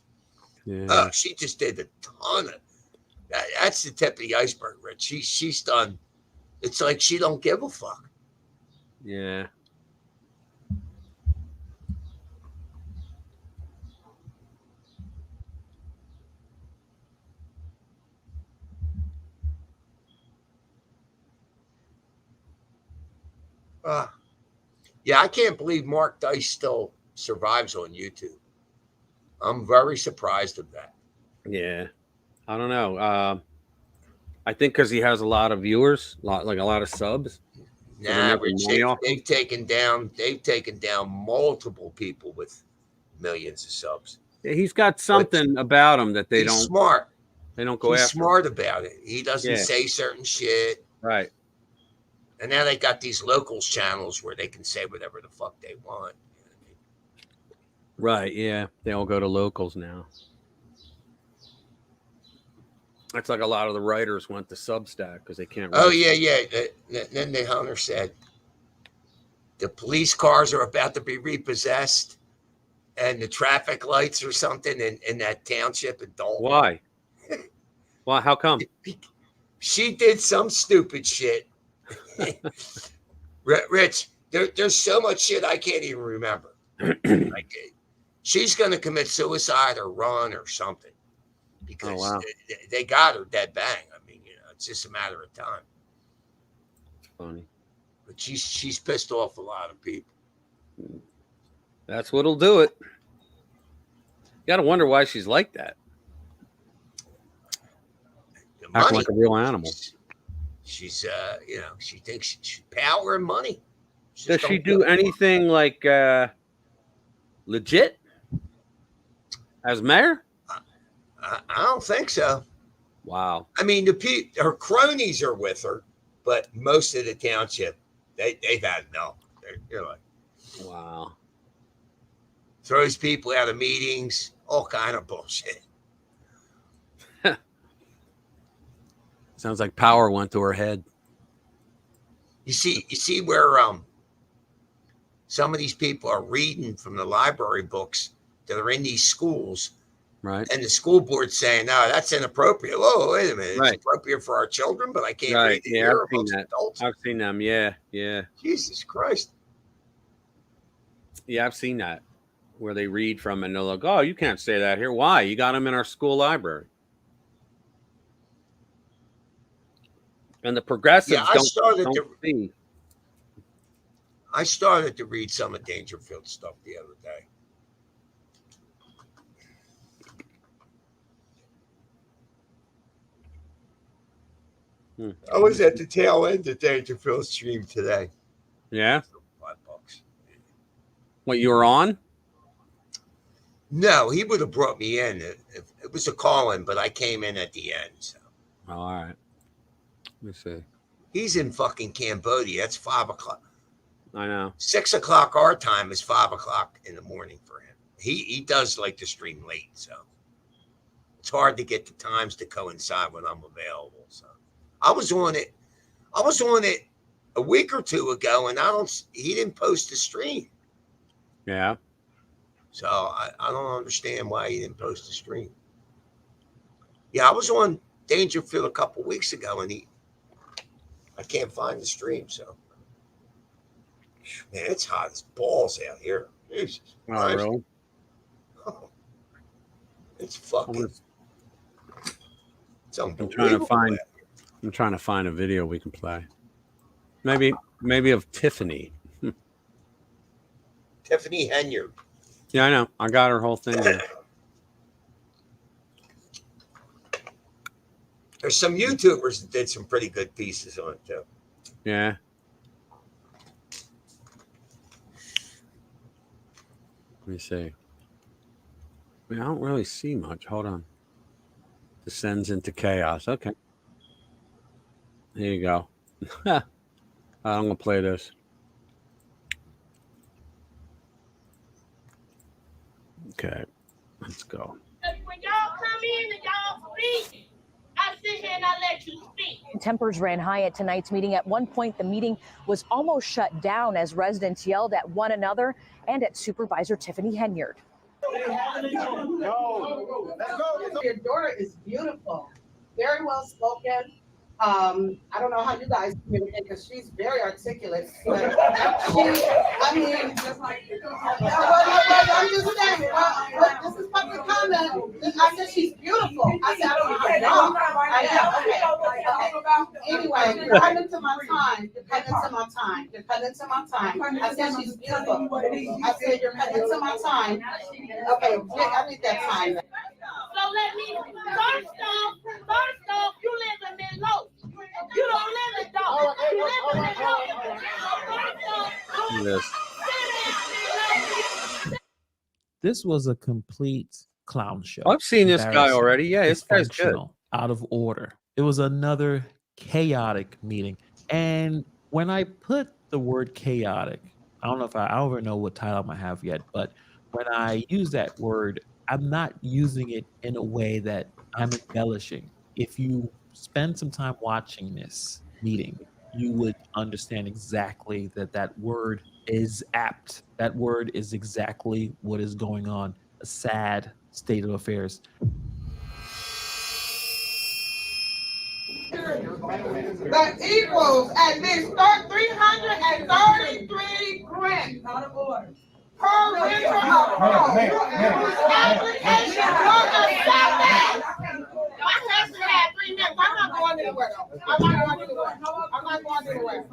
Yeah. She just did a ton of that's the tip of the iceberg, Rich. She's done. It's like she don't give a fuck. Yeah. Yeah, I can't believe Mark Dice still survives on YouTube. I'm very surprised of that. Yeah. I don't know. I think because he has a lot of viewers, like a lot of subs. Nah, Rich, they've taken down multiple people with millions of subs. Yeah, he's got something about him that they he's don't. Smart. They don't go he's after. Smart about it. He doesn't say certain shit. Right. And now they got these locals channels where they can say whatever the fuck they want. You know what I mean? Right. Yeah. They all go to locals now. That's like a lot of the writers went to Substack because they can't. Oh, yeah. Then the Hunter said the police cars are about to be repossessed and the traffic lights or something in that township in Dalton. Why? Why? How come? She did some stupid shit. Rich, there's so much shit I can't even remember. Like, she's going to commit suicide or run or something because they got her dead bang. I mean, it's just a matter of time. It's funny. But she's pissed off a lot of people. That's what'll do it. You got to wonder why she's like that. Acting like a real animal. She's, she thinks she's power and money. Does she do anything like legit as mayor? I don't think so. Wow. I mean, her cronies are with her, but most of the township, they've had enough. They're like, wow. Throws people out of meetings, all kind of bullshit. Sounds like power went to her head. You see where some of these people are reading from the library books that are in these schools, right? And the school board's saying, "No, that's inappropriate." Whoa, wait a minute! Right. It's appropriate for our children, but I can't Right. read it Yeah, here I've seen amongst that. adults. I've seen them. Yeah. Jesus Christ. Yeah, I've seen that where they read from and they're like, "Oh, you can't say that here. Why? You got them in our school library." And the progressives Yeah, I started to read some of Dangerfield stuff the other day. I was at the tail end of Dangerfield stream today. Yeah. $5. What, you were on? No, he would have brought me in. It was a call-in, but I came in at the end. So. Oh, all right. Let me see. He's in fucking Cambodia. That's 5 o'clock. I know. 6 o'clock our time is 5 o'clock in the morning for him. He does like to stream late, so it's hard to get the times to coincide when I'm available. So I was on it a week or two ago, and he didn't post the stream. Yeah. So I don't understand why he didn't post the stream. Yeah, I was on Dangerfield a couple weeks ago, and I can't find the stream. So, man, it's hot as balls out here. Jesus Christ. Really? Oh, it's fucking. It's I'm unbelievable. trying to find a video we can play. Maybe of Tiffany. Tiffany Henyard. Yeah, I know. I got her whole thing here. There's some YouTubers that did some pretty good pieces on it too. Yeah. Let me see. I don't really see much. Hold on. Descends into chaos. Okay. Here you go. I'm gonna play this. Okay, let's go. When y'all come in and y'all speak, I sit here and I let you speak. Tempers ran high at tonight's meeting. At one point, the meeting was almost shut down as residents yelled at one another and at Supervisor Tiffany Henyard. Your daughter is beautiful, very well spoken. I don't know how you guys communicate because she's very articulate. But I mean, I'm just saying, this is public comment. I said she's beautiful. I said, I don't know how okay. Anyway, dependent to my time. I said she's beautiful. I said, you're dependent to my time. Okay, I need that time. So let me, first off, you live in Midlow. You don't live in Dalton. You live in Midlow. This was a complete clown show. I've seen this guy already. Yeah, this guy's good. Dysfunctional, out of order. It was another chaotic meeting. And when I put the word chaotic, I don't even know what title I might have yet, but when I use that word, I'm not using it in a way that I'm embellishing. If you spend some time watching this meeting, you would understand exactly that word is apt. That word is exactly what is going on. A sad state of affairs. That equals at least 333 grants. Out of order. Per renter application was accepted. My husband had 3 minutes. I'm not going anywhere. I'm not going anywhere.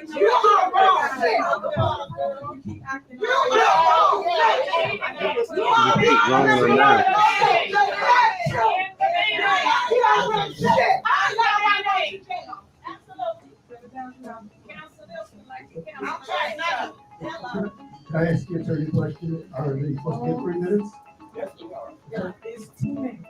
You are wrong. Can I ask you a certain question? Are they supposed to get 3 minutes? Yes, you are. It's 2 minutes.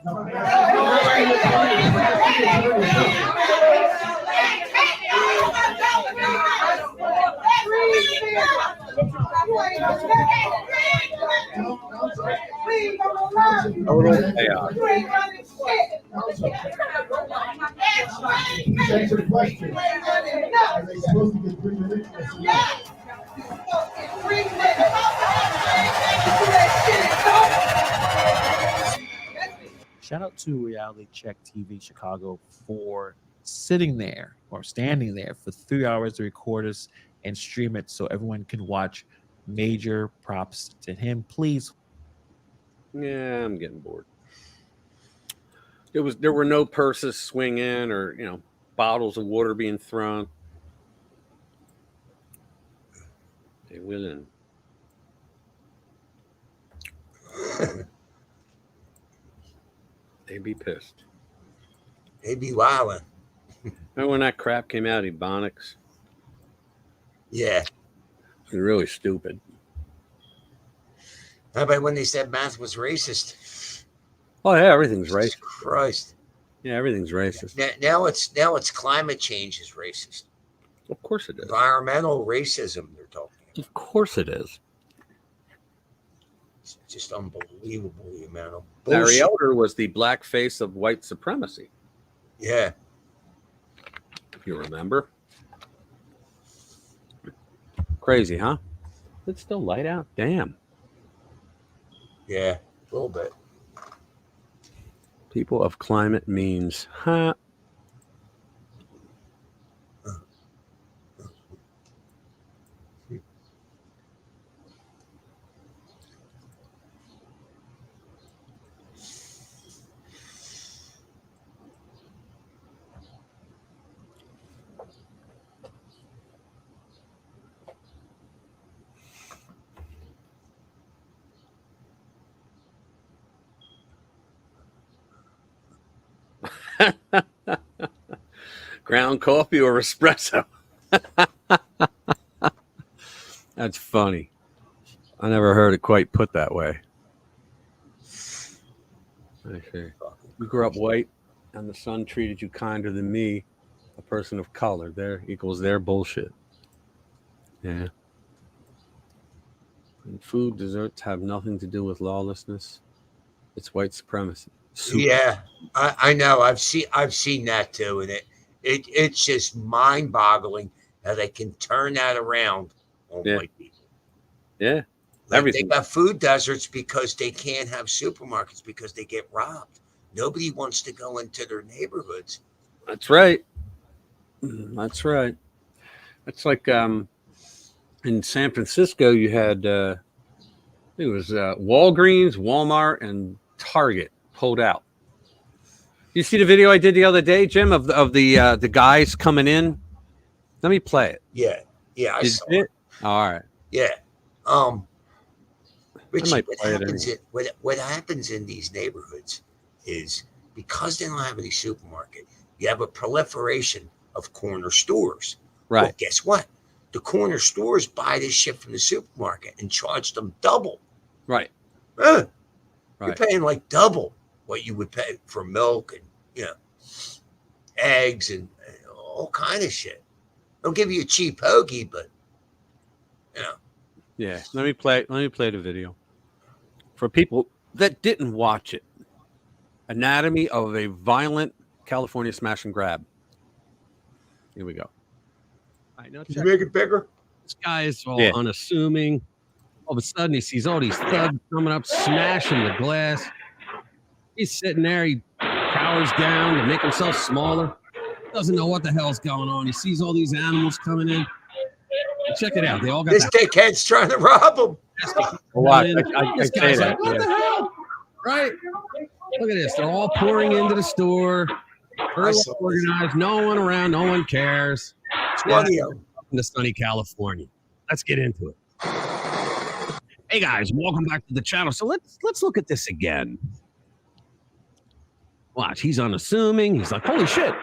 Answer the question. Are they supposed to get 3 minutes? Yes. Shout out to Reality Check TV Chicago for sitting there or standing there for 3 hours to record us and stream it so everyone can watch. Major props to him. Please. Yeah, I'm getting bored. There were no purses swinging or bottles of water being thrown. They willing. They be pissed. They be wildin'. Remember when that crap came out, Ebonics? Yeah. It was really stupid. How about when they said math was racist? Oh yeah, everything's racist. Christ. Yeah, everything's racist. Now it's climate change is racist. Of course it is. Environmental racism they're talking about. Of course it is. It's just unbelievable the amount of Larry bullshit. Elder was the black face of white supremacy. Yeah. If you remember. Crazy, huh? It's still light out. Damn. Yeah, a little bit. People of climate means, huh? Ground coffee or espresso? That's funny. I never heard it quite put that way. I see. You grew up white, and the sun treated you kinder than me, a person of color. There equals their bullshit. Yeah. And food, desserts have nothing to do with lawlessness. It's white supremacy. Yeah, I know. I've seen that too, and it's just mind-boggling how they can turn that around on white people. Yeah, Like everything. they got food deserts because they can't have supermarkets because they get robbed. Nobody wants to go into their neighborhoods. That's right. That's right. It's like in San Francisco, you had I think it was Walgreens, Walmart, and Target pulled out. You see the video I did the other day, Jim, of the guys coming in? Let me play it. Yeah, I Did saw it? it. All right. Yeah. Richie, might what play it happens, anyway. what happens in these neighborhoods is because they don't have any supermarket, you have a proliferation of corner stores. Right. Well, guess what? The corner stores buy this shit from the supermarket and charge them double. Right. You're Right. paying like double what you would pay for milk and eggs and all kind of shit. They'll give you a cheap hoagie, but Yeah. Let me play the video for people that didn't watch it. Anatomy of a violent California smash and grab. Here we go. I know. Can you make it bigger? This guy is all Yeah. unassuming. All of a sudden, he sees all these thugs coming up, smashing the glass. He's sitting there. He cowers down to make himself smaller. Doesn't know what the hell's going on. He sees all these animals coming in. And check it out. They all got this dickhead's trying to rob them. Watch. This I guy's say like, that. what Yeah. the hell? Right? Look at this. They're all pouring into the store. Very well organized. No one around. No one cares. 20 of them. In the sunny California. Let's get into it. Hey guys, welcome back to the channel. So let's look at this again. Watch, he's unassuming. He's like, holy shit,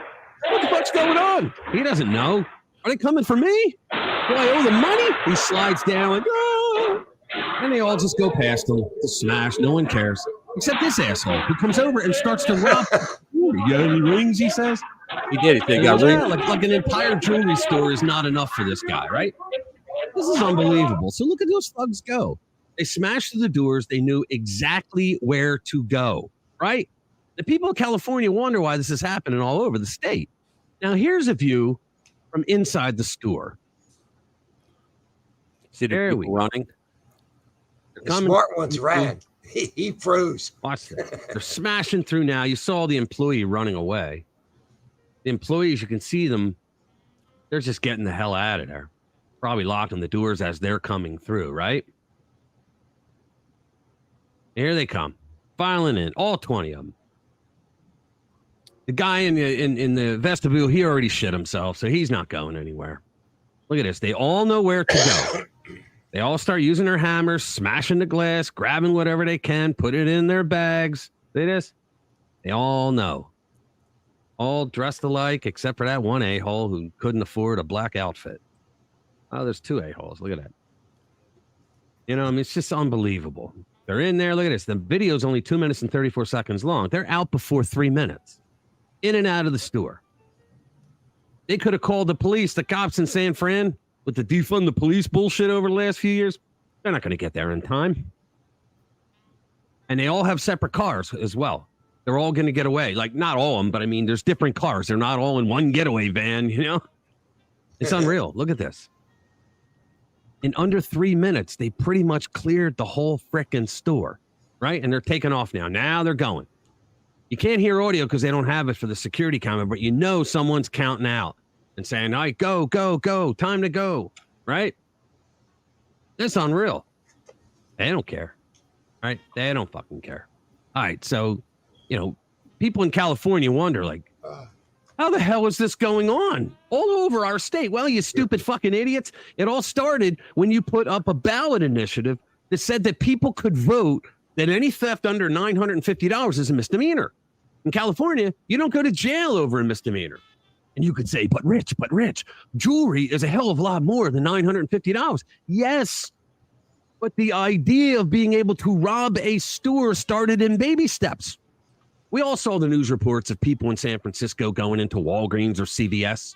what the fuck's going on? He doesn't know. Are they coming for me? Do I owe them money? He slides down like, oh. And they all just go past him to smash. No one cares. Except this asshole who comes over and starts to rob. You got any rings, he says. He did. He And got yeah, ring. like an entire jewelry store is not enough for this guy, right? This is unbelievable. So look at those thugs go. They smashed through the doors. They knew exactly where to go, right? The people of California wonder why this is happening all over the state. Now, here's a view from inside the store. See the There people we go. running. They're The coming smart one's through. ran. He froze. Watch this. They're smashing through now. You saw the employee running away. The employees, you can see them. They're just getting the hell out of there. Probably locking the doors as they're coming through, right? Here they come, filing in, all 20 of them. The guy in the vestibule, he already shit himself, so he's not going anywhere. Look at this. They all know where to go. They all start using their hammers, smashing the glass, grabbing whatever they can, put it in their bags. See this? They all know. All dressed alike, except for that one a-hole who couldn't afford a black outfit. Oh, there's two a-holes. Look at that. You know, I mean, it's just unbelievable. They're in there. Look at this. The video's only 2 minutes and 34 seconds long. They're out before 3 minutes. In and out of the store. They could have called the police, the cops in San Fran, with the defund the police bullshit over the last few years. They're not going to get there in time. And they all have separate cars as well. They're all going to get away. Like, not all of them, but I mean, there's different cars. They're not all in one getaway van, you know? It's unreal. Look at this. In under 3 minutes, they pretty much cleared the whole frickin' store, right? And they're taking off now. Now they're going. You can't hear audio because they don't have it for the security camera, but you know someone's counting out and saying, all right, go, go, go, time to go, right? It's unreal. They don't care, right? They don't fucking care. All right, so, you know, people in California wonder, like, how the hell is this going on all over our state? Well, you stupid fucking idiots. It all started when you put up a ballot initiative that said that people could vote that any theft under $950 is a misdemeanor. In California, you don't go to jail over a misdemeanor. And you could say, but Rich, jewelry is a hell of a lot more than $950. Yes, but the idea of being able to rob a store started in baby steps. We all saw the news reports of people in San Francisco going into Walgreens or CVS,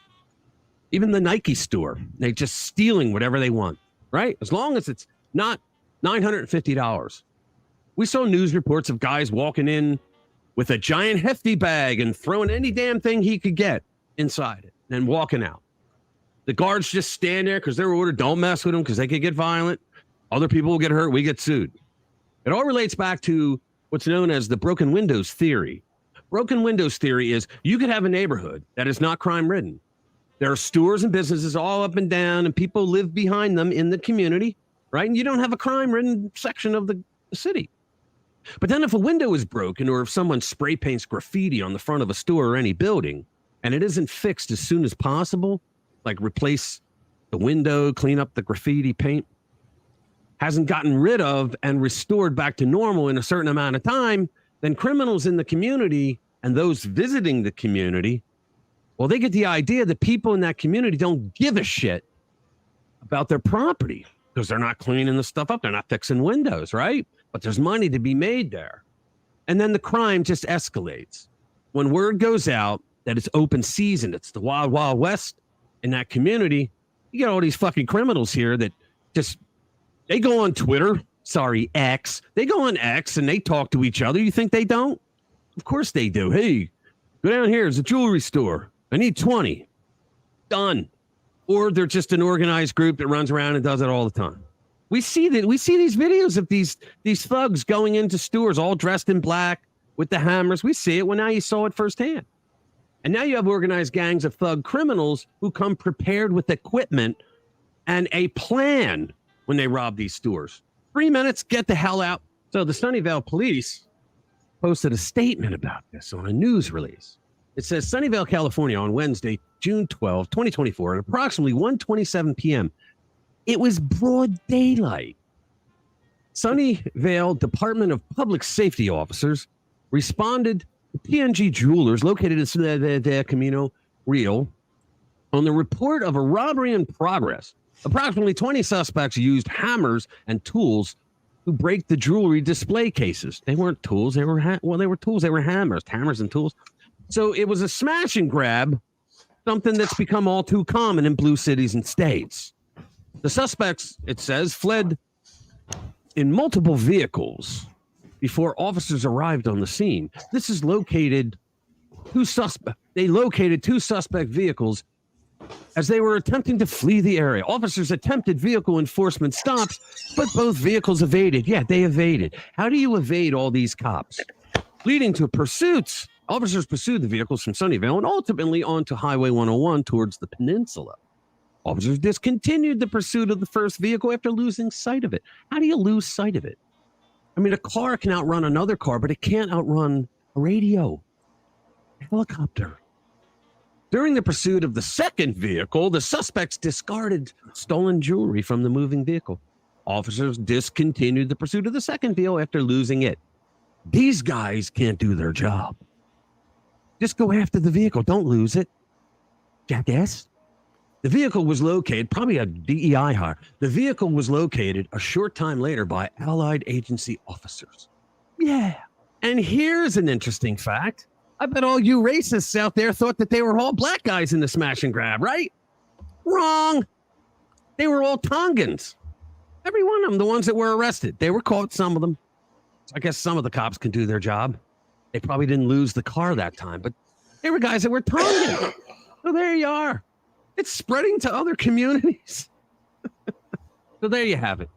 even the Nike store. They're just stealing whatever they want, right? As long as it's not $950. We saw news reports of guys walking in with a giant hefty bag and throwing any damn thing he could get inside it and walking out. The guards just stand there because they were ordered, don't mess with them because they could get violent. Other people will get hurt. We get sued. It all relates back to what's known as the broken windows theory. Broken windows theory is you could have a neighborhood that is not crime ridden. There are stores and businesses all up and down and people live behind them in the community, right? And you don't have a crime ridden section of the city. But then if a window is broken or if someone spray paints graffiti on the front of a store or any building and it isn't fixed as soon as possible, like replace the window, clean up the graffiti paint, hasn't gotten rid of and restored back to normal in a certain amount of time, then criminals in the community and those visiting the community, well, they get the idea that people in that community don't give a shit about their property because they're not cleaning the stuff up. They're not fixing windows, right? But there's money to be made there. And then the crime just escalates. When word goes out that it's open season, it's the wild, wild west in that community, you get all these fucking criminals here that just, they go on Twitter, X. They go on X and they talk to each other. You think they don't? Of course they do. Hey, go down here. It's a jewelry store. I need 20. Done. Or they're just an organized group that runs around and does it all the time. We see these videos of these thugs going into stores all dressed in black with the hammers. We see it. Well, now you saw it firsthand. And now you have organized gangs of thug criminals who come prepared with equipment and a plan when they rob these stores. 3 minutes, get the hell out. So the Sunnyvale police posted a statement about this on a news release. It says Sunnyvale, California on Wednesday, June 12, 2024 at approximately 1:27 p.m. It was broad daylight. Sunnyvale Department of Public Safety officers responded to PNG Jewelers located in the Camino Real on the report of a robbery in progress. Approximately 20 suspects used hammers and tools to break the jewelry display cases. They weren't tools. They were tools. They were hammers and tools. So it was a smash and grab, something that's become all too common in blue cities and states. The suspects, it says, fled in multiple vehicles before officers arrived on the scene. This is located They located two suspect vehicles as they were attempting to flee the area. Officers attempted vehicle enforcement stops, but both vehicles evaded. Yeah, they evaded. How do you evade all these cops? Leading to pursuits. Officers pursued the vehicles from Sunnyvale and ultimately onto Highway 101 towards the peninsula. Officers discontinued the pursuit of the first vehicle after losing sight of it. How do you lose sight of it? I mean, a car can outrun another car, but it can't outrun a radio, a helicopter. During the pursuit of the second vehicle, the suspects discarded stolen jewelry from the moving vehicle. Officers discontinued the pursuit of the second vehicle after losing it. These guys can't do their job. Just go after the vehicle. Don't lose it, jackass. The vehicle was located, probably a DEI hire. The vehicle was located a short time later by Allied Agency officers. Yeah. And here's an interesting fact. I bet all you racists out there thought that they were all black guys in the smash and grab, right? Wrong. They were all Tongans. Every one of them, the ones that were arrested. They were caught, some of them. I guess some of the cops can do their job. They probably didn't lose the car that time, but they were guys that were Tongans. So there you are. It's spreading to other communities. So there you have it.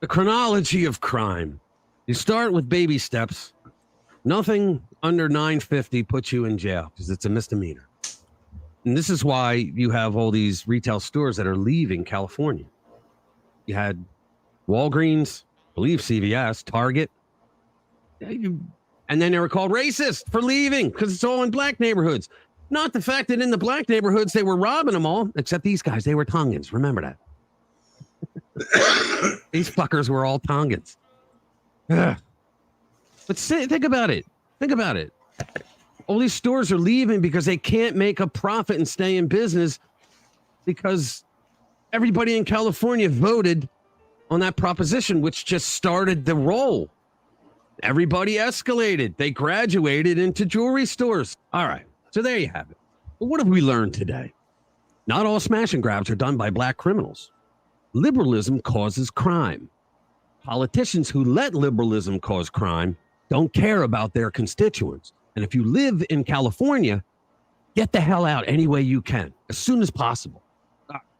The chronology of crime. You start with baby steps. Nothing under 950 puts you in jail because it's a misdemeanor. And this is why you have all these retail stores that are leaving California. You had Walgreens, I believe CVS, Target. And then they were called racist for leaving because it's all in black neighborhoods. Not the fact that in the black neighborhoods they were robbing them all, except these guys, they were Tongans. Remember that. These fuckers were all Tongans. Ugh. But think about it. Think about it. All these stores are leaving because they can't make a profit and stay in business because everybody in California voted on that proposition, which just started the roll. Everybody escalated. They graduated into jewelry stores. All right. So there you have it. But what have we learned today? Not all smash and grabs are done by black criminals. Liberalism causes crime. Politicians who let liberalism cause crime don't care about their constituents. And if you live in California, get the hell out any way you can, as soon as possible.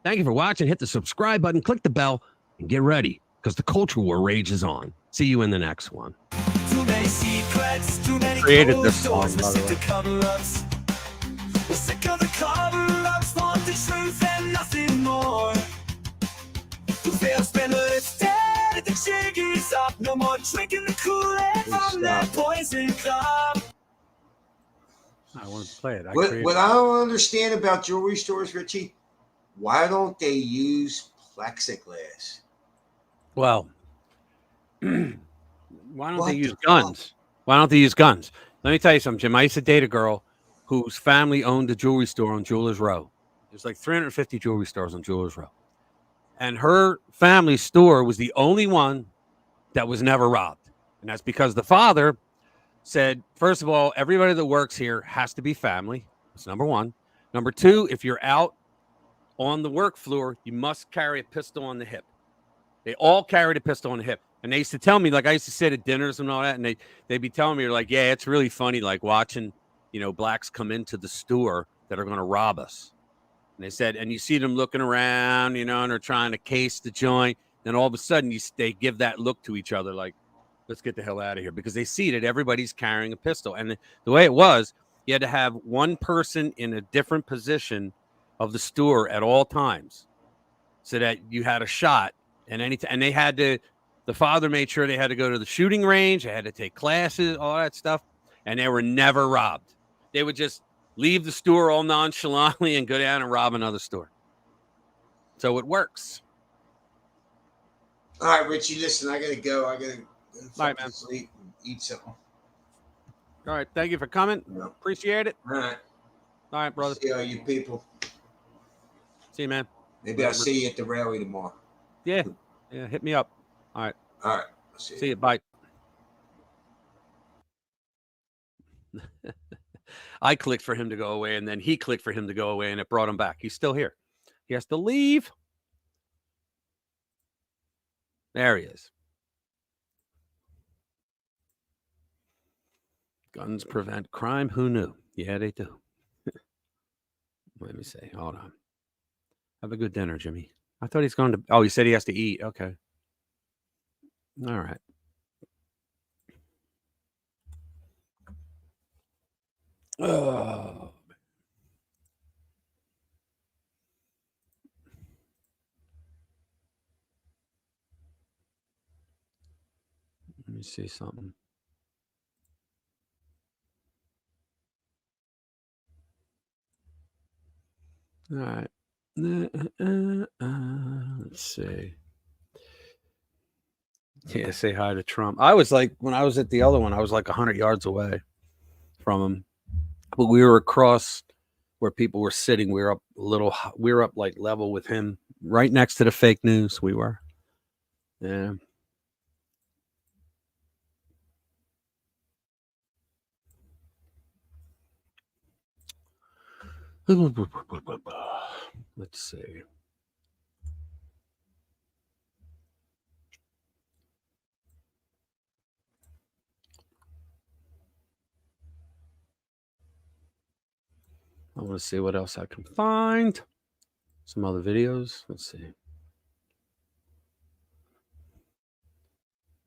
Thank you for watching. Hit the subscribe button, click the bell, and get ready, because the culture war rages on. See you in the next one. Too many secrets, too many Created this closed song, doors, by the we're sick way. of cover-ups. We're sick of the cover-ups, want the truth and nothing more. To fail, spend a instead, the jig is up. No more drinking the Kool-Aid from that poison club. I want to play it. What I don't understand about jewelry stores, Richie, why don't they use plexiglass? Well, why don't What they use the guns? Why don't they use guns? Let me tell you something, Jim. I used to date a girl whose family owned a jewelry store on Jewelers Row. There's like 350 jewelry stores on Jewelers Row. And her family store was the only one that was never robbed. And that's because the father said, first of all, everybody that works here has to be family. That's number one. Number two, if you're out on the work floor, you must carry a pistol on the hip. They all carried a pistol on the hip. And they used to tell me, like I used to sit at dinners and all that, and they'd be telling me, like, yeah, it's really funny, like watching, blacks come into the store that are going to rob us. And they said, and you see them looking around, and they're trying to case the joint. Then all of a sudden, they give that look to each other, like, let's get the hell out of here, because they see that everybody's carrying a pistol. And the way it was, you had to have one person in a different position of the store at all times so that you had a shot. And they had to, the father made sure they had to go to the shooting range. They had to take classes, all that stuff. And they were never robbed. They would just leave the store all nonchalantly and go down and rob another store. So it works. All right, Richie, listen, I got to go. I got to right, man. sleep and eat something. All right. Thank you for coming. Appreciate it. All right. All right, brother. See all you people. See you, man. Maybe I'll see you at the rally tomorrow. Yeah. Yeah. Hit me up. All right. All right. See you. Bye. I clicked for him to go away, and then he clicked for him to go away, and it brought him back. He's still here. He has to leave. There he is. Guns prevent crime. Who knew? Yeah, they do. Let me see. Hold on. Have a good dinner, Jimmy. I thought he's going to. Oh, he said he has to eat. Okay. All right. Oh. Let me see something. All right. Let's see. Yeah, say hi to Trump. I was like, when I was at the other one, I was like 100 yards away from him. But we were across where people were sitting. We were up like level with him, right next to the fake news. We were. Yeah. Let's see. want to see what else I can find. Some other videos. Let's see.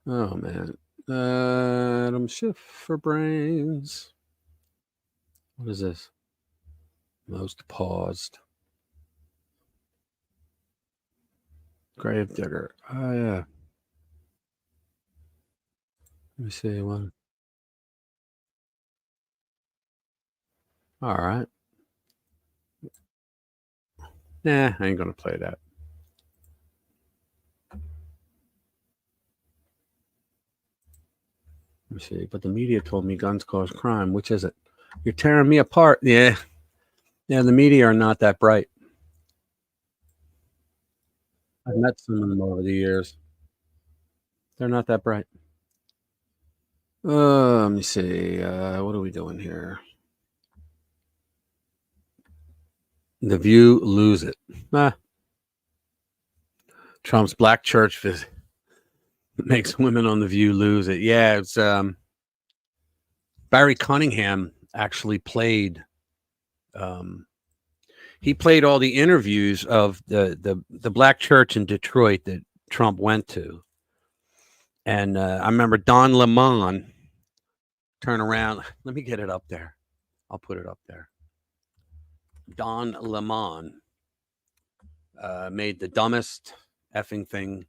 Oh, man. Adam Schiff for brains. What is this? Most paused. Gravedigger. Oh, yeah. Let me see one. All right. Nah, I ain't going to play that. Let me see. But the media told me guns cause crime. Which is it? You're tearing me apart. Yeah. Yeah, the media are not that bright. I've met some of them over the years. They're not that bright. Let me see. What are we doing here? The View lose it. Trump's black church visit makes women on The View lose it. Yeah, it's Barry Cunningham actually played. He played all the interviews of the black church in Detroit that Trump went to. And I remember Don Lemon turn around. Let me get it up there. I'll put it up there. Don Lemon made the dumbest effing thing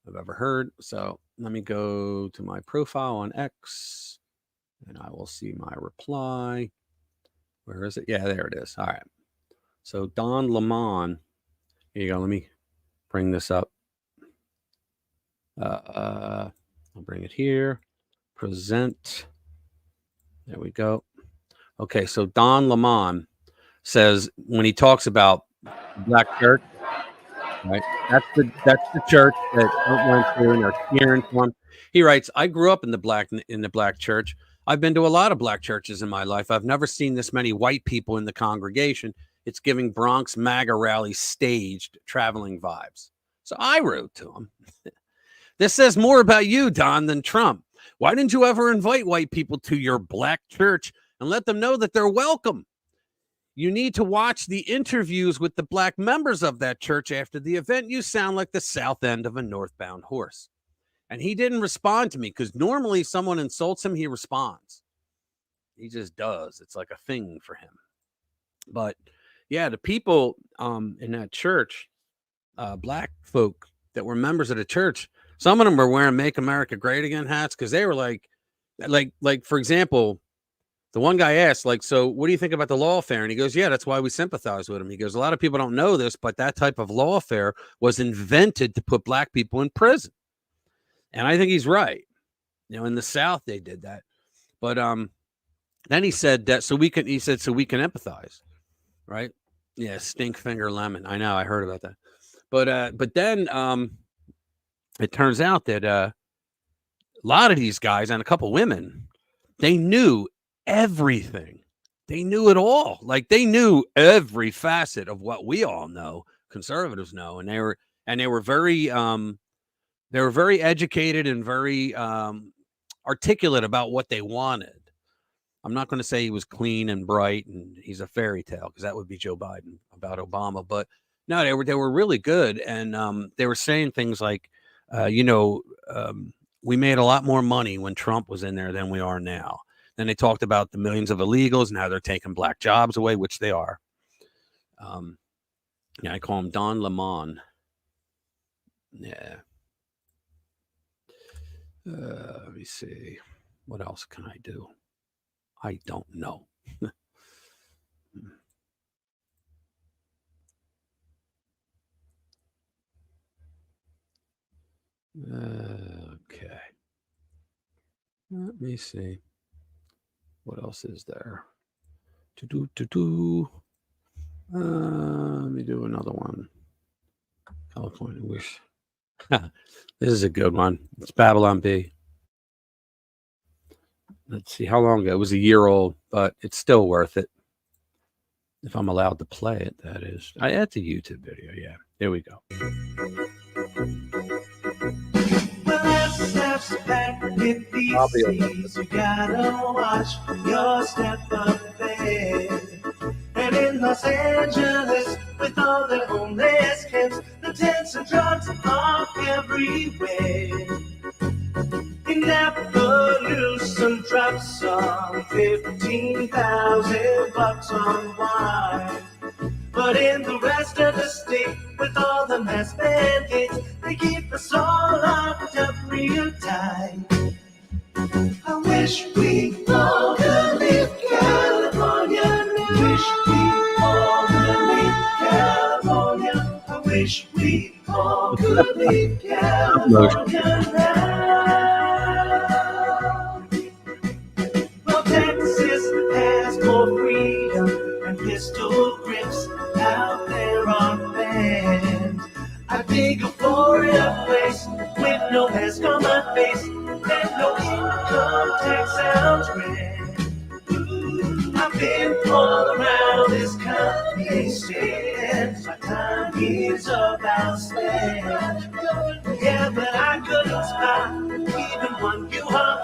I've ever heard. So let me go to my profile on X and I will see my reply. Where is it? Yeah, there it is. All right. So Don Lemon, here you go. Let me bring this up. I'll bring it here. Present. There we go. Okay, so Don Lemon says when he talks about black church, right? That's the church that Trump went to, and they're cheering for him. He writes, "I grew up in the black church. I've been to a lot of black churches in my life. I've never seen this many white people in the congregation. It's giving Bronx MAGA rally staged traveling vibes." So I wrote to him. This says more about you, Don, than Trump. Why didn't you ever invite white people to your black church and let them know that they're welcome? You need to watch the interviews with the black members of that church after the event. You sound like the south end of a northbound horse. And he didn't respond to me because normally someone insults him, he responds. He just does. It's like a thing for him. But yeah, the people in that church, black folk that were members of the church, some of them were wearing "Make America Great Again" hats because they were like, for example, the one guy asked, like, "So what do you think about the lawfare?" And he goes, "Yeah, that's why we sympathize with him." He goes, "A lot of people don't know this, but that type of lawfare was invented to put black people in prison." And I think he's right. You know, in the South, they did that. But then he said that so we can empathize, right? Yeah, stink finger lemon. I know, I heard about that. But then it turns out that a lot of these guys and a couple women, they knew everything. They knew it all. Like they knew every facet of what we all know, conservatives know, and they were very educated and very articulate about what they wanted. I'm not going to say he was clean and bright and he's a fairy tale because that would be Joe Biden about Obama, but no, they were really good, and they were saying things like, we made a lot more money when Trump was in there than we are now. Then they talked about the millions of illegals and how they're taking black jobs away, which they are. I call him Don Lemon. Yeah. Let me see. What else can I do? I don't know. Okay. Let me see. What else is there? Let me do another one. California wish. This is a good one. It's Babylon Bee. Let's see how long ago. It was a year old, but it's still worth it. If I'm allowed to play it, that is. That's a YouTube video. Yeah. Here we go. I'll be okay. You gotta watch your step up there. And And in Los Angeles, with all the homeless camps, the tents and drugs are everywhere. Evolution drops on 15,000 bucks on wine. But in the rest of the state, with all the mass mandates, they keep us all locked up real tight. I wish we all could leave California. Wish we all could leave California. I wish we all could leave California now. Well, Texas has more freedom and pistol grips out there on band. I dig a Florida place with no mask on my face and no income tax sounds grand. I've been all around this country, and my time is about spent. Yeah, but I couldn't spot even one U-Haul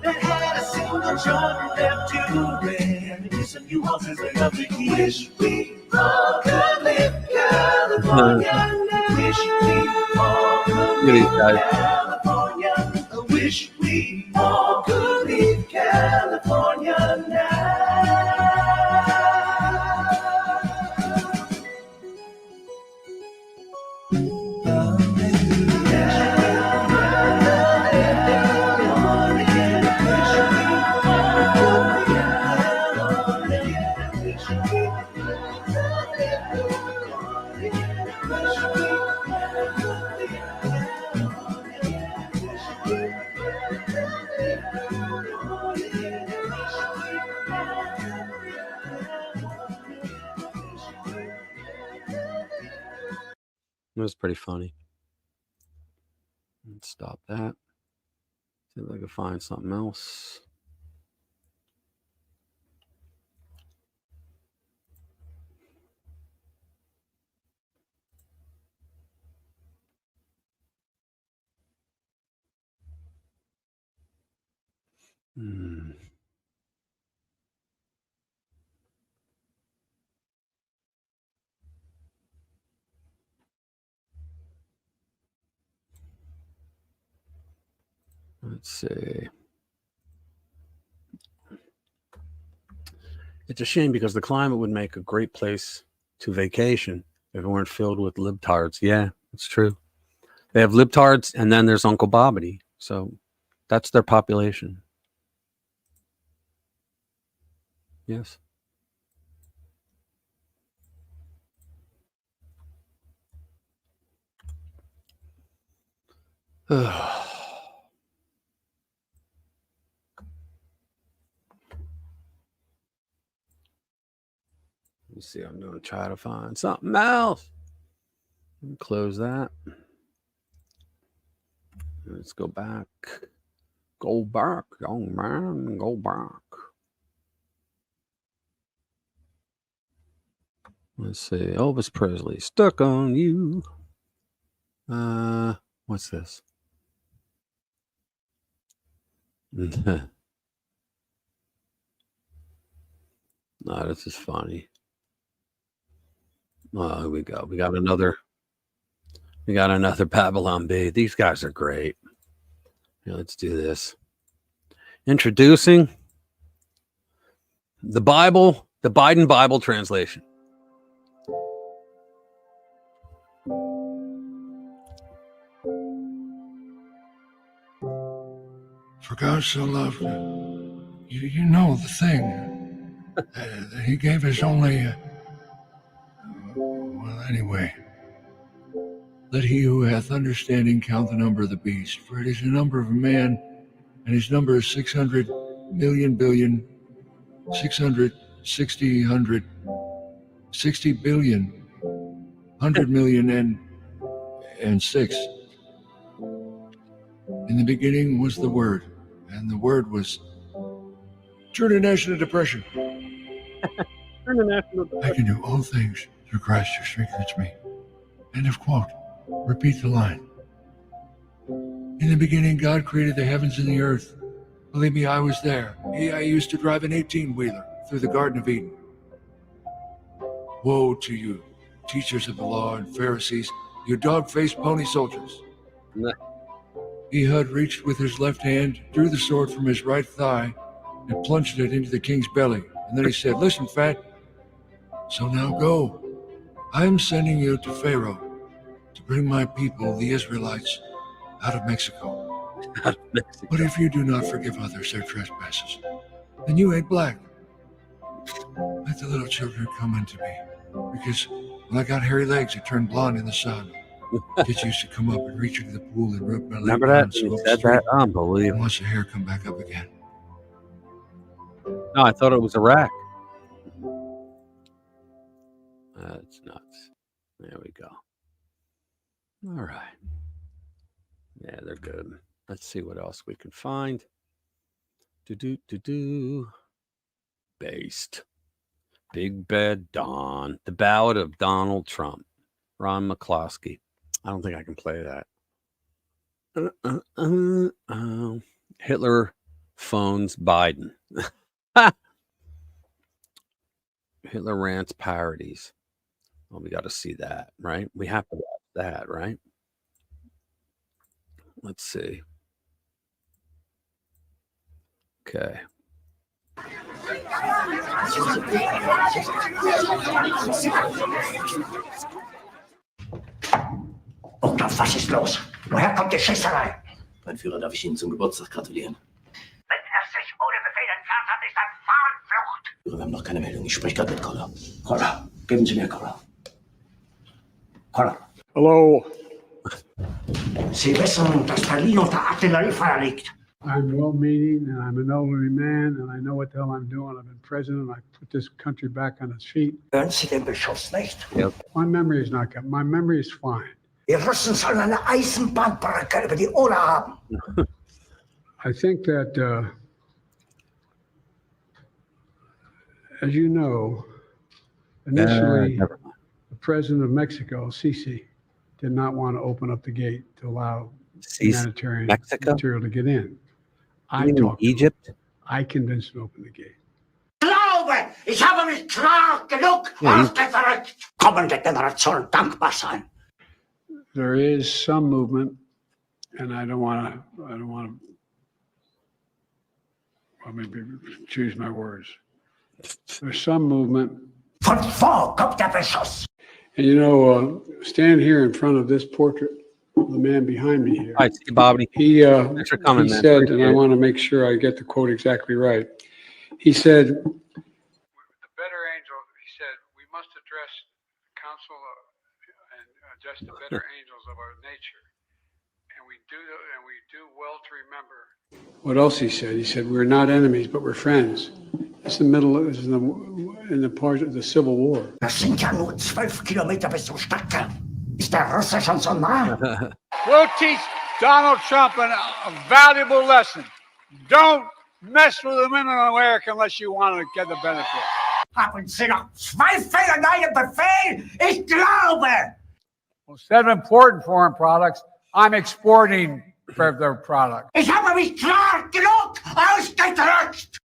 that had a single truck left to rent. There's some U-Hauls as they love to keep. Wish we all could live California. Wish we all could live California. I wish we all could leave California now. It was pretty funny. Let's stop that. See if I can find something else. Let's see. It's a shame because the climate would make a great place to vacation if it weren't filled with libtards. Yeah, it's true. They have libtards, and then there's Uncle Bobbity. So that's their population. Yes. Let's see. I'm going to try to find something else. Close that. Let's go back. Go back, young man. Go back. Let's see. Elvis Presley, Stuck on You. What's this? No, this is funny. Oh, here we go. We got another Babylon Bee. These guys are great. Yeah, let's do this. Introducing the Bible, the Biden Bible translation. For God so loved you know the thing that he gave his only well, anyway, let he who hath understanding count the number of the beast, for it is the number of a man, and his number is 600 million billion 660 60 billion 100 million and 6. In the beginning was the Word, and the Word was International Depression. I can do all things through Christ who strengthens me. End of quote. Repeat the line. In the beginning, God created the heavens and the earth. Believe me, I was there. I used to drive an 18-wheeler through the Garden of Eden. Woe to you, teachers of the law and Pharisees, you dog-faced pony soldiers. Ehud reached with his left hand, drew the sword from his right thigh, and plunged it into the king's belly. And then he said, listen, fat, so now go. I am sending you to Pharaoh to bring my people, the Israelites, out of Mexico. But if you do not forgive others their trespasses, then you ain't black. Let the little children come unto me, because when I got hairy legs, it turned blonde in the sun. Kids used to come up and reach into the pool and rub my leg Remember down that? and When you smoke said straight. that? Unbelievable. And watch the hair come back up again. No, I thought it was Iraq. That's nuts. There we go. All right. Yeah, they're good. Let's see what else we can find. Based. Big Bad Don. The Ballad of Donald Trump. Ron McCloskey. I don't think I can play that. Hitler phones Biden. Hitler rants parodies. Well, we got to see that, right? We have to watch that, right? Let's see. Okay. Was ist los? Woher kommt die Schießerei? Mein Führer, darf ich Ihnen zum Geburtstag gratulieren? Wenn er sich ohne Befehl entfernt hat, ist ein Fahnenflucht. Führer, wir haben noch keine Meldung. Ich spreche gerade mit Koller. Koller, geben Sie mir Koller. Koller. Hello. Sie wissen, dass Berlin unter Artilleriefeuer liegt. I'm well-meaning, and I'm an elderly man, and I know what the hell I'm doing. I've been president. I put this country back on its feet. Hören Sie den Beschuss nicht? Yep. My memory is not good. My memory is fine. Die Russen sollen eine Eisenbahnbrücke über die Oder haben. I think that, as you know, initially, the president of Mexico, Sisi, did not want to open up the gate to allow humanitarian material to get in. I talked to Egypt. I convinced him to open the gate. Glaube, ich habe mich klar genug ausgedrückt. Kommende Generation dankbar sein. There is some movement, and I don't want to, well, maybe choose my words. There's some movement. Von wo kommt der Beschuss? And you know, stand here in front of this portrait of the man behind me here. Hi, Steve Bobby. Thanks for coming, he man. said, Appreciate and I it. want to make sure I get the quote exactly right. He said, "The better angel," he said, "we must address counsel and address the better angels of our nature, and we do well to remember." What else he said? He said, "We're not enemies, but we're friends." It's the middle. This is in the part of the Civil War. Das sind ja nur 12 Kilometer bis zum Stadtkern. Ist der Russe schon so nah? We'll teach Donald Trump a valuable lesson. Don't mess with the women in America unless you want to get the benefit. Haben Sie noch Zweifel an einem Befehl? Ich glaube. Instead of importing foreign products, I'm exporting their product. Ich habe mich klar genug ausgedrückt.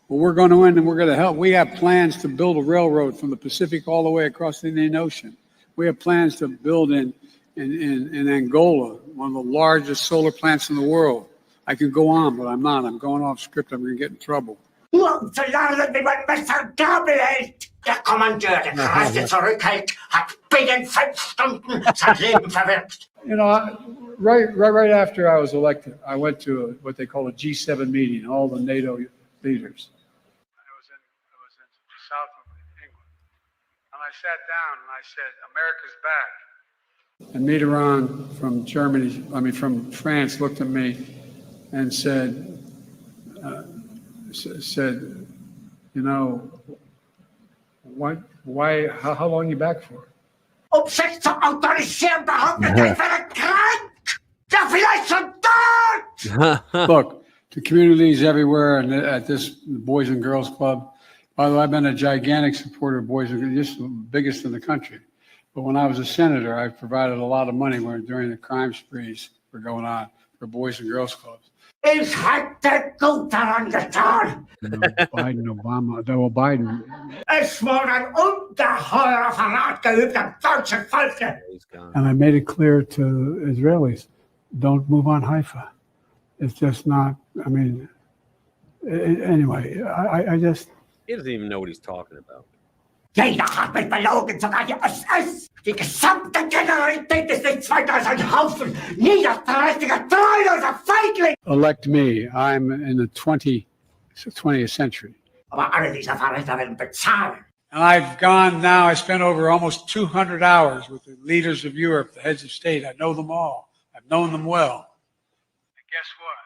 Well, we're going to win and we're going to help. We have plans to build a railroad from the Pacific all the way across the Indian Ocean. We have plans to build in Angola, one of the largest solar plants in the world. I could go on, but I'm not. I'm going off script. I'm going to get in trouble. Nur um zu lernen, wie man Messer Gabel hält. Der Kommandeur, der Kreise zurückhält, hat binnen 5 Stunden sein Leben verwirkt. You know, right after I was elected, I went to what they call a G7 meeting, all the NATO leaders. I was in the south of England, and I sat down and I said, "America's back." And Mitterrand from France, looked at me and said, "You know, why? How long are you back for?" Um sich zu autorisieren, behauptet er, ich wäre krank. Ja, vielleicht schon tot. Look, to communities everywhere and at this Boys and Girls Club. By the way, I've been a gigantic supporter of Boys and Girls, just the biggest in the country. But when I was a senator, I provided a lot of money during the crime sprees were going on for Boys and Girls Clubs. Ich hätte gut daran getan. Biden, Obama, Biden. Es wurde ein ungeheurer Verrat geübt am deutschen Volke. And I made it clear to Israelis, don't move on Haifa. It's just not, I mean, anyway, I just... He doesn't even know what he's talking about. Jeder hat mich belogen, sogar die SS. Die gesamte Generalität ist nichts weiter als ein Haufen niederträchtiger, treuloser Feigling. Elect me. I'm in the 20th century. Aber alle diese Verräter werden bezahlen. And I've gone now, I spent over almost 200 hours with the leaders of Europe, the heads of state. I know them all. I've known them well. And guess what?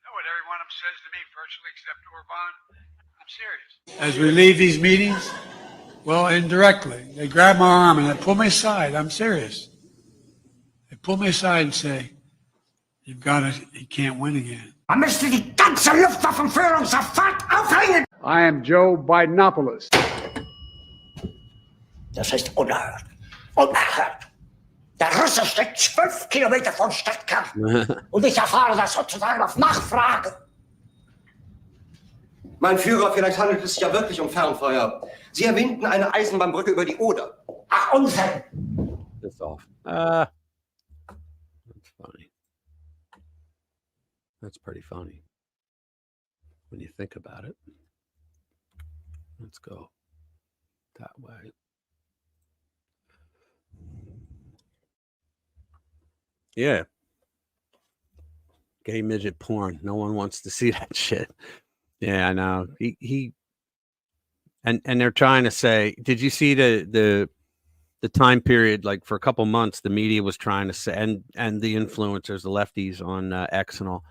You know what every one of them says to me, virtually except Orban? I'm serious. As we leave these meetings, well, indirectly, they grab my arm and they pull me aside. I'm serious. They pull me aside and say, you've got to, you can't win again. Man müsste die ganze Luftwaffenführung sofort aufhängen. I am Joe Bidenopoulos. Das ist unerhört. Unerhört. Der Russe steckt 12 Kilometer vom Stadtkern. Und ich erfahre das sozusagen auf Nachfrage. Mein Führer, vielleicht handelt es sich ja wirklich um Fernfeuer. Sie erwähnten eine Eisenbahnbrücke über die Oder. Ach, Unsinn! That's off. That's funny. That's pretty funny when you think about it. Let's go that way. Yeah. Gay midget porn. No one wants to see that shit. Yeah, I know. He and they're trying to say, did you see the time period, like for a couple months, the media was trying to say, and the influencers, the lefties on X and all,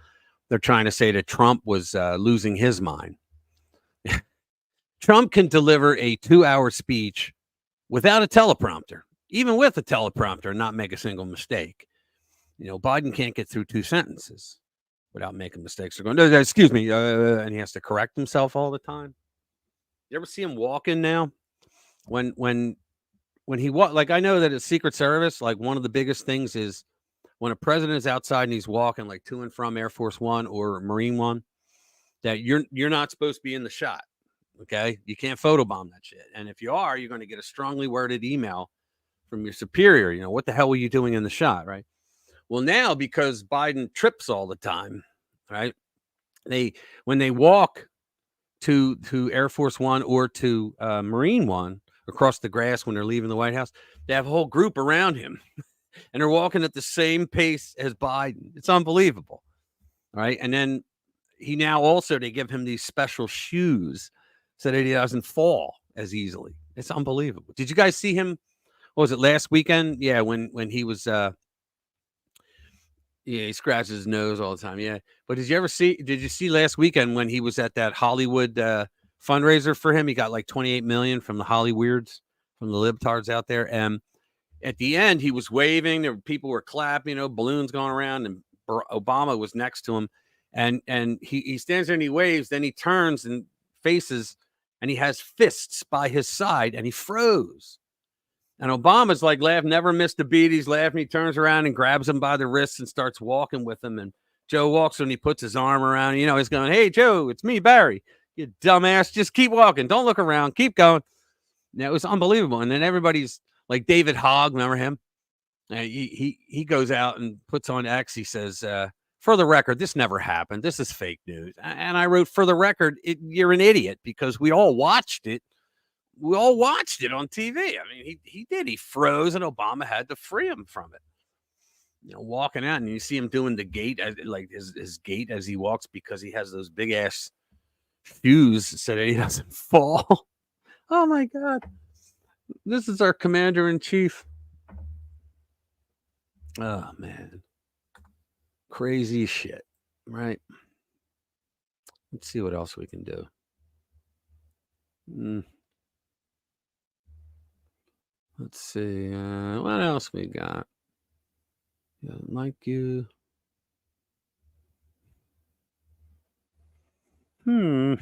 they're trying to say that Trump was losing his mind. Trump can deliver a 2-hour speech without a teleprompter, even with a teleprompter, and not make a single mistake. You know, Biden can't get through 2 sentences without making mistakes. Or going, no, excuse me, and he has to correct himself all the time. You ever see him walking now? When he walk, like I know that at Secret Service, like one of the biggest things is when a president is outside and he's walking like to and from Air Force One or Marine One, that you're not supposed to be in the shot. Okay, you can't photobomb that shit, and if you are, you're going to get a strongly worded email from your superior. You know, what the hell were you doing in the shot, right? Well, now because Biden trips all the time, right? When they walk to Air Force One or to Marine One across the grass when they're leaving the White House, they have a whole group around him, and they're walking at the same pace as Biden. It's unbelievable, right? And then he now also, they give him these special shoes so that he doesn't fall as easily. It's unbelievable. Did you guys see him? What was it, last weekend? Yeah, when he was he scratches his nose all the time. Yeah. But did you see last weekend when he was at that Hollywood fundraiser for him? He got like 28 million from the Hollyweirds, from the libtards out there. And at the end, he was waving. There were people were clapping, balloons going around, and Obama was next to him. And he stands there and he waves. Then he turns and faces, and he has fists by his side, and he froze. And Obama's like laughing, never missed a beat. He's laughing. He turns around and grabs him by the wrists and starts walking with him. And Joe walks and he puts his arm around him. He's going, "Hey, Joe, it's me, Barry. You dumbass. Just keep walking. Don't look around. Keep going." Now, it was unbelievable. And then everybody's like David Hogg. Remember him? He goes out and puts on X. He says, "For the record, this never happened. This is fake news." And I wrote, "For the record, you're an idiot," because we all watched it. We all watched it on TV. I mean, he did. He froze, and Obama had to free him from it. Walking out, and you see him doing the gait, like his gait as he walks, because he has those big ass shoes so that he doesn't fall. Oh my God! This is our commander in chief. Oh man, crazy shit, right? Let's see what else we can do. Let's see. What else we got? Yeah, like you. Last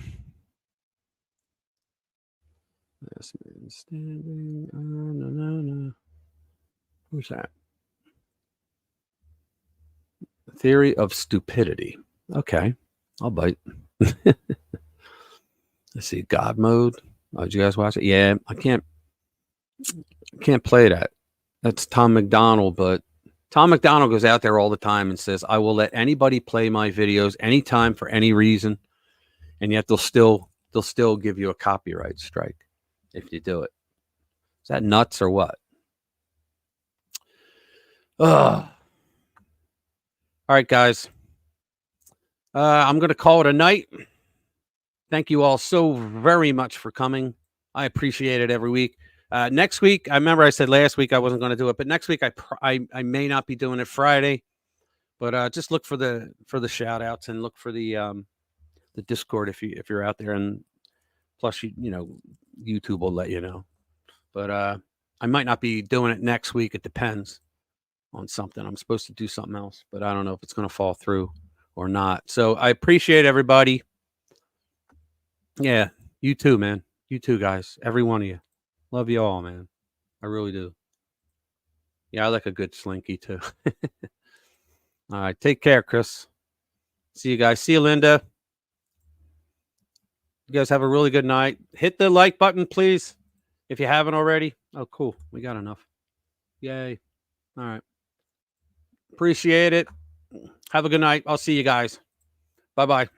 man standing. No. Who's that? Theory of stupidity. Okay, I'll bite. Let's see, God mode. Oh, did you guys watch it? Yeah, I can't play that. That's Tom McDonald, but Tom McDonald goes out there all the time and says, I will let anybody play my videos anytime for any reason. And yet they'll still give you a copyright strike if you do it. Is that nuts or what? Ugh. All right, guys. I'm going to call it a night. Thank you all so very much for coming. I appreciate it every week. Next week, I remember I said last week I wasn't going to do it, but next week I may not be doing it Friday. But just look for the shout outs and look for the Discord if you're out there, and plus you know YouTube will let you know. But I might not be doing it next week. It depends on something. I'm supposed to do something else, but I don't know if it's going to fall through or not. So I appreciate everybody. Yeah, you too, man. You too, guys. Every one of you. Love you all, man. I really do. Yeah, I like a good slinky too. All right, take care, Chris. See you guys. See you, Linda. You guys have a really good night. Hit the like button, please, if you haven't already. Oh, cool. We got enough. Yay. All right. Appreciate it. Have a good night. I'll see you guys. Bye-bye.